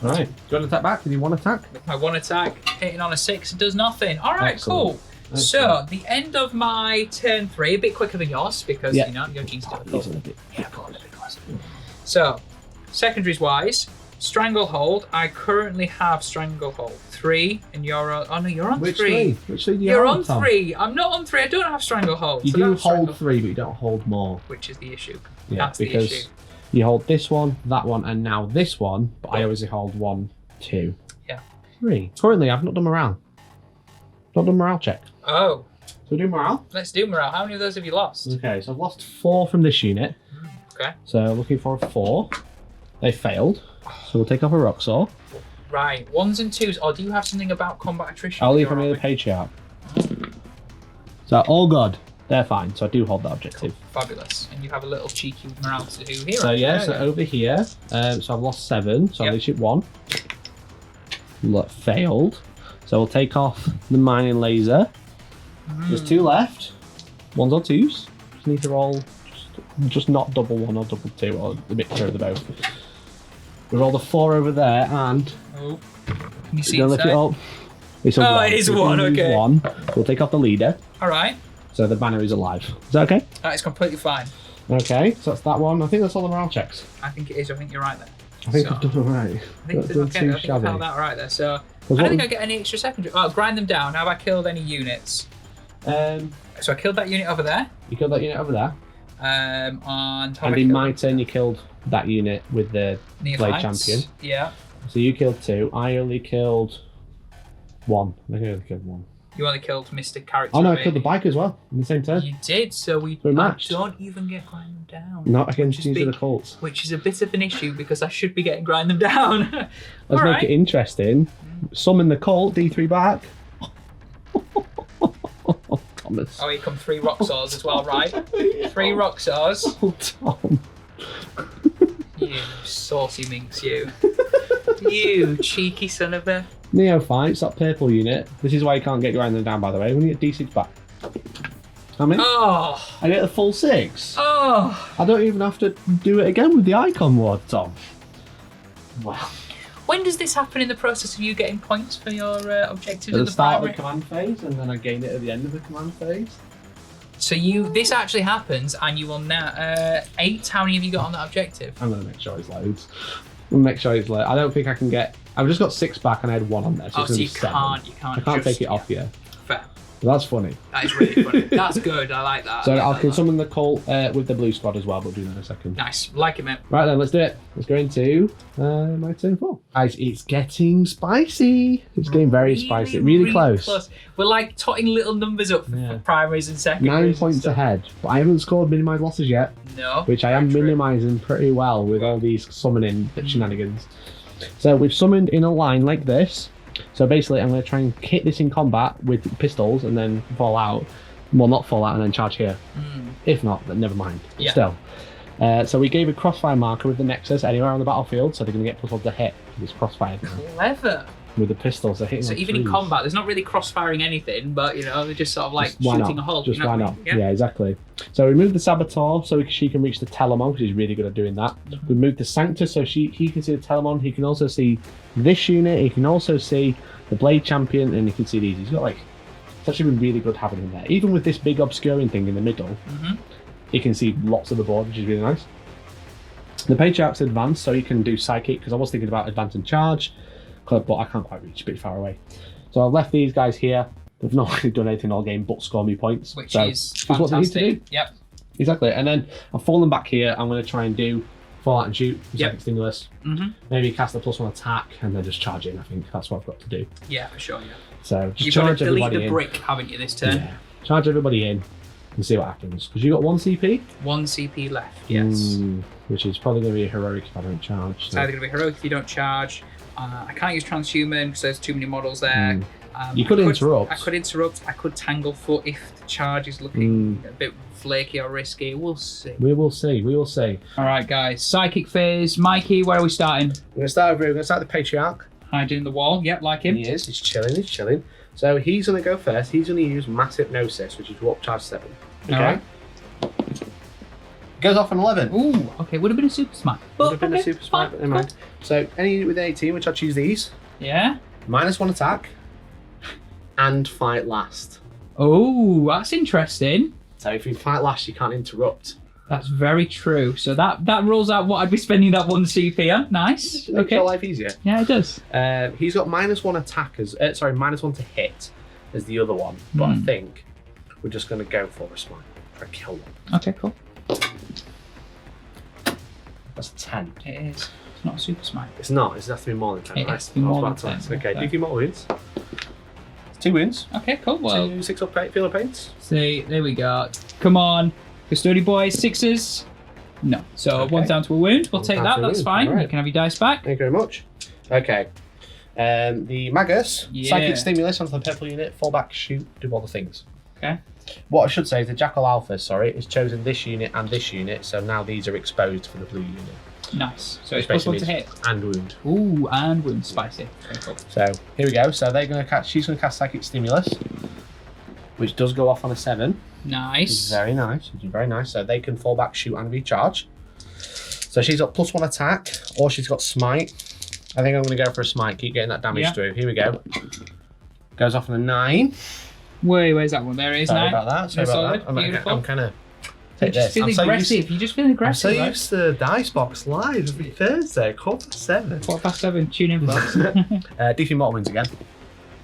Alright. Do you want to attack back? With your 1 attack? With my 1 attack, hitting on a 6, it does nothing. Alright, cool. Excellent. So, the end of my turn 3, a bit quicker than yours, because, you know, your Genestealer. Yeah, go on a bit closer. So, secondaries wise, Stranglehold, I currently have Stranglehold 3, and you're on. Oh no, you're on 3. Which 3 do you You're have, on Tom? 3. I'm not on 3. I don't have Stranglehold. You do hold 3, but you don't hold more. Which is the issue. Yeah, that's because the issue. You hold this one, that one, and now this one. But I always hold 1, 2, 3. Currently, I've not done morale. Not done morale check. Oh. So we do morale. Let's do morale. How many of those have you lost? Okay, so I've lost 4 from this unit. Okay. So looking for a 4. They failed. So we'll take off a rock saw. Right, 1s and 2s. Or do you have something about combat attrition? I'll leave them in the page chart. So all good. They're fine. So I do hold that objective. Cool. Fabulous. And you have a little cheeky morale to do here. So yeah, so over here. So I've lost 7. So I'll leave it 1. Failed. So we'll take off the mining laser. There's 2 left. 1s or 2s. Just need to roll. Just not double 1 or double 2 or the mixture of the both. We rolled a 4 over there and. Oh. Can you see lift it up? It's a 1. It is 1, okay. 1. We'll take off the leader. Alright. So the banner is alive. Is that okay? That is completely fine. Okay, so that's that one. I think that's all the morale checks. I think it is. I think you're right there. I think I've done all right. I think I've held that right there. So I don't think I get any extra secondary. Oh, grind them down. Have I killed any units? So I killed that unit over there. You killed that unit over there. And in my turn, you killed that unit with the Blade Champion. Yeah. So you killed 2. I only killed 1. I think I only killed 1. You only killed Mystic Character. Oh no, I killed the bike as well in the same turn. You did, so we matched. Don't even get grind them down. Not against these other cults. Which is a bit of an issue because I should be getting grind them down. Let's make it interesting. Summon the cult, D3 back. Thomas. Oh, here come 3 rock saws as well, right? 3 rock saws. Oh, Tom. You saucy minx, you. You cheeky son of a... Neophytes, that purple unit. This is why you can't get grinding down, by the way. When you get D6 back. How many? Oh! I get the full 6. Oh! I don't even have to do it again with the icon ward, Tom. Wow. When does this happen in the process of you getting points for your objectives At in the start primary? of the command phase, and then I gain it at the end of the command phase. So this actually happens, and you will now 8. How many have you got on that objective? I'm gonna make sure it's loads. I'm gonna make sure it's loads. I don't think I can get. I've just got 6 back, and I had 1 on there. So, so you can't. I can't take it off yet. Fair. That's funny. That is really funny. That's good. I like that. So I I like can that. summon the cult with the blue squad as well, but do that in a second. Nice. Like it, mate. Right then, let's do it. Let's go into my turn 4. Guys, it's getting spicy. It's getting very spicy. Really close. We're like totting little numbers up for primaries and secondaries. 9 points ahead. But I haven't scored minimised losses yet. No. Which I am minimising pretty well with all these summoning shenanigans. So we've summoned in a line like this. So basically, I'm going to try and hit this in combat with pistols and then fall out. Well, not fall out and then charge here. If not, then never mind. Yeah. Still. So we gave a crossfire marker with the Nexus anywhere on the battlefield, so they're going to get +1 to hit with this crossfire. Clever. With the pistols, they're hitting. So even in combat, there's not really cross-firing anything, but you know, they're just sort of like shooting a hole. Just you know why what I not? mean? Yeah, exactly. So we moved the Saboteur so she can reach the Telemon, which is really good at doing that. We moved the Sanctus so he can see the Telemon. He can also see this unit. He can also see the Blade Champion, and he can see these. He's got like, it's actually been really good having him there. Even with this big obscuring thing in the middle, he can see lots of the board, which is really nice. The Patriarch's advanced, so he can do Psychic, because I was thinking about advance and charge, but I can't quite reach, a bit far away. So I've left these guys here. They've not really done anything all game but score me points. Which so is what they need to fantastic. do. Yep. Exactly. And then I've fallen back here. I'm going to try and do fall out and shoot, Psychic Stimulus. Maybe cast a +1 attack and then just charge in. I think that's what I've got to do. Yeah, for sure, yeah. So just You've got to charge delete everybody the in. brick, haven't you, this turn? Yeah. Charge everybody in and see what happens. Because you got 1 CP? 1 CP left, yes. Which is probably going to be a heroic if I don't charge. It's either going to be heroic if you don't charge. I can't use transhuman because there's too many models there. You could interrupt. I could interrupt. I could Tanglefoot if the charge is looking a bit flaky or risky. We'll see. We will see. We will see. All right, guys. Psychic phase. Mikey, where are we starting? We're going to start over here. We're going to start the Patriarch. Hiding in the wall. Yep, like him. He is. He's chilling. He's chilling. So he's going to go first. He's going to use Mass Hypnosis, which is Warp Charge 7. Okay. All right. Goes off an 11. Ooh, okay. Would have been a super smart. Would have been a super smart, but never mind. So any unit with 18, which I choose these. Yeah. -1 attack. And fight last. Oh, that's interesting. So if you fight last, you can't interrupt. That's very true. So that rules out what I'd be spending that 1 CP on. Nice. Makes your life easier. Yeah, it does. He's got -1 attack as -1 to hit as the other one. But I think we're just going to go for a smite. Try to kill one. Okay, cool. That's a 10. It is. It's not a super smite. It's not. It has to be more than 10. It right? has to be more than 10. Okay, Yeah. do 2 more wounds. 2 wounds. Okay, cool. Well, 2 6 up feel of paints. see, there we go. Come on. Custody boys, 6s. No. So Okay. 1 down to a wound. We'll One take down that. to a That's wound. fine. Alright. You can have your dice back. Thank you very much. Okay. The Magus, Yeah. Psychic Stimulus onto the purple unit, fall back, shoot, do all the things. Okay. What I should say is the Jackal Alpha, has chosen this unit and this unit, so now these are exposed for the blue unit. Nice. So Which it's +1 to basically hit. And wound. Ooh, and wound. Spicy. Okay, cool. So here we go. So they're going to cast. She's going to cast Psychic Stimulus, which does go off on a 7. Nice. Which is very nice. Which is very nice. So they can fall back, shoot, and recharge. So she's got +1 attack, or she's got Smite. I think I'm going to go for a Smite. Keep getting that damage through. Here we go. Goes off on a 9. Where's that one? There it is. Sorry 9. about that. Sorry Solid. about that. Beautiful. I'm kind of. You just feel aggressive. You just feel aggressive. I'm so right? used to Dice Box Live every Thursday, 7:15. 7:15. Tune in, folks. DC Mortal wins again.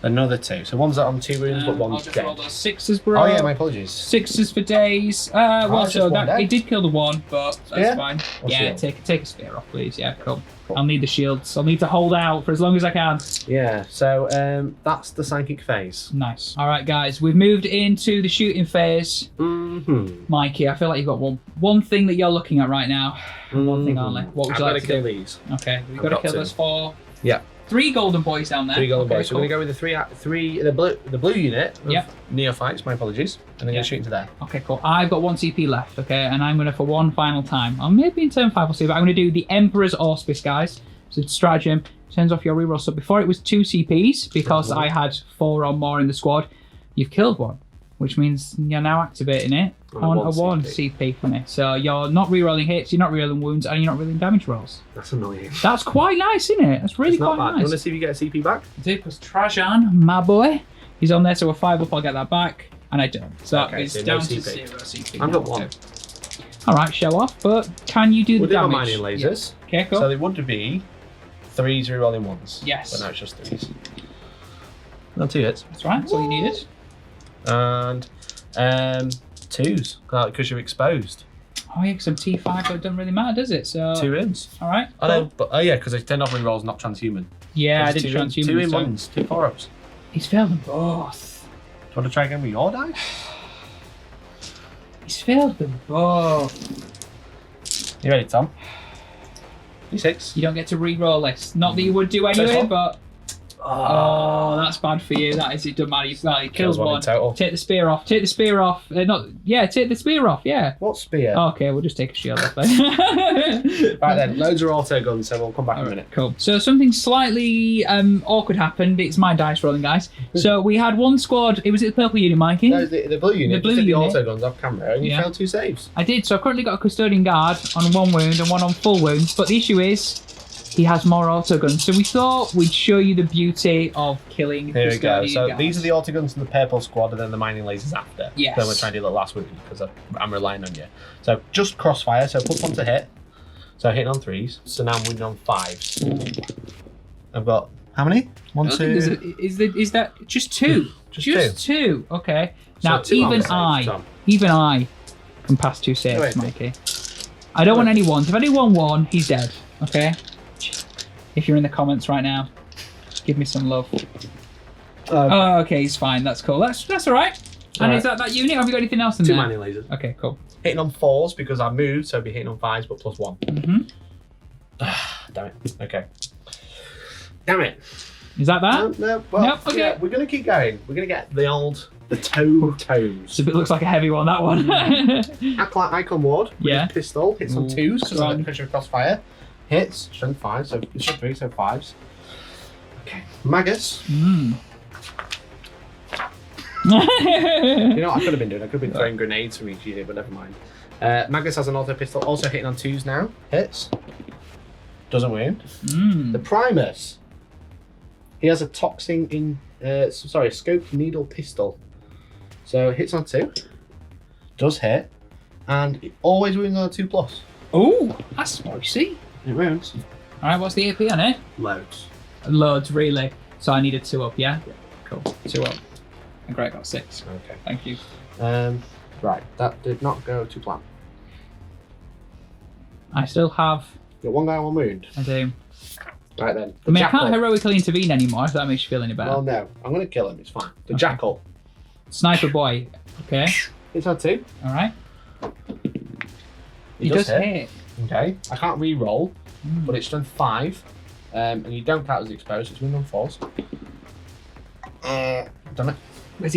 Another 2. So one's on 2 wounds, but I'll one's just dead. roll those 6s, bro. Oh yeah, my apologies. 6s for days. Well, just so one that dead. it did kill the 1, but that's Yeah? fine. What's Yeah, the take a spear off, please. Yeah, cool. Cool. I'll need the shields. I'll need to hold out for as long as I can. Yeah. So that's the psychic phase. Nice. All right, guys, we've moved into the shooting phase. Mm-hmm. Mikey, I feel like you've got one thing that you're looking at right now. One thing only. What would you like to kill do? these. Okay, we've I've got to got kill to. those 4. Yeah. 3 golden boys down there. 3 golden Okay, boys. So we're gonna go with the blue unit. Of Yep. Neophytes. My apologies. And I'm gonna shoot into there. Okay, cool. I've got 1 CP left, okay, and I'm going to, for one final time, or maybe in turn 5, we'll see, but I'm going to do the Emperor's Auspice, guys. So stratagem turns off your reroll. So before it was 2 CPs, because I had 4 or more in the squad, you've killed 1, which means you're now activating it on a 1 CP for me. So you're not rerolling hits, you're not rerolling wounds, and you're not rerolling damage rolls. That's annoying. That's quite nice, isn't it? That's really It's not quite bad. nice. You want to see if you get a CP back? Because Trajan, my boy, he's on there, so we're 5 up, I'll get that back, and I don't. So Okay, it's so no down to CP. 0 CP. I've now, got 1. okay. All right, show off, but can you do We'll the do damage? my mining lasers. Yeah. Okay, cool. So they would be 3s rerolling 1s. Yes. But now it's just 3s. Not 2 hits. That's right, that's all you needed. And 2s, because you're exposed. Oh yeah, because I'm T5, but it doesn't really matter, does it? So 2 wounds. All right. Oh, no, but, yeah, because they turned off when rolls not transhuman. Yeah, I did 2 transhuman. 2 in so ones, 2 4-ups. He's failed them both. Do you want to try again with your dice? He's failed them both. You ready, Tom? D6. You don't get to re-roll this. Not that you would do anyway, but. Oh, that's bad for you. That is, it doesn't matter. He kills one. In total. Take the spear off. Take the spear off. Take the spear off. Yeah. What spear? Oh, okay, we'll just take a shield off then. Right then, loads of auto guns, so we'll come back in a minute. Cool. So something slightly awkward happened. It's my dice rolling, guys. So we had one squad. It was the purple unit, Mikey. No, the blue unit. The blue unit. unit. The auto guns off camera, and you failed 2 saves. I did. So I've currently got a custodian guard on 1 wound and 1 on full wounds. But the issue is, he has more autoguns. So we thought we'd show you the beauty of killing Here we go. So guards. these are the autoguns from the purple squad, and then the mining lasers after. Yes. Then we're trying to do the last wound because I'm relying on you. So just crossfire. So +1 to hit. So hitting on 3s. So now I'm winning on 5s. I've got how many? 1, 2. Is that just 2? Just 2. Okay. So Now 2 even armor saves, Tom. I can pass 2 saves, Wait. Mikey. I don't want any 1s. If anyone 1, he's dead. Okay. If you're in the comments right now, give me some love. Oh, okay, he's fine. That's cool. That's all right. And Alright. is that unit? Have you got anything else in 2 there? mining lasers. Okay, cool. Hitting on 4s because I moved, so I'll be hitting on 5s, but +1. Damn it. Okay. Damn it. Is that that? No. Well, Nope, okay. yeah, we're gonna keep going. We're gonna get the toe toes. It looks like a heavy one, that one. Icon Ward with Yeah. his pistol hits on 2s because strong. I'm the pressure of crossfire. Hits strength 5, so it's strength 3, so 5s. Okay. Magus. Mm. You know what I could have been doing? I could have been throwing grenades from each unit, but never mind. Magus has an auto pistol, also hitting on 2s now. Hits. Doesn't wound. The Primus. He has a scoped needle pistol. So hits on 2. Does hit. And it always wounds on a 2+. Oh, that's spicy. It wounds. All right, what's the AP on it? Loads. Loads, really. So I needed 2 up, yeah? Cool. 2 up. And Greg got 6. Okay. Thank you. Right, that did not go to plan. I still have. Got 1 guy on 1 wound. I do. Right then. I mean, I can't heroically intervene anymore, if that makes you feel any better. Well, no. I'm going to kill him. It's fine. The Jackal. Sniper boy. Okay. It's on 2. All right. He does hit. Okay. I can't re-roll, but it's strength 5. And you don't count as exposed. It's wind on 4s. Done it.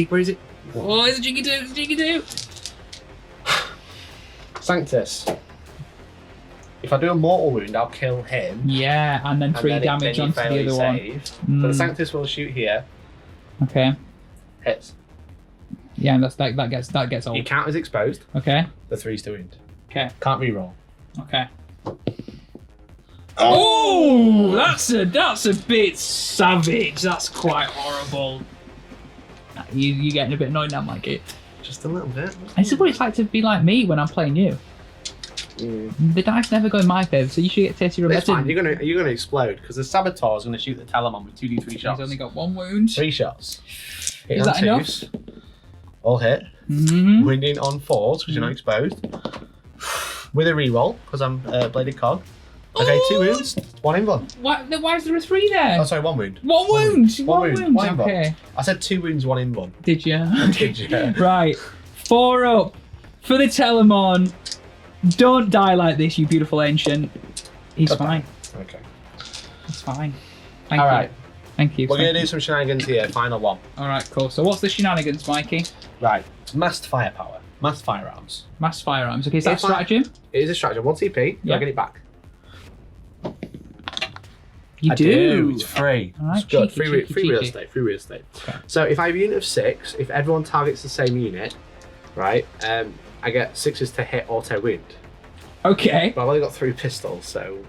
Where is it? Oh, it's a jiggy do. It's a jiggy do. Sanctus. If I do a mortal wound, I'll kill him. Yeah, and then 3 damage onto the other one. So the Sanctus will shoot here. Okay. Hits. Yeah, and that gets You old. count as exposed. Okay. The 3's to wound. Okay. Can't re-roll. Okay. Oh, that's a bit savage. That's quite horrible. You getting a bit annoyed now, Mikey? Just a little bit. This is what it's like to be like me when I'm playing you. The dice never go in my favour, so you should get tasty It's fine. remembered. You're gonna explode because the Saboteur is gonna shoot the Telemon with 2d3 shots. He's only got 1 wound. 3 shots. Hit Is on that enough? 2s. All hit. Mm-hmm. Winding on 4s because you're not exposed. With a reroll because I'm bladed cog. Okay, 2 wounds, 1 invuln. Why is there a 3 there? Oh, sorry, 1 wound. 1 wound. 1 wound. 1 invuln. Okay. I said 2 wounds, 1 invuln. Did you? Did you? Right. 4 up for the Telemon. Don't die like this, you beautiful ancient. He's fine. Okay. He's fine. Thank All you. right. Thank you. We're going to do some shenanigans here. Final one. All right, cool. So what's the shenanigans, Mikey? Right. Massed firepower. Massed firearms. Mass firearms. Okay, is that If I- stratagem? It is a stratagem. 1 CP. Yeah. I get it back. You I do. It's free. All right, It's good. cheeky, Free real cheeky. estate. Free real estate. Okay. So if I have a unit of 6, if everyone targets the same unit, right, I get 6s to hit auto wound. Okay. But I've only got 3 pistols, so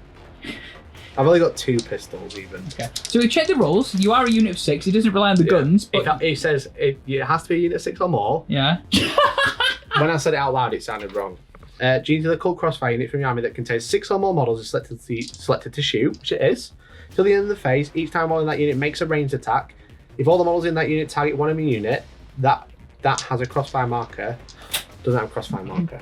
I've only got 2 pistols even. Okay. So we check the rules. You are a unit of 6. He doesn't rely on the guns, but It says it has to be a unit of 6 or more. yeah. When I said it out loud, it sounded wrong. Genestealer called crossfire unit from your army that contains 6 or more models is selected to shoot, which it is. Till the end of the phase, each time one in that unit makes a ranged attack. If all the models in that unit target one enemy unit, that That has a crossfire marker. Doesn't have a crossfire marker.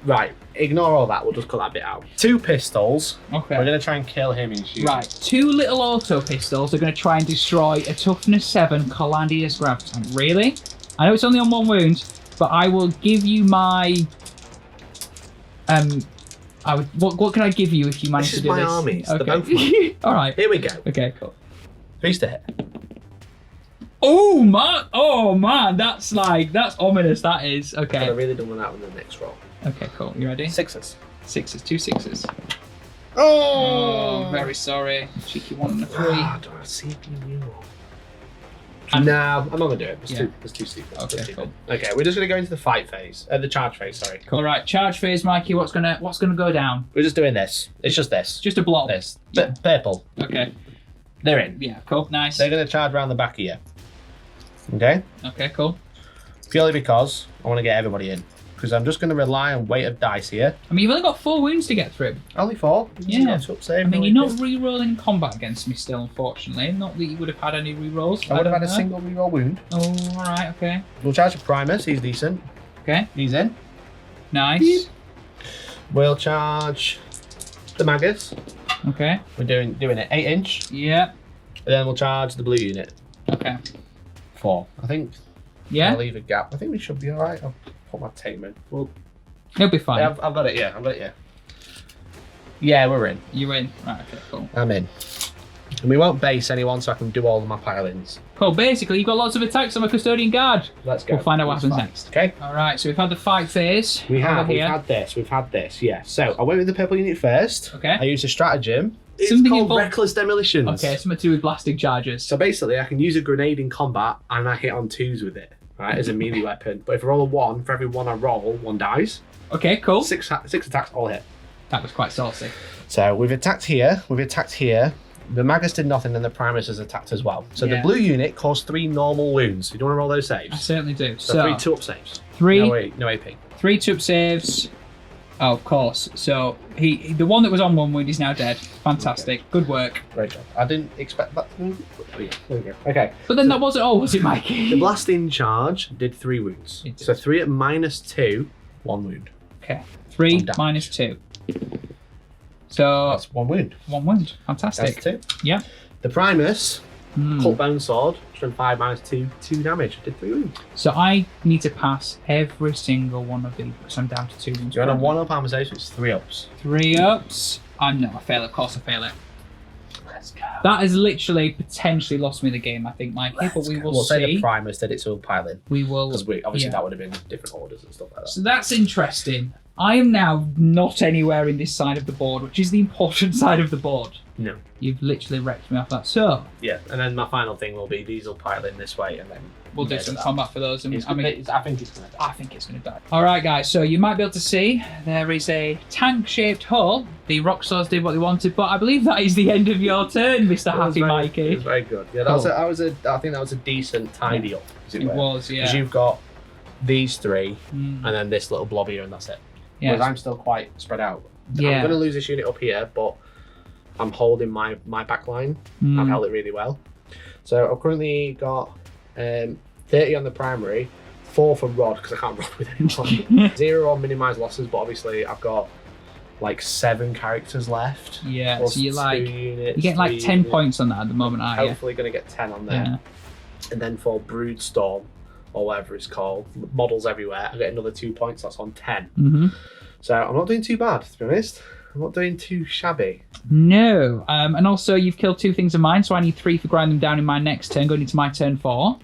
Right, ignore all that. We'll just cut that bit out. 2 pistols. Okay. We're going to try and kill him in shooting. Right, 2 little auto pistols are going to try and destroy a toughness 7 Calandius graviton. Really? I know it's only on 1 wound, but I will give you my... What can I give you if you manage to do this? This is my armies. Okay. They're both mine. All right. Here we go. Okay, cool. 3 to hit. Oh man, that's ominous. That is. Okay. I really don't want that on the next roll. Okay, cool. You ready? 6s. 6s, 2 6s. Oh, very sorry. Cheeky 1 and a 3. I don't have CPU. No, I'm not gonna do it. It's too stupid. Okay, cool. Okay, we're just gonna go into the fight phase. The charge phase, sorry. Cool. All right, charge phase, Mikey. What's gonna go down? We're just doing this. It's just this. Just a block. This. Yeah. Purple. Okay. They're in. Yeah, cool. Nice. They're gonna charge around the back of you. Okay? Okay, cool. Purely because I want to get everybody in. Because I'm just going to rely on weight of dice here. I mean, you've only got 4 wounds to get through. Only 4? Yeah. Save, I mean, you're not re-rolling combat against me still, unfortunately. Not that you would have had any re-rolls. I would have had a single re-roll wound. Oh, alright, okay. We'll charge a Primus, he's decent. Okay. He's in. Nice. We'll charge the Magus. Okay. We're doing it 8-inch. Yeah. And then we'll charge the blue unit. Okay. 4. I think. Yeah. I'll leave a gap. I think we should be alright. I'll put my tape in. Well, it'll be fine. Yeah, I've got it, yeah. I've got it, yeah. Yeah, we're in. You're in. Right, okay, cool. I'm in. And we won't base anyone so I can do all of my pile-ins. Cool, basically, you've got lots of attacks on my Custodian Guard. Let's go. We'll find out what happens next. Okay. Alright, so we've had the fight phase. We've had this, yeah. So, I went with the purple unit first. Okay. I used a stratagem. It's Something called involved... Reckless Demolitions. Okay, something to do with blasting charges. So basically, I can use a grenade in combat and I hit on 2s with it, right, as a melee weapon. But if I roll a 1, for every 1 I roll, 1 dies. Okay, cool. 6 attacks, all hit. That was quite saucy. So we've attacked here, The Magus did nothing and the Primus has attacked as well. So the blue unit caused 3 normal wounds. You don't want to roll those saves? I certainly do. So 3 2-up saves. 3. No AP. 3 2-up saves. Oh, of course. So the one that was on 1 wound is now dead. Fantastic. Okay. Good work. Great job. I didn't expect that to move. Oh, yeah. There we go. Okay. But then that wasn't all, was it, Mikey? The blasting charge did 3 wounds. So 3 at -2, 1 wound. Okay. 3 minus 2. So that's 1 wound. 1 wound. Fantastic. That's 2. Yeah. The Primus, Cult Bone Sword, strength 5 -2, 2 damage. Did 3 wounds. So I need to pass every single one of these because I'm down to 2 wounds. You're on a 1-up amortization, it's 3 ups. 3 ups. I'm no, I fail. Of course I fail it. Let's go. That has literally potentially lost me the game, I think, Mikey. But we will see. We'll say the Primus did it, so we'll pile in. We will. Because obviously that would have been different orders and stuff like that. So that's interesting. I am now not anywhere in this side of the board, which is the important side of the board. No. You've literally wrecked me off that. So. Yeah, and then my final thing will be these will pile in this way, and then we'll do some combat for those. And I think it's going to die. I think it's going to die. All right, guys. So you might be able to see there is a tank-shaped hull. The rock stars did what they wanted, but I believe that is the end of your turn, Mr. Happy Mikey. It was very good. Yeah, cool. I think that was a decent tidy up. It was, yeah. Because you've got these 3, and then this little blob here, and that's it. Yeah. Whereas I'm still quite spread out. Yeah. I'm going to lose this unit up here, but I'm holding my back line. I've held it really well. So I've currently got 30 on the primary, 4 for Rod, because I can't rod with anyone. 0 on minimise losses, but obviously I've got like 7 characters left. Yeah, so you're like, units, you're getting like 10 points on that at the moment, aren't you? Hopefully going to get 10 on there. Yeah. And then for Broodstorm, or whatever it's called, models everywhere, I get another 2 points, that's on 10. So I'm not doing too bad, to be honest. I'm not doing too shabby. No, and also you've killed 2 things of mine, so I need 3 for grinding them down in my next turn, going into my turn 4.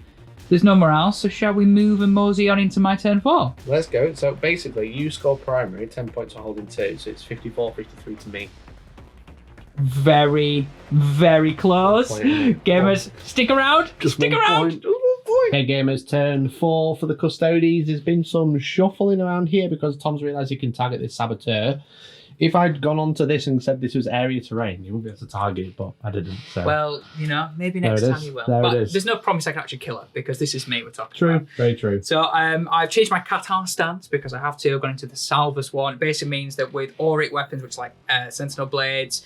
There's no more else, so shall we move and mosey on into my turn 4? Let's go. So basically, you score primary, 10 points for holding 2, so it's 54-53 to me. Very, very close. Gamers, stick around. Stick around. Okay, gamers, turn 4 for the Custodes. There's been some shuffling around here because Tom's realised he can target this Saboteur. If I'd gone on to this and said this was area terrain, you wouldn't be able to target it, but I didn't. So. Well, you know, maybe next time you will. But there's no promise I can actually kill her because this is me we're talking about. True, very true. So I've changed my Qatar stance because I have to. I've gone into the Salvus one. It basically means that with auric weapons, which like Sentinel blades,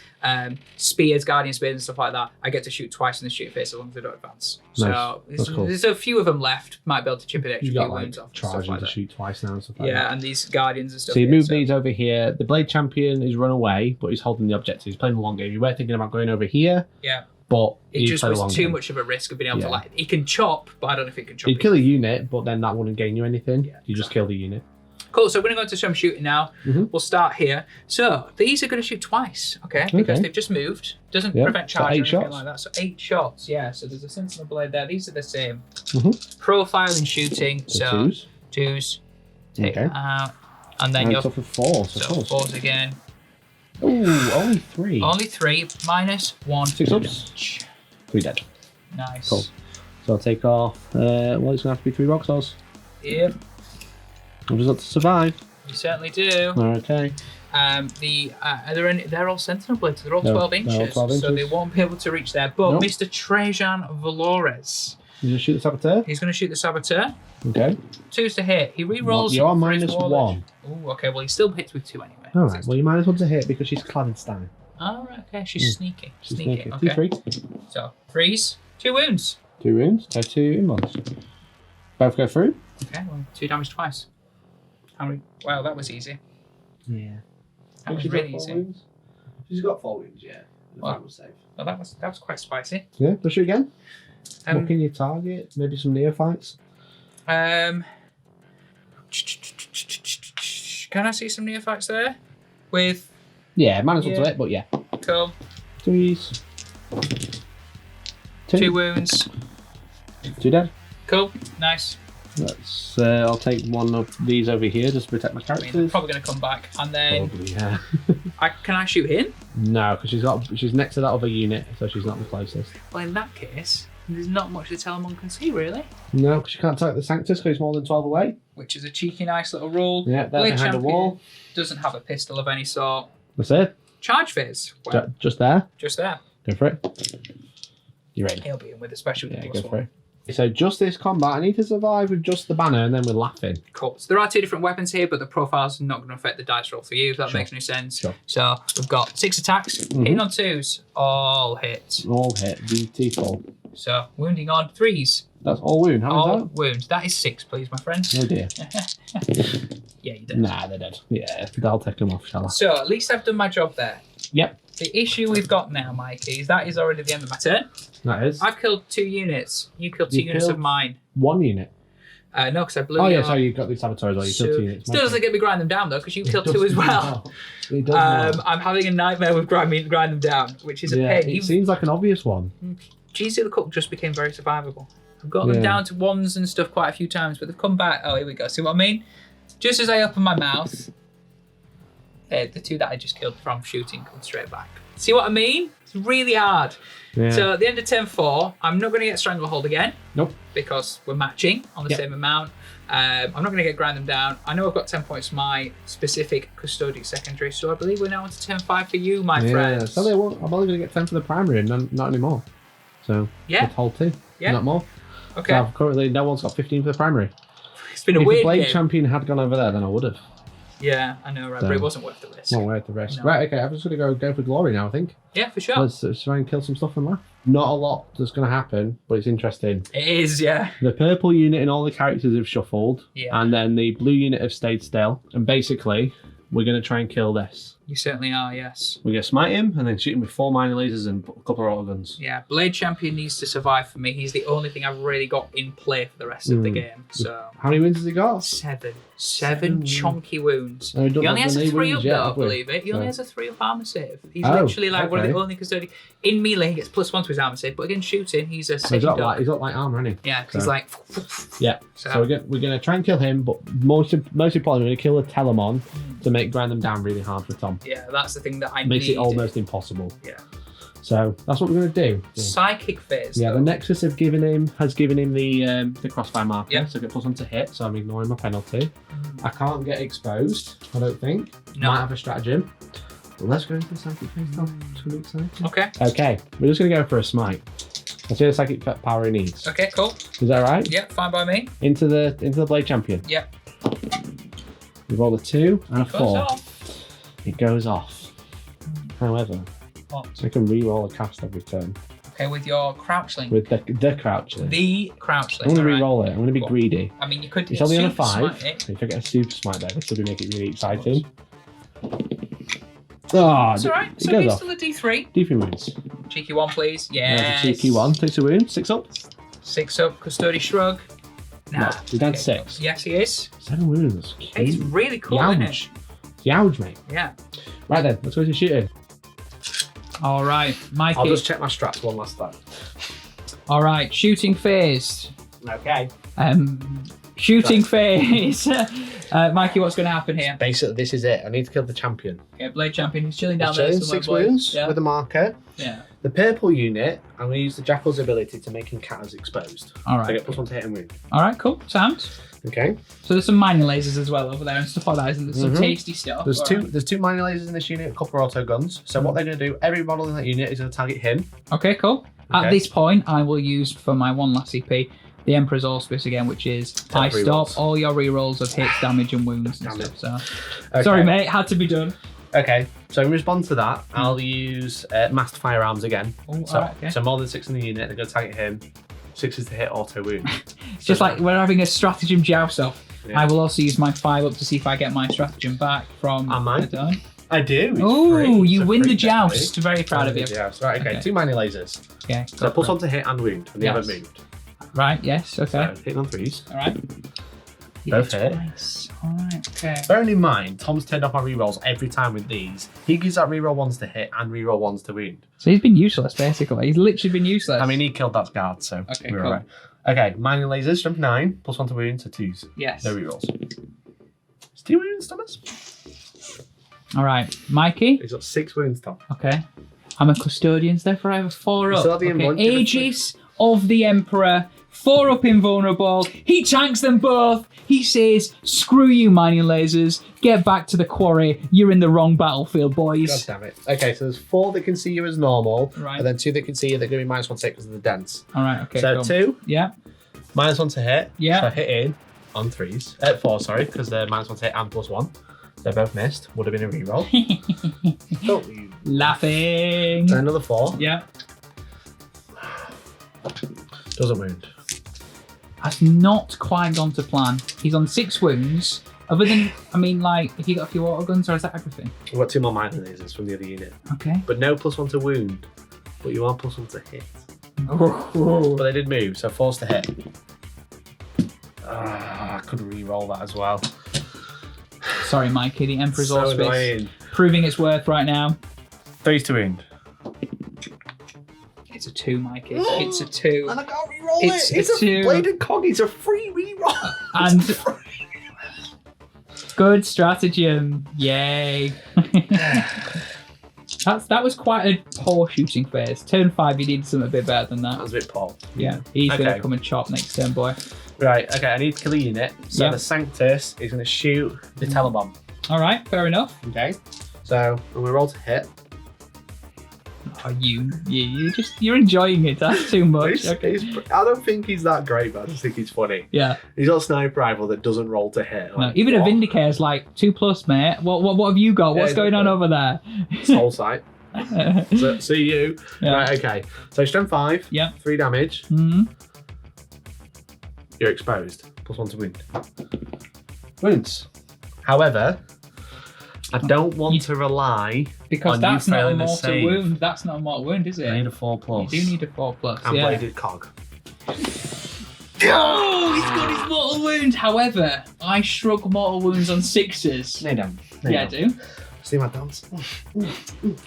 spears, guardian spears and stuff like that, I get to shoot twice in the shoot phase as long as they don't advance. Nice. So there's a few of them left. Might be able to chip an extra few wounds off. Charging to shoot twice now and stuff like that. Yeah, and these guardians and stuff. So you move these over here. The blade champion is run away, but he's holding the objective. He's playing the long game. You were thinking about going over here. Yeah. But it just was too much of a risk of being able to like. He can chop, but I don't know if he can chop. He'd kill a unit, but then that wouldn't gain you anything. Yeah, you just kill the unit. Cool. So we're going to go into some shooting now. We'll start here. So these are going to shoot twice, okay? Because they've just moved. Doesn't prevent charge or anything like that. So 8 shots. Yeah. So there's a sentinel blade there. These are the same. Profile and shooting. So twos. Take that out. And then you're for 4. So 4s again. Ooh, only 3. Only 3. Minus 1. 6 ups. 3 dead. Nice. Cool. So I'll take off. Well, it's going to have to be 3 rock stars. Yep. I've just got to survive. You certainly do. Okay. Are there any? They're all sentinel blades. They're all 12 inches. They're all 12 inches. So they won't be able to reach there. But Mr. Trajan Valores. You just shoot the saboteur? He's going to shoot the saboteur. Okay. 2s to hit. He re-rolls. You're on -1. Oh, okay. Well, he still hits with 2 anyway. All right. Well, you -1 to hit because she's clad in stone. All right. Okay. She's sneaky. Sneaky. Okay. 3. So 3s, 2 wounds. 2 wounds. So 2 inbounds. Both go through. Okay. Well, 2 damage twice. Wow, that was easy. Yeah. That was really easy. She's got 4 wounds. Yeah. The final save. Well, that was quite spicy. Yeah. Let's shoot again. What can you target? Maybe some neophytes? Can I see some neophytes there? With... Yeah, -1 to it, but yeah. Cool. 3s. 2 wounds. 2 dead. Cool. Nice. Let's. I'll take one of these over here just to protect my characters. They're probably going to come back. And then... Probably, yeah. Can I shoot him? No, because she's next to that other unit, so she's not the closest. Well, in that case... There's not much the Telemon can see, really. No, because you can't target the Sanctus because it's more than 12 away. Which is a cheeky, nice little rule. Yeah, they're Blade behind the wall. Doesn't have a pistol of any sort. That's it. Charge phase. Well, just there. Just there. Go for it. You're ready. He'll be in with a special go for it. So just this combat, I need to survive with just the banner and then we're laughing. Cool. So there are 2 different weapons here, but the profile's not going to affect the dice roll for you, if that makes any sense. Sure. So we've got 6 attacks, hitting on 2s, all hit. All hit, beautiful. So wounding on 3s. That's all wound. How all is that? Wound. That is 6, please, my friend. Oh dear. Yeah, you did. Nah, they're dead. Yeah, I'll take them off, shall I? So at least I've done my job there. Yep. The issue we've got now, Mikey, is that is already the end of my turn. That is. I've killed 2 units. You killed 2 units of mine. 1 unit. No, because I blew. Oh yeah, sorry, you got the saboteur as well. You killed 2 units. Still doesn't get me grind them down though, because you killed 2 as well. It does. I'm having a nightmare with grind them down, which is a pain. It seems like an obvious one. Genestealer Cook just became very survivable. I've got them down to 1s and stuff quite a few times, but they've come back. Oh, here we go. See what I mean? Just as I open my mouth, the 2 that I just killed from shooting come straight back. See what I mean? It's really hard. Yeah. So at the end of turn 4, I'm not going to get Stranglehold again. Nope. Because we're matching on the same amount. I'm not going to get grind them down. I know I've got 10 points my specific Custodian secondary, so I believe we're now on to turn 5 for you, my friend. So I'm only going to get 10 for the primary and not anymore. So it's whole 2, not more. Okay. So currently no one's got 15 for the primary. It's been a weird If the Blade game. Champion had gone over there, then I would have. Yeah, I know, right? But it wasn't worth the risk. Not worth the risk. No. Right, okay, I'm just going to go for glory now, I think. Yeah, for sure. Let's try and kill some stuff and laugh. Not a lot that's going to happen, but it's interesting. It is, yeah. The purple unit and all the characters have shuffled. Yeah. And then the blue unit have stayed still. And basically, we're going to try and kill this. You certainly are, yes. We're going to smite him and then shoot him with 4 minor lasers and a couple of autoguns. Yeah, Blade Champion needs to survive for me. He's the only thing I've really got in play for the rest of the game. So how many wounds has he got? 7 chunky wounds. Oh, he only has a 3 up though, I believe it. He only has a 3 up armor save. He's literally like one of the only custodians. In melee, he gets +1 to his armor save, but against shooting, he's a second dog. He's got like armor, hasn't he? Yeah, he's like... Yeah, so we're going to try and kill him, but most importantly, we're going to kill the Telemon to make grind them down really hard for Tom. Yeah, that's the thing that I Makes need. it almost impossible. Yeah. So that's what we're going to do. Psychic phase. Yeah, the Nexus has given him the crossfire marker, Yeah. so get +1 to hit, so I'm ignoring my penalty. I can't get exposed, I don't think. No. Might have a stratagem. Let's go into the psychic phase, Tom. It's gonna be exciting. Okay. Okay, we're just gonna go for a smite. Let's see the psychic power he needs. Okay, cool. Is that right? Yeah, fine by me. Into the blade champion. Yep. We roll a 2 and a 4. Off. It goes off. However, What? I can re-roll a cast every turn Okay, with your crouchling. with the croucher. The crouchling. I'm gonna alright. re-roll it. I'm gonna be Go on. greedy. I mean, you could It's only on a super 5. smite it. If I get a super smite there, this will make it really exciting. Oh, It's alright. it So goes it's off. still a D3. D3 wounds. Cheeky one, please. There's Yes. a cheeky 1. Takes a wound. 6 up. 6 up, Custody Shrug. No, you're down 6. Yes, he is. 7 wounds. It's really cool, isn't it? Youge. Youge, mate. Yeah. Right then, let's go to shooting. All right, Mikey. I'll just check my straps one last time. All right, shooting phase. Okay. Shooting phase. Mikey, what's going to happen here? Basically, this is it. I need to kill the champion. Okay, Blade Champion, he's chilling down He's there chilling, somewhere. 6 boys. wounds Yeah. with a marker. Yeah. The purple unit, I'm going to use the Jackal's ability to make him cat as exposed. All So I right. get +1 to hit and wound. All right, cool. Sounds. Okay. So there's some mining lasers as well over there and stuff like that, isn't there? Some tasty stuff. There's All two. right. There's 2 mining lasers in this unit, a couple of auto guns. So what they're going to do, every model in that unit is going to target him. Okay, cool. At Okay. this point, I will use for my one last CP the Emperor's Auspice again, which is I stop rerolls. all your rerolls of hits, damage, and wounds and Damn it. stuff. So Okay. sorry, mate, had to be done. Okay. So in response to that, I'll use masked firearms again. Oh, So, alright, okay. so more than 6 in the unit, they're going to target him. 6 is to hit auto wound. It's just like we're having a stratagem joust off. Yeah. I will also use my 5 up to see if I get my stratagem back from Am I? the done. I do. It's Oh, free. you It's a win free the technically. joust. Very proud of you. Joust. Right, okay. Okay. 2 mining lasers. Okay. So +1 to hit and wound, and they Yes. haven't moved. Right. Yes. Okay. So hitting on 3s. All right. Both hit. Twice. All right. Okay. Bearing in mind, Tom's turned off my rerolls every time with these. He gives out reroll 1s to hit and reroll 1s to wound. So he's been useless basically. He's literally been useless. I mean, he killed that guard, so Okay, we're cool. alright. Okay, mining lasers, strength 9, +1 to wound, so 2s. yes. No rerolls. It's 2 wounds, Thomas. All right, Mikey. He's got 6 wounds, Tom. Okay. I'm a custodian, therefore I have a 4 You up. still have the Okay. invulnerable. Aegis of the Emperor. 4 up invulnerable. He tanks them both. He says, screw you, mining lasers. Get back to the quarry. You're in the wrong battlefield, God boys. damn it. Okay, so there's 4 that can see you as normal, Right. and then 2 that can see you that are going to be -1 to hit because of the dense. All right, okay. So cool. 2, Yeah. -1 to hit. Yeah. So hit in on 3s. 4, sorry, because they're -1 to hit and +1. They're both missed. Would have been a reroll. Don't you. Laughing. And another 4. Yeah. Doesn't wound. That's not quite gone to plan. He's on 6 wounds. Other than, I mean, like, if you got a few auto guns, or is that everything? We've got 2 more mining lasers from the other unit. Okay. But no +1 to wound. But you are +1 to hit. But they did move, so 4's to hit. I could re-roll that as well. Sorry, Mikey. The Emperor's So Auspice annoying. proving its worth right now. 3's to wound. It's a 2, Mikey. It's a 2. And I can't re-roll It's it. It's a 2. a bladed cog. It's a free re-roll. And good stratagem. Yay. That was quite a poor shooting phase. Turn 5, you needed something a bit better than that. That was a bit poor. Yeah, he's going Okay. to come and chop next turn, boy. Right, okay, I need to kill a unit. So Yeah. the Sanctus is going to shoot the Telebomb. All right, fair enough. Okay? So I'm going to roll to hit. Oh, you're enjoying it. That's too much. Okay. I don't think he's that great, but I just think he's funny. Yeah. He's got a sniper rifle that doesn't roll to hit. No, Like, even a what? Vindicator's like 2+, mate. What have you got? Yeah, What's going on over there? It's whole sight. So, see you. Yeah. Right, okay. So strength 5. Yeah. 3 damage. Hmm. You're exposed. +1 to wound. Wounds. However, I don't want to rely Because on that's you not a failing to mortal save. wound. That's not a mortal wound, is I it? need a 4+. You do need a 4+. And yeah. bladed cog. Oh, he's got his mortal wound. However, I shrug mortal wounds on 6s. Lay down. Yeah, I do. See my dance.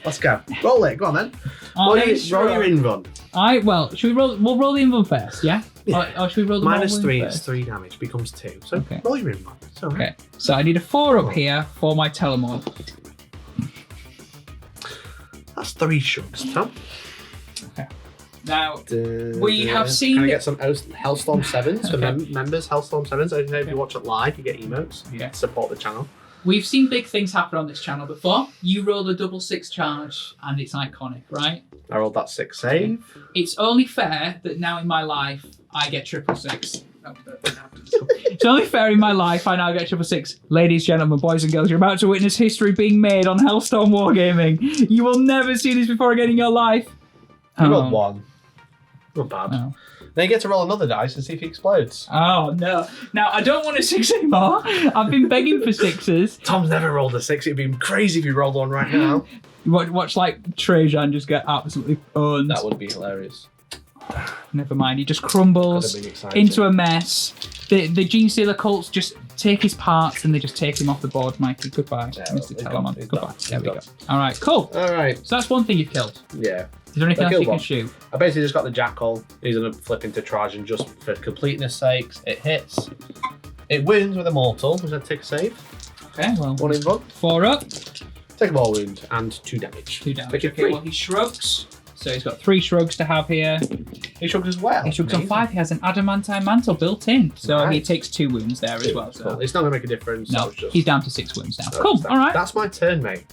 Let's go. Roll it. Go on then. Roll your invuln. Should we roll? We'll roll the invuln first, yeah? Yeah. Or should we roll the mortal wound -3 first? is 3 damage. Becomes 2. So Okay. roll your invuln. It's alright. Okay, so I need a 4 up here for my telemorph. That's 3 shrugs, Tom. Now, we have seen- Can I get some Hellstorm 7s for members? Hellstorm 7s. I don't know if you watch it live, you get emotes. You Okay. support the channel. We've seen big things happen on this channel before. You rolled a double 6 charge, and it's iconic, right? I rolled that 6 save. It's only fair that now in my life, I get triple 6. It's only fair in my life I now get triple 6. Ladies, gentlemen, boys and girls, you're about to witness history being made on Hellstormwargaming. You will never see this before again in your life. I rolled 1. Not bad. Oh. Then you get to roll another dice and see if he explodes. Oh, no. Now, I don't want a 6 anymore. I've been begging for 6s. Tom's never rolled a 6. It'd be crazy if you rolled one right now. Watch like Trajan just get absolutely owned. That would be hilarious. Never mind, he just crumbles into a mess. The Genestealer cults just take his parts and they just take him off the board, Mikey. Goodbye, Yeah, Mr. Telemon. Goodbye. There we go. gone. All right, cool. All right. So that's one thing you've killed. Yeah. Is there anything I else you killed can one. shoot? I basically just got the Jackal. He's going to flip into Trajan just for completeness sakes. It hits. It wins with a mortal, which I'd take a save. Okay, well, 1 in front. 4 up. Take a ball wound and 2 damage. 2 damage. Make it Okay, 3. well, he shrugs. So he's got 3 shrugs to have here. He shrugs as well. He shrugs on Amazing. 5. He has an adamantine mantle built in. So Right. he takes 2 wounds there as well. So. Cool. It's not going to make a difference. No, so it's just, he's down to 6 wounds now. so Cool, that- all right. That's my turn, mate.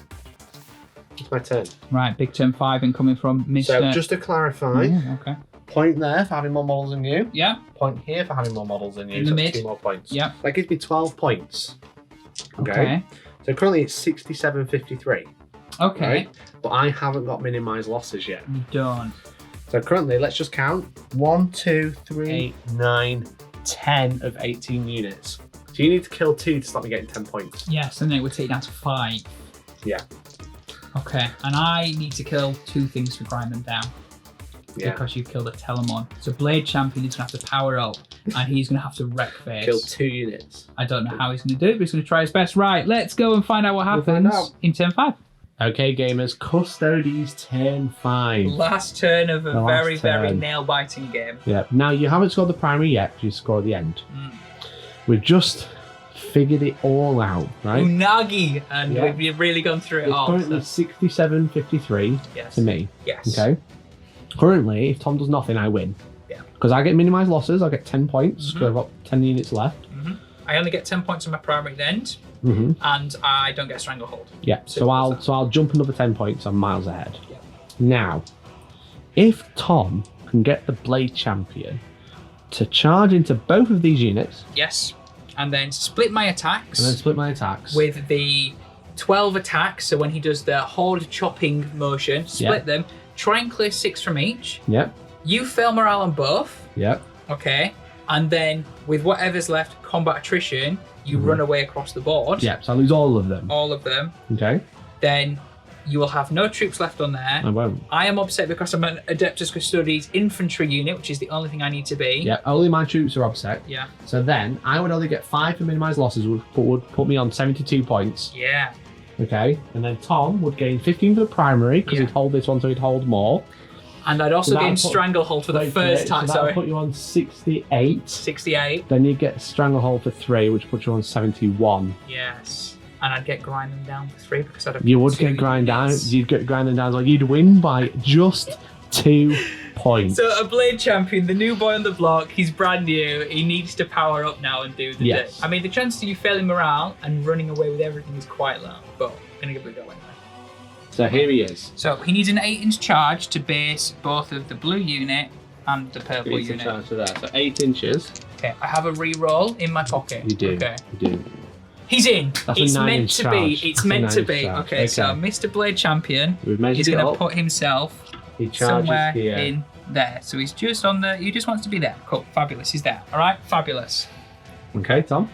That's my turn. Right, big turn 5 incoming from Mr. So just to clarify, Yeah, okay. point there for having more models than you. Yeah, Point here for having more models than you. In the so mid. 2 more points. yeah. That gives me 12 points. Okay. So currently it's 67.53. Okay. Right? But I haven't got minimized losses yet. You don't. So currently, let's just count. 1, 2, 3, 8, 9, 10 of 18 units. So you need to kill 2 to stop me getting 10 points. Yes, and then it would take down to 5. Yeah. Okay, and I need to kill 2 things to grind them down. Yeah. Because you've killed a Telemon. So Blade Champion is going to have to power up, and he's going to have to wreck face. Kill 2 units. I don't know how he's going to do it, but he's going to try his best. Right, let's go and find out what We'll happens find out. in turn 5. Okay, gamers. Custodes turn 5. Last turn of a The last very, very turn. nail-biting game. Yeah. Now, you haven't scored the primary yet, because you score at the end. Mm. We've just figured it all out, right? Unagi, and Yeah. we've really gone through it It's all. currently So. 67.53 Yes. to me. Yes. Okay. Currently, if Tom does nothing, I win. Yeah. Because I get minimized losses, I get 10 points, because Mhm. I've got 10 units left. I only get 10 points on my primary at the end, Mm-hmm. and I don't get Stranglehold. Yeah, so Simple as I'll jump another 10 points. I'm miles ahead. Yeah. Now, if Tom can get the Blade Champion to charge into both of these units Yes. And then split my attacks and then split my attacks, with the 12 attacks. So when he does the horde chopping motion, split them, try and clear 6 from each. Yep, You fail morale on both. yep, Okay. And then with whatever's left, combat attrition, you run away across the board. yep. So I lose all of them. All of them. Okay, Then you will have no troops left on there. I won't. I am upset because I'm an Adeptus Custodes infantry unit, which is the only thing I need to be. Yeah, only my troops are upset. Yeah. So then I would only get 5 for minimized losses, would put me on 72 points. Yeah. Okay, and then Tom would gain 15 for the primary because Yeah. he'd hold this one, so he'd hold more. And I'd also So gain that'll put- Stranglehold for the Wait, first so time. that'll Sorry. put you on 68. 68. Then you get Stranglehold for 3, which puts you on 71. Yes. And I'd get grind them down for 3 because I'd have You would 2 get grind down. units. You'd get grinding down. Like you'd win by just 2 points. So a Blade Champion, the new boy on the block, he's brand new. He needs to power up now and do the Yes. day. I mean, the chance of you failing morale and running away with everything is quite low, but I'm gonna give it a go anyway. So here he is. So he needs an 8-inch charge to base both of the blue unit and the purple It's in unit. charge of that. So 8 inches. Okay, I have a re-roll in my pocket. You do. Okay. You do. He's in. That's a It's 9 meant inch to charge. be. It's That's a meant 9 to inch be. charge. Okay, so Mr. Blade Champion We've measured is it going to up. put himself He charges somewhere here. in there. So he's just on the. He just wants to be there. Cool. Fabulous. He's there. All right. Fabulous. Okay, Tom.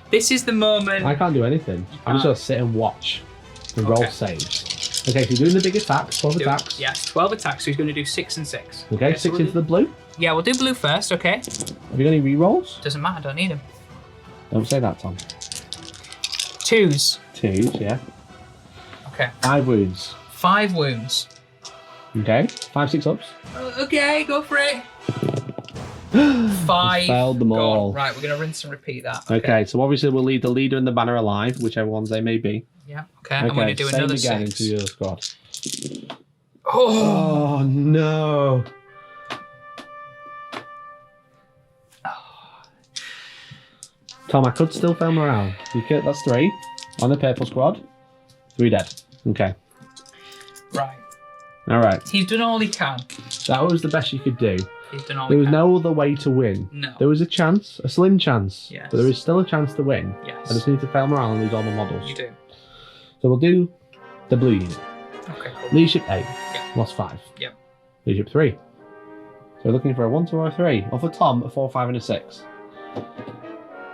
This is the moment. I can't do anything. I'm just can't. gonna sit and watch and roll Okay. saves. Okay, so you're doing the big attacks, 12 Do- attacks. Yes, 12 attacks. So he's going to do 6 and 6. Okay, so 6 we'll into do- the blue. Yeah, we'll do blue first. Okay. Have you got any rerolls? Doesn't matter. Don't need him. Don't say that, Tom. 2s. 2s, yeah. Okay. 5 wounds. 5 wounds. Okay, 5 6-ups. Okay, go for it. 5. failed them gone. all. Right, we're going to rinse and repeat that. Okay, so obviously we'll leave the leader and the banner alive, whichever ones they may be. Yeah. Okay. I'm going to do same another again 6. into your squad. Oh. Oh no! Tom, I could still fail morale. You could, that's 3. On the purple squad, 3 dead. Okay. Right. All right. He's done all he can. That was the best you could do. He's done all There he was can. no other way to win. No. There was a chance, a slim chance. Yes. But there is still a chance to win. Yes. I just need to fail morale and lose all my models. You do. So we'll do the blue unit. Okay, cool. Leadership 8. Yeah. Lost 5. Yep. Leadership 3. So we're looking for a 1, 2, or a 3. Or for Tom, a 4, 5, and a 6.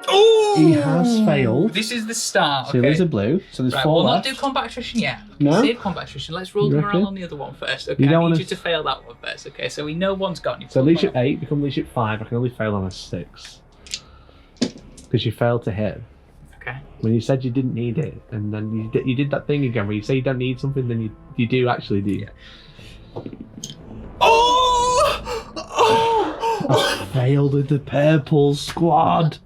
Oh! He has failed. This is the start. So Okay. there's a blue. So there's Right, 4 we'll left. not do combat attrition yet. No? Save combat attrition. Let's roll You them reckon? around on the other one first. Okay, You I don't need wanna- you to fail that one first. Okay, so we know one's gone. So leadership 8 become leadership 5. I can only fail on a 6. Because you failed to hit. Okay. When you said you didn't need it, and then you did that thing again where you say you don't need something, then you do actually do. Yeah. I failed with the purple squad.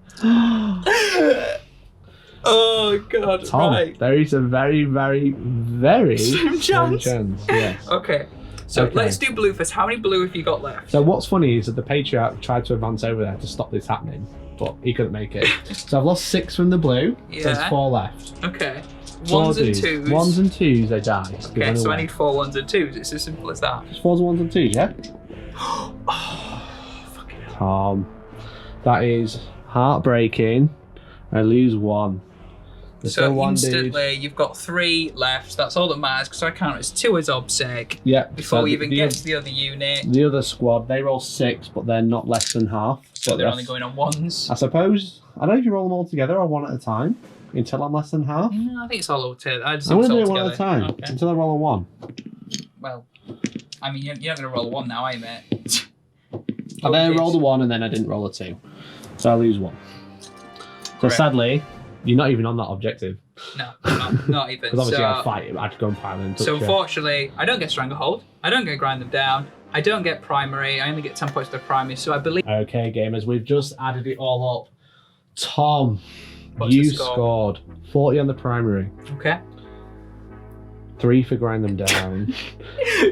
Oh god! Tom, Right. there is a very, very, very Slim slim chance. yes. Okay. So Okay. let's do blue first. How many blue have you got left? So what's funny is that the Patriarch tried to advance over there to stop this happening, but he couldn't make it. So I've lost 6 from the blue, so there's Yeah. 4 left. Okay. 4 Ones and dudes. 2s. 1s and 2s, they die. Okay, so I need 4 1s and 2s. It's as simple as that. Just 4s, 1s and 2s, yeah? Fucking hell. That is heartbreaking. I lose 1. There's So still 1 dude. instantly, you've got 3 left. That's all that matters because I count it as 2 as obsec. Yeah. Before so we even the, get to the other unit, the other squad, they roll 6, but they're not less than half. so they're only going on 1s. I suppose, I don't know if you roll them all together or one at a time until I'm less than half. No, I think it's all over together. I just I'm think going to it's do all it one at a together. time Okay. until I roll a 1. Well, I mean, you're not going to roll a 1 now, are you, mate? And then I rolled a 1 and then I didn't roll a 2. So I lose 1. So Correct. sadly, you're not even on that objective. No, not even. Because obviously So- I'd fight, I'd go and pile and touch So you. unfortunately, I don't get Stranglehold. I don't get Grind Them Down. I don't get Primary. I only get 10 points to the Primary. So I believe... Okay, gamers, we've just added it all up. Tom, What's you the score? scored 40 on the primary, Okay. 3 for grind them down,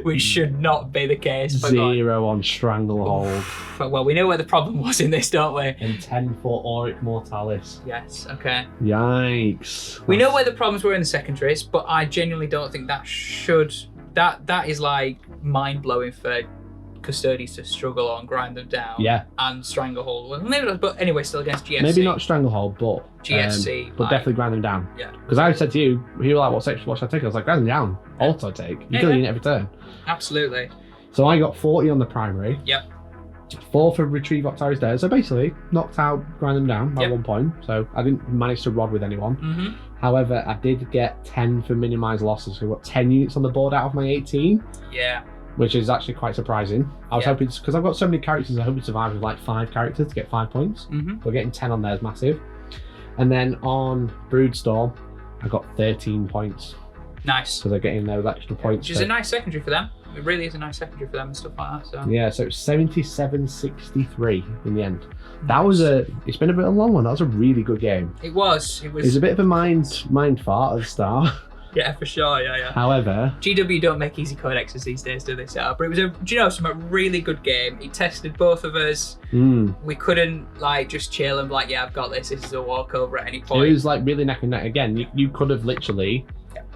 Which should not be the case. But 0 on stranglehold, well, we know where the problem was in this, don't we? and 10 for Auric Mortalis. Yes, okay. Yikes. We know where the problems were in the secondaries, but I genuinely don't think that should... That is like mind-blowing for Custodes to struggle on, Grind Them Down, Yeah. and Stranglehold. Well, maybe not, but anyway, still against GSC. Maybe not stranglehold, but GSC, but like- definitely grind them down. Yeah, Because I said to you, you were like, what section should I take? I was like, grind them down. Auto take. You kill a unit every turn. absolutely. So I got 40 on the primary. Yep. 4 for retrieve Octari's Dead. So basically, knocked out, grind them down by Yep. 1 point. So I didn't manage to rod with anyone. Mm-hmm. However, I did get 10 for minimise losses. So I got 10 units on the board out of my 18, Yeah. which is actually quite surprising. I was Yeah. hoping, because I've got so many characters, I hope to survive with like 5 characters to get 5 points. Mm-hmm. But getting 10 on there is massive. And then on Broodstorm, I got 13 points. Nice. So they're getting those extra points. Which is a nice secondary for them. It really is a nice secondary for them and stuff like that. So Yeah, so it's 77-63 in the end. That was it's been a bit of a long one. That was a really good game. it was. It was a bit of a mind fart at the start. Yeah, for sure. Yeah. However, GW don't make easy codexes these days, do they? So, but it was a really good game. It tested both of us. We couldn't like just chill and be like, yeah, I've got this. This is a walkover at any point. it was like really neck and neck. Again, you could have literally,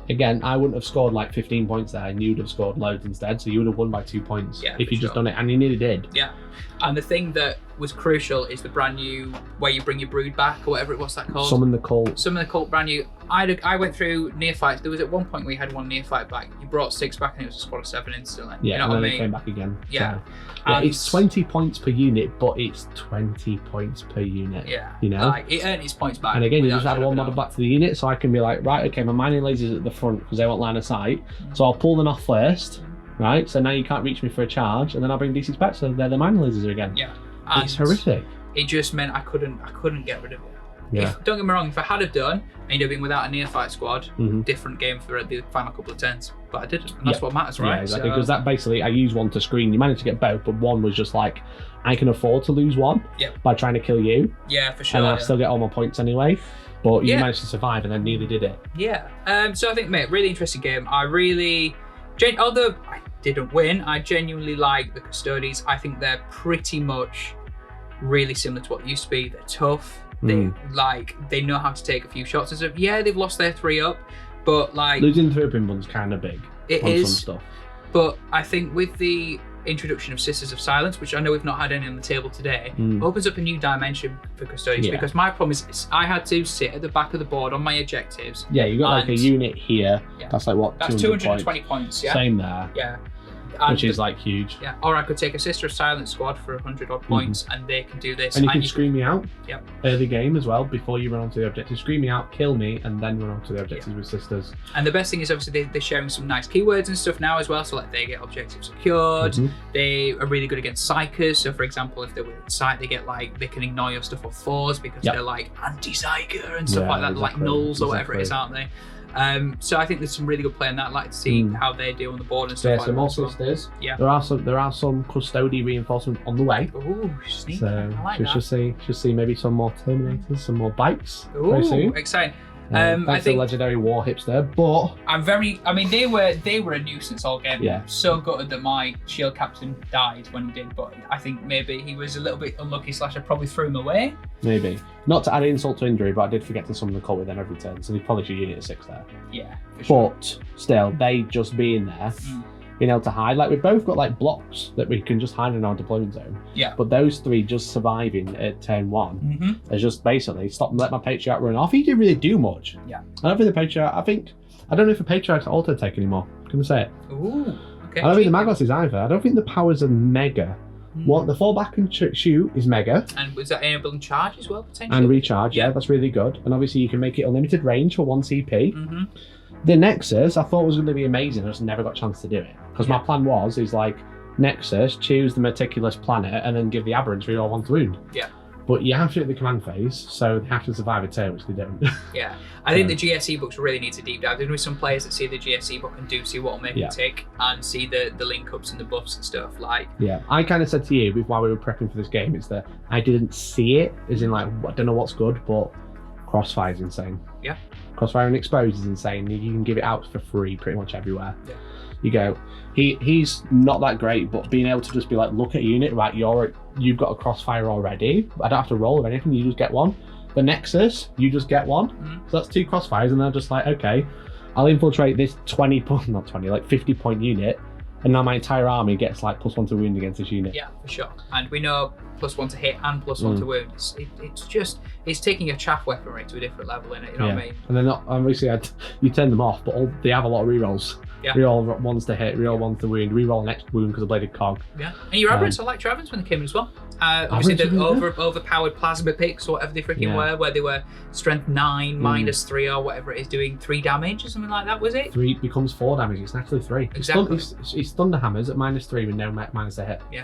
again, I wouldn't have scored like 15 points there and you'd have scored loads instead. So you would have won by 2 points if you just done it, and you nearly did. Yeah. And the thing that was crucial is the brand new where you bring your brood back or whatever. What's that called? Summon the cult. Summon the cult, brand new. I went through neophytes. There was at one point we had one neophyte back. You brought 6 back and it was a squad of 7 instantly. Yeah, You know and what I then it mean? came back again. Yeah. So, yeah, And- it's 20 points per unit, but it's 20 points per unit. Yeah. You know? Like, it earned its points back. And again, you without just add shadow one of a model doubt. back to the unit, so I can be like, right, okay, my mining lasers at the front because they won't line of sight. So I'll pull them off first, right? So now you can't reach me for a charge, and then I'll bring DC specs, so they're the mining lasers again. Yeah. It's horrific. It just meant I couldn't get rid of it. Yeah. Don't get me wrong, if I had have done, and you'd have been without a neophyte squad, Mhm. different game for the final couple of turns. But I didn't, and that's what matters, right? Yeah, exactly. So- Because that basically, I used one to screen. You managed to get both, but one was just like, I can afford to lose one by trying to kill you, yeah, for sure. and I yeah. still get all my points anyway. But you Yeah. managed to survive, and then nearly did it. Yeah. So I think, mate, really interesting game. I really, although I didn't win, I genuinely like the Custodes. I think they're pretty much really similar to what used to be. They're tough, They know how to take a few shots and stuff. Yeah, they've lost their 3 up, but like losing 3 up in one's kind of big. It on is. Some stuff. But I think with the introduction of Sisters of Silence, which I know we've not had any on the table today, opens up a new dimension for Custodians. Because my problem is I had to sit at the back of the board on my objectives. Yeah, you got like a unit here. Yeah. That's like what? That's 220 points. Yeah. Same there. Yeah. Which is like huge. Yeah. Or I could take a Sister of Silence squad for 100 odd points, and they can do this. And you can scream me out. Yep. Early game as well, before you run onto the objective. Scream me out, kill me, and then run onto the objectives with Sisters. And the best thing is obviously they're sharing some nice keywords and stuff now as well. So like they get objectives secured. They are really good against psychers. So for example, if they're with sight, they get like they can ignore your stuff on 4s because they're like anti-psyker and stuff like that, like nulls or whatever it is, aren't they? So I think there's some really good play in that. I'd like to see how they do on the board and stuff like that. More Sisters. Yeah. There are some custody reinforcement on the way. Ooh, sneaky. So I like that. Should see maybe some more Terminators, some more bikes. Ooh, very soon. Exciting. I think legendary war hipster, but I mean they were a nuisance all game. Yeah. So gutted that my shield captain died when he did, but I think maybe he was a little bit unlucky / I probably threw him away. Maybe. Not to add insult to injury, but I did forget to summon the cult with them every turn, so they probably should unit 6 there. Yeah. For sure. But still, they just being there, being able to hide. Like we've both got like blocks that we can just hide in our deployment zone. Yeah. But those 3 just surviving at turn 1 is just basically stop and let my Patriarch run off. He didn't really do much. Yeah. I don't think the Patriarch. I don't know if the Patriarch's auto take anymore. Can I say it? Ooh. Okay. I don't think the Magos is either. I don't think the powers are mega. What the fall back and shoot is mega. And was that enabling charge as well potentially? And recharge, yeah, that's really good. And obviously you can make it unlimited range for 1 CP. The Nexus I thought was going to be amazing. I just never got a chance to do it because my plan is like Nexus, choose the meticulous planet, and then give the aberrants reroll 1 to wound. Yeah. But you have to hit the command phase, so they have to survive a turn, which they don't. Yeah, I think the GSE books really need to deep dive. There's some players that see the GSE book and do see what will make it tick, and see the link ups and the buffs and stuff. Like, yeah, I kind of said to you while we were prepping for this game, is that I didn't see it, as in like I don't know what's good, but Crossfire is insane. Yeah, Crossfire and Expose is insane. You can give it out for free pretty much everywhere. Yeah. You go, he's not that great, but being able to just be like, look at a unit, right, you've got a Crossfire already. I don't have to roll or anything, you just get 1. The Nexus, you just get 1. So that's 2 Crossfires, and they're just like, okay, I'll infiltrate this 50 point unit, and now my entire army gets like +1 to wound against this unit. Yeah, for sure. And we know +1 to hit and +1 to wound. It's taking a chaff weaponry to a different level in it, you know what I mean? And they're not, obviously you turn them off, but they have a lot of rerolls. Yeah. Reroll 1s to hit, reroll 1 to wound, reroll next wound because of bladed cog. Yeah, and your aberrants, I liked your aberrants when they came in as well. Obviously the overpowered plasma picks or whatever they freaking were, where they were strength 9, -3 or whatever it is, doing 3 damage or something like that, was it? 3 becomes 4 damage, it's actually 3. Exactly. It's Thunder Hammers at -3 with no minus to hit. Yeah.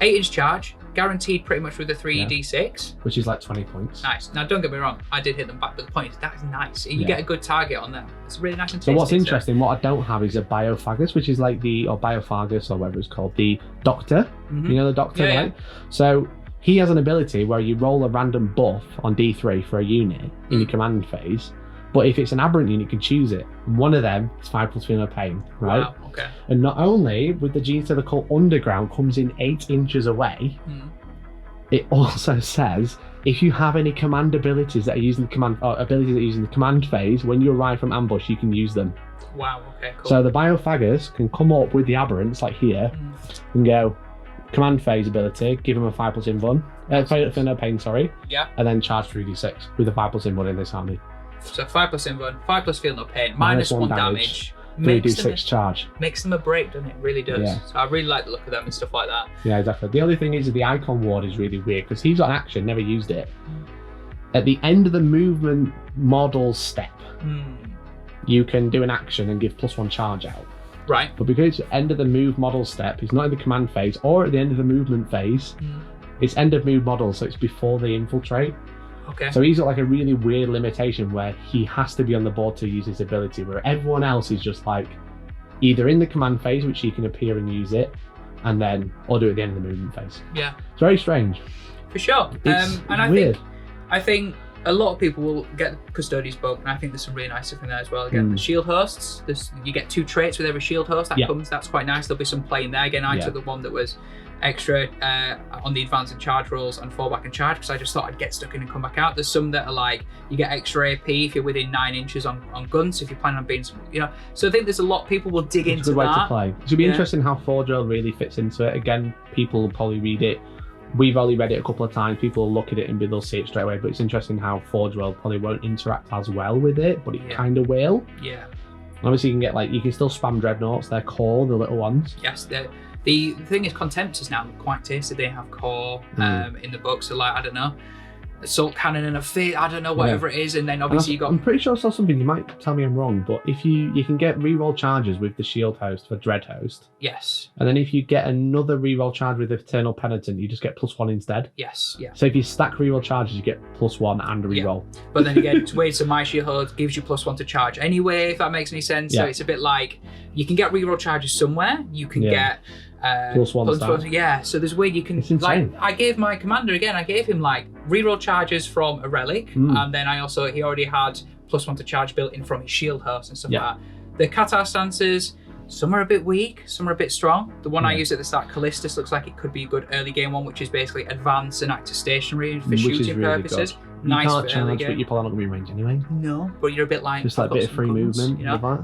8-inch charge, guaranteed pretty much with a 3d6. Which is like 20 points. Nice. Now don't get me wrong, I did hit them back, but the point is that is nice. You get a good target on them. It's really nice and tasty. So what's interesting, what I don't have is a Biophagus, which is like or Biophagus or whatever it's called, the Doctor. You know the Doctor, right? Yeah. So he has an ability where you roll a random buff on D3 for a unit in your command phase. But if it's an aberrant unit, you can choose it. One of them is 5+ Feel No Pain, right? Wow, okay. And not only with the Genestealer Cult Underground comes in 8 inches away, it also says if you have any command abilities that are using the command phase, when you arrive from ambush, you can use them. Wow, okay, cool. So the Biophagus can come up with the aberrants like here and go command phase ability, give him a 5+ invuln, Feel No Pain, sorry. Yeah. And then charge 3d6 with a 5+ invuln in this army. So 5+ invuln, 5+ Feel No Pain, -1 damage. 3d6 charge. Makes them a break, doesn't it? It really does. Yeah. So I really like the look of them and stuff like that. Yeah, exactly. The only thing is that the Icon Ward is really weird because he's got an action, never used it. At the end of the movement model step, you can do an action and give +1 charge out. Right. But because it's end of the move model step, it's not in the command phase or at the end of the movement phase. It's end of move model, so it's before they infiltrate. Okay. So he's got like a really weird limitation where he has to be on the board to use his ability, where everyone else is just like either in the command phase, which he can appear and use it, and then or do it at the end of the movement phase. Yeah. It's very strange. For sure. It's and weird. I think a lot of people will get the Custodies book, and I think there's some really nice stuff in there as well. Again, the shield hosts, you get 2 traits with every shield host that comes. That's quite nice. There'll be some play in there. Again, I took the one that was extra on the advance and charge rules and fallback and charge, because I just thought I'd get stuck in and come back out. There's some that are like, you get extra AP if you're within 9 inches on guns, if you're planning on being, so I think there's a lot of people will dig into that. It's a good way to play. It'll be interesting how Forge World really fits into it. Again, people will probably read it. We've only read it a couple of times. People will look at it and they'll see it straight away. But it's interesting how Forge World probably won't interact as well with it, but it kind of will. Yeah. Obviously, you can get you can still spam dreadnoughts. They're core, the little ones. Yes. The thing is, Contemptors now look quite tasty. They have core in the book. So I don't know, assault cannon and a fit, I don't know, whatever it is, and then obviously you got. I'm pretty sure I saw something. You might tell me I'm wrong, but if you can get reroll charges with the shield host for dread host. Yes. And then if you get another reroll charge with Eternal Penitent, you just get +1 instead. Yes. Yeah. So if you stack reroll charges, you get +1 and a reroll. Yeah. But then again, it's weird. So my shield host gives you +1 to charge anyway, if that makes any sense. So it's a bit like you can get reroll charges somewhere. You can get. +1 yeah, so there's where you can I gave my commander again, I gave him reroll charges from a relic, and then he already had +1 to charge built in from his shield host and stuff like that. The Qatar stances, some are a bit weak, some are a bit strong. The one I used at the start, Callistus, looks like it could be a good early game one, which is basically advance and active stationary for shooting purposes. Nice, you can't charge, but you're probably not going to be in range anyway. No, but you're a bit like... Just a bit of free movement.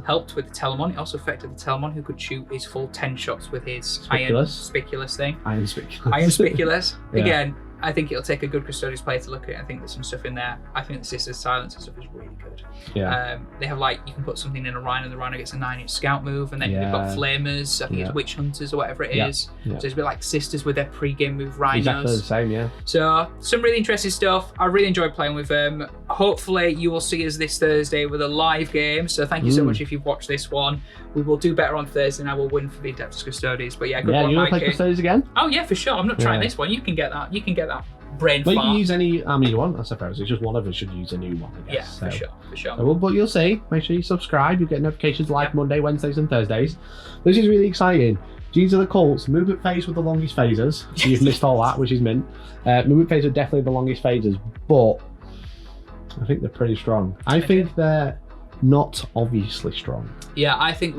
Helped with the Telemon. It also affected the Telemon, who could shoot his full 10 shots with his Iron Spiculus thing. Iron Spiculus. Again, I think it'll take a good Custodies player to look at it. I think there's some stuff in there. I think the Sister's Silence and stuff is really good. Yeah. They have you can put something in a Rhino, the Rhino gets a 9-inch scout move, and then they've got Flamers, I think it's Witch Hunters or whatever it is. So it's a bit like Sisters with their pre-game move Rhinos. Exactly the same, yeah. So some really interesting stuff. I really enjoyed playing with them. Hopefully you will see us this Thursday with a live game. So thank you so much if you've watched this one. We will do better on Thursday and I will win for the Adeptus Custodes. But good one, you want to play Custodes again? Oh yeah, for sure. I'm not trying this one. You can get that. You can get that. Brain fart. You can use any army you want, I suppose. It's just one of us should use a new one, I guess. Yeah, for sure. So, but you'll see. Make sure you subscribe. You'll get notifications Monday, Wednesdays, and Thursdays. This is really exciting. Genes of the Cults, movement phase with the longest phases. So you've missed all that, which is mint. Movement phase are definitely the longest phases, but I think they're pretty strong. I think they're not obviously strong. Yeah, I think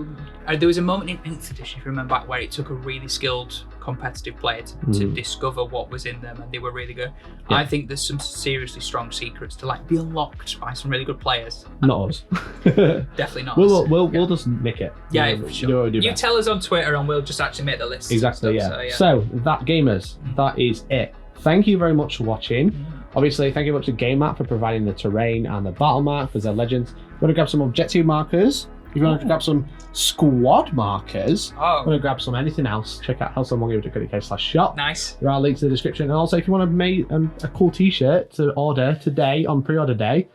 there was a moment in 9th edition, if you remember back, where it took a really skilled competitive player to discover what was in them, and they were really good. I think there's some seriously strong secrets to be unlocked by some really good players. Not us. Definitely not us. We'll just nick it. Yeah, for sure. You tell us on Twitter and we'll just actually make the list. Exactly, So that, gamers, that is it. Thank you very much for watching. Obviously, thank you very much to GameMap for providing the terrain and the battle map for their legends. We're going to grab some objective markers. If you want to grab some squad markers, want to grab some anything else, check out hellstormwargaming.co.uk/shop. Nice. There are links in the description. And also, if you want to make a cool t-shirt to order today on pre-order day,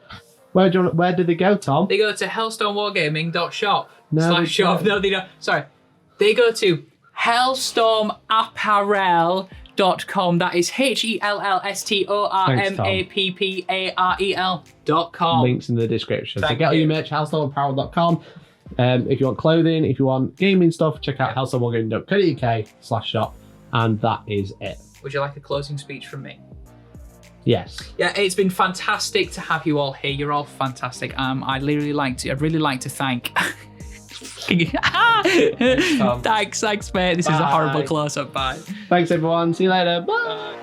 where do they go, Tom? They go to hellstormwargaming.shop. /shop. No, they don't. Sorry. They go to hellstormapparel.com. That is hellstormapparel.com. Links in the description. So get all your merch, hellstormapparel.com. If you want clothing, if you want gaming stuff, check out hellstormwargaming.co.uk/shop. And that is it. Would you like a closing speech from me? Yes. Yeah, it's been fantastic to have you all here. You're all fantastic. I'd really like to thank. Thanks, mate. This is a horrible close-up. Bye. Thanks, everyone. See you later. Bye.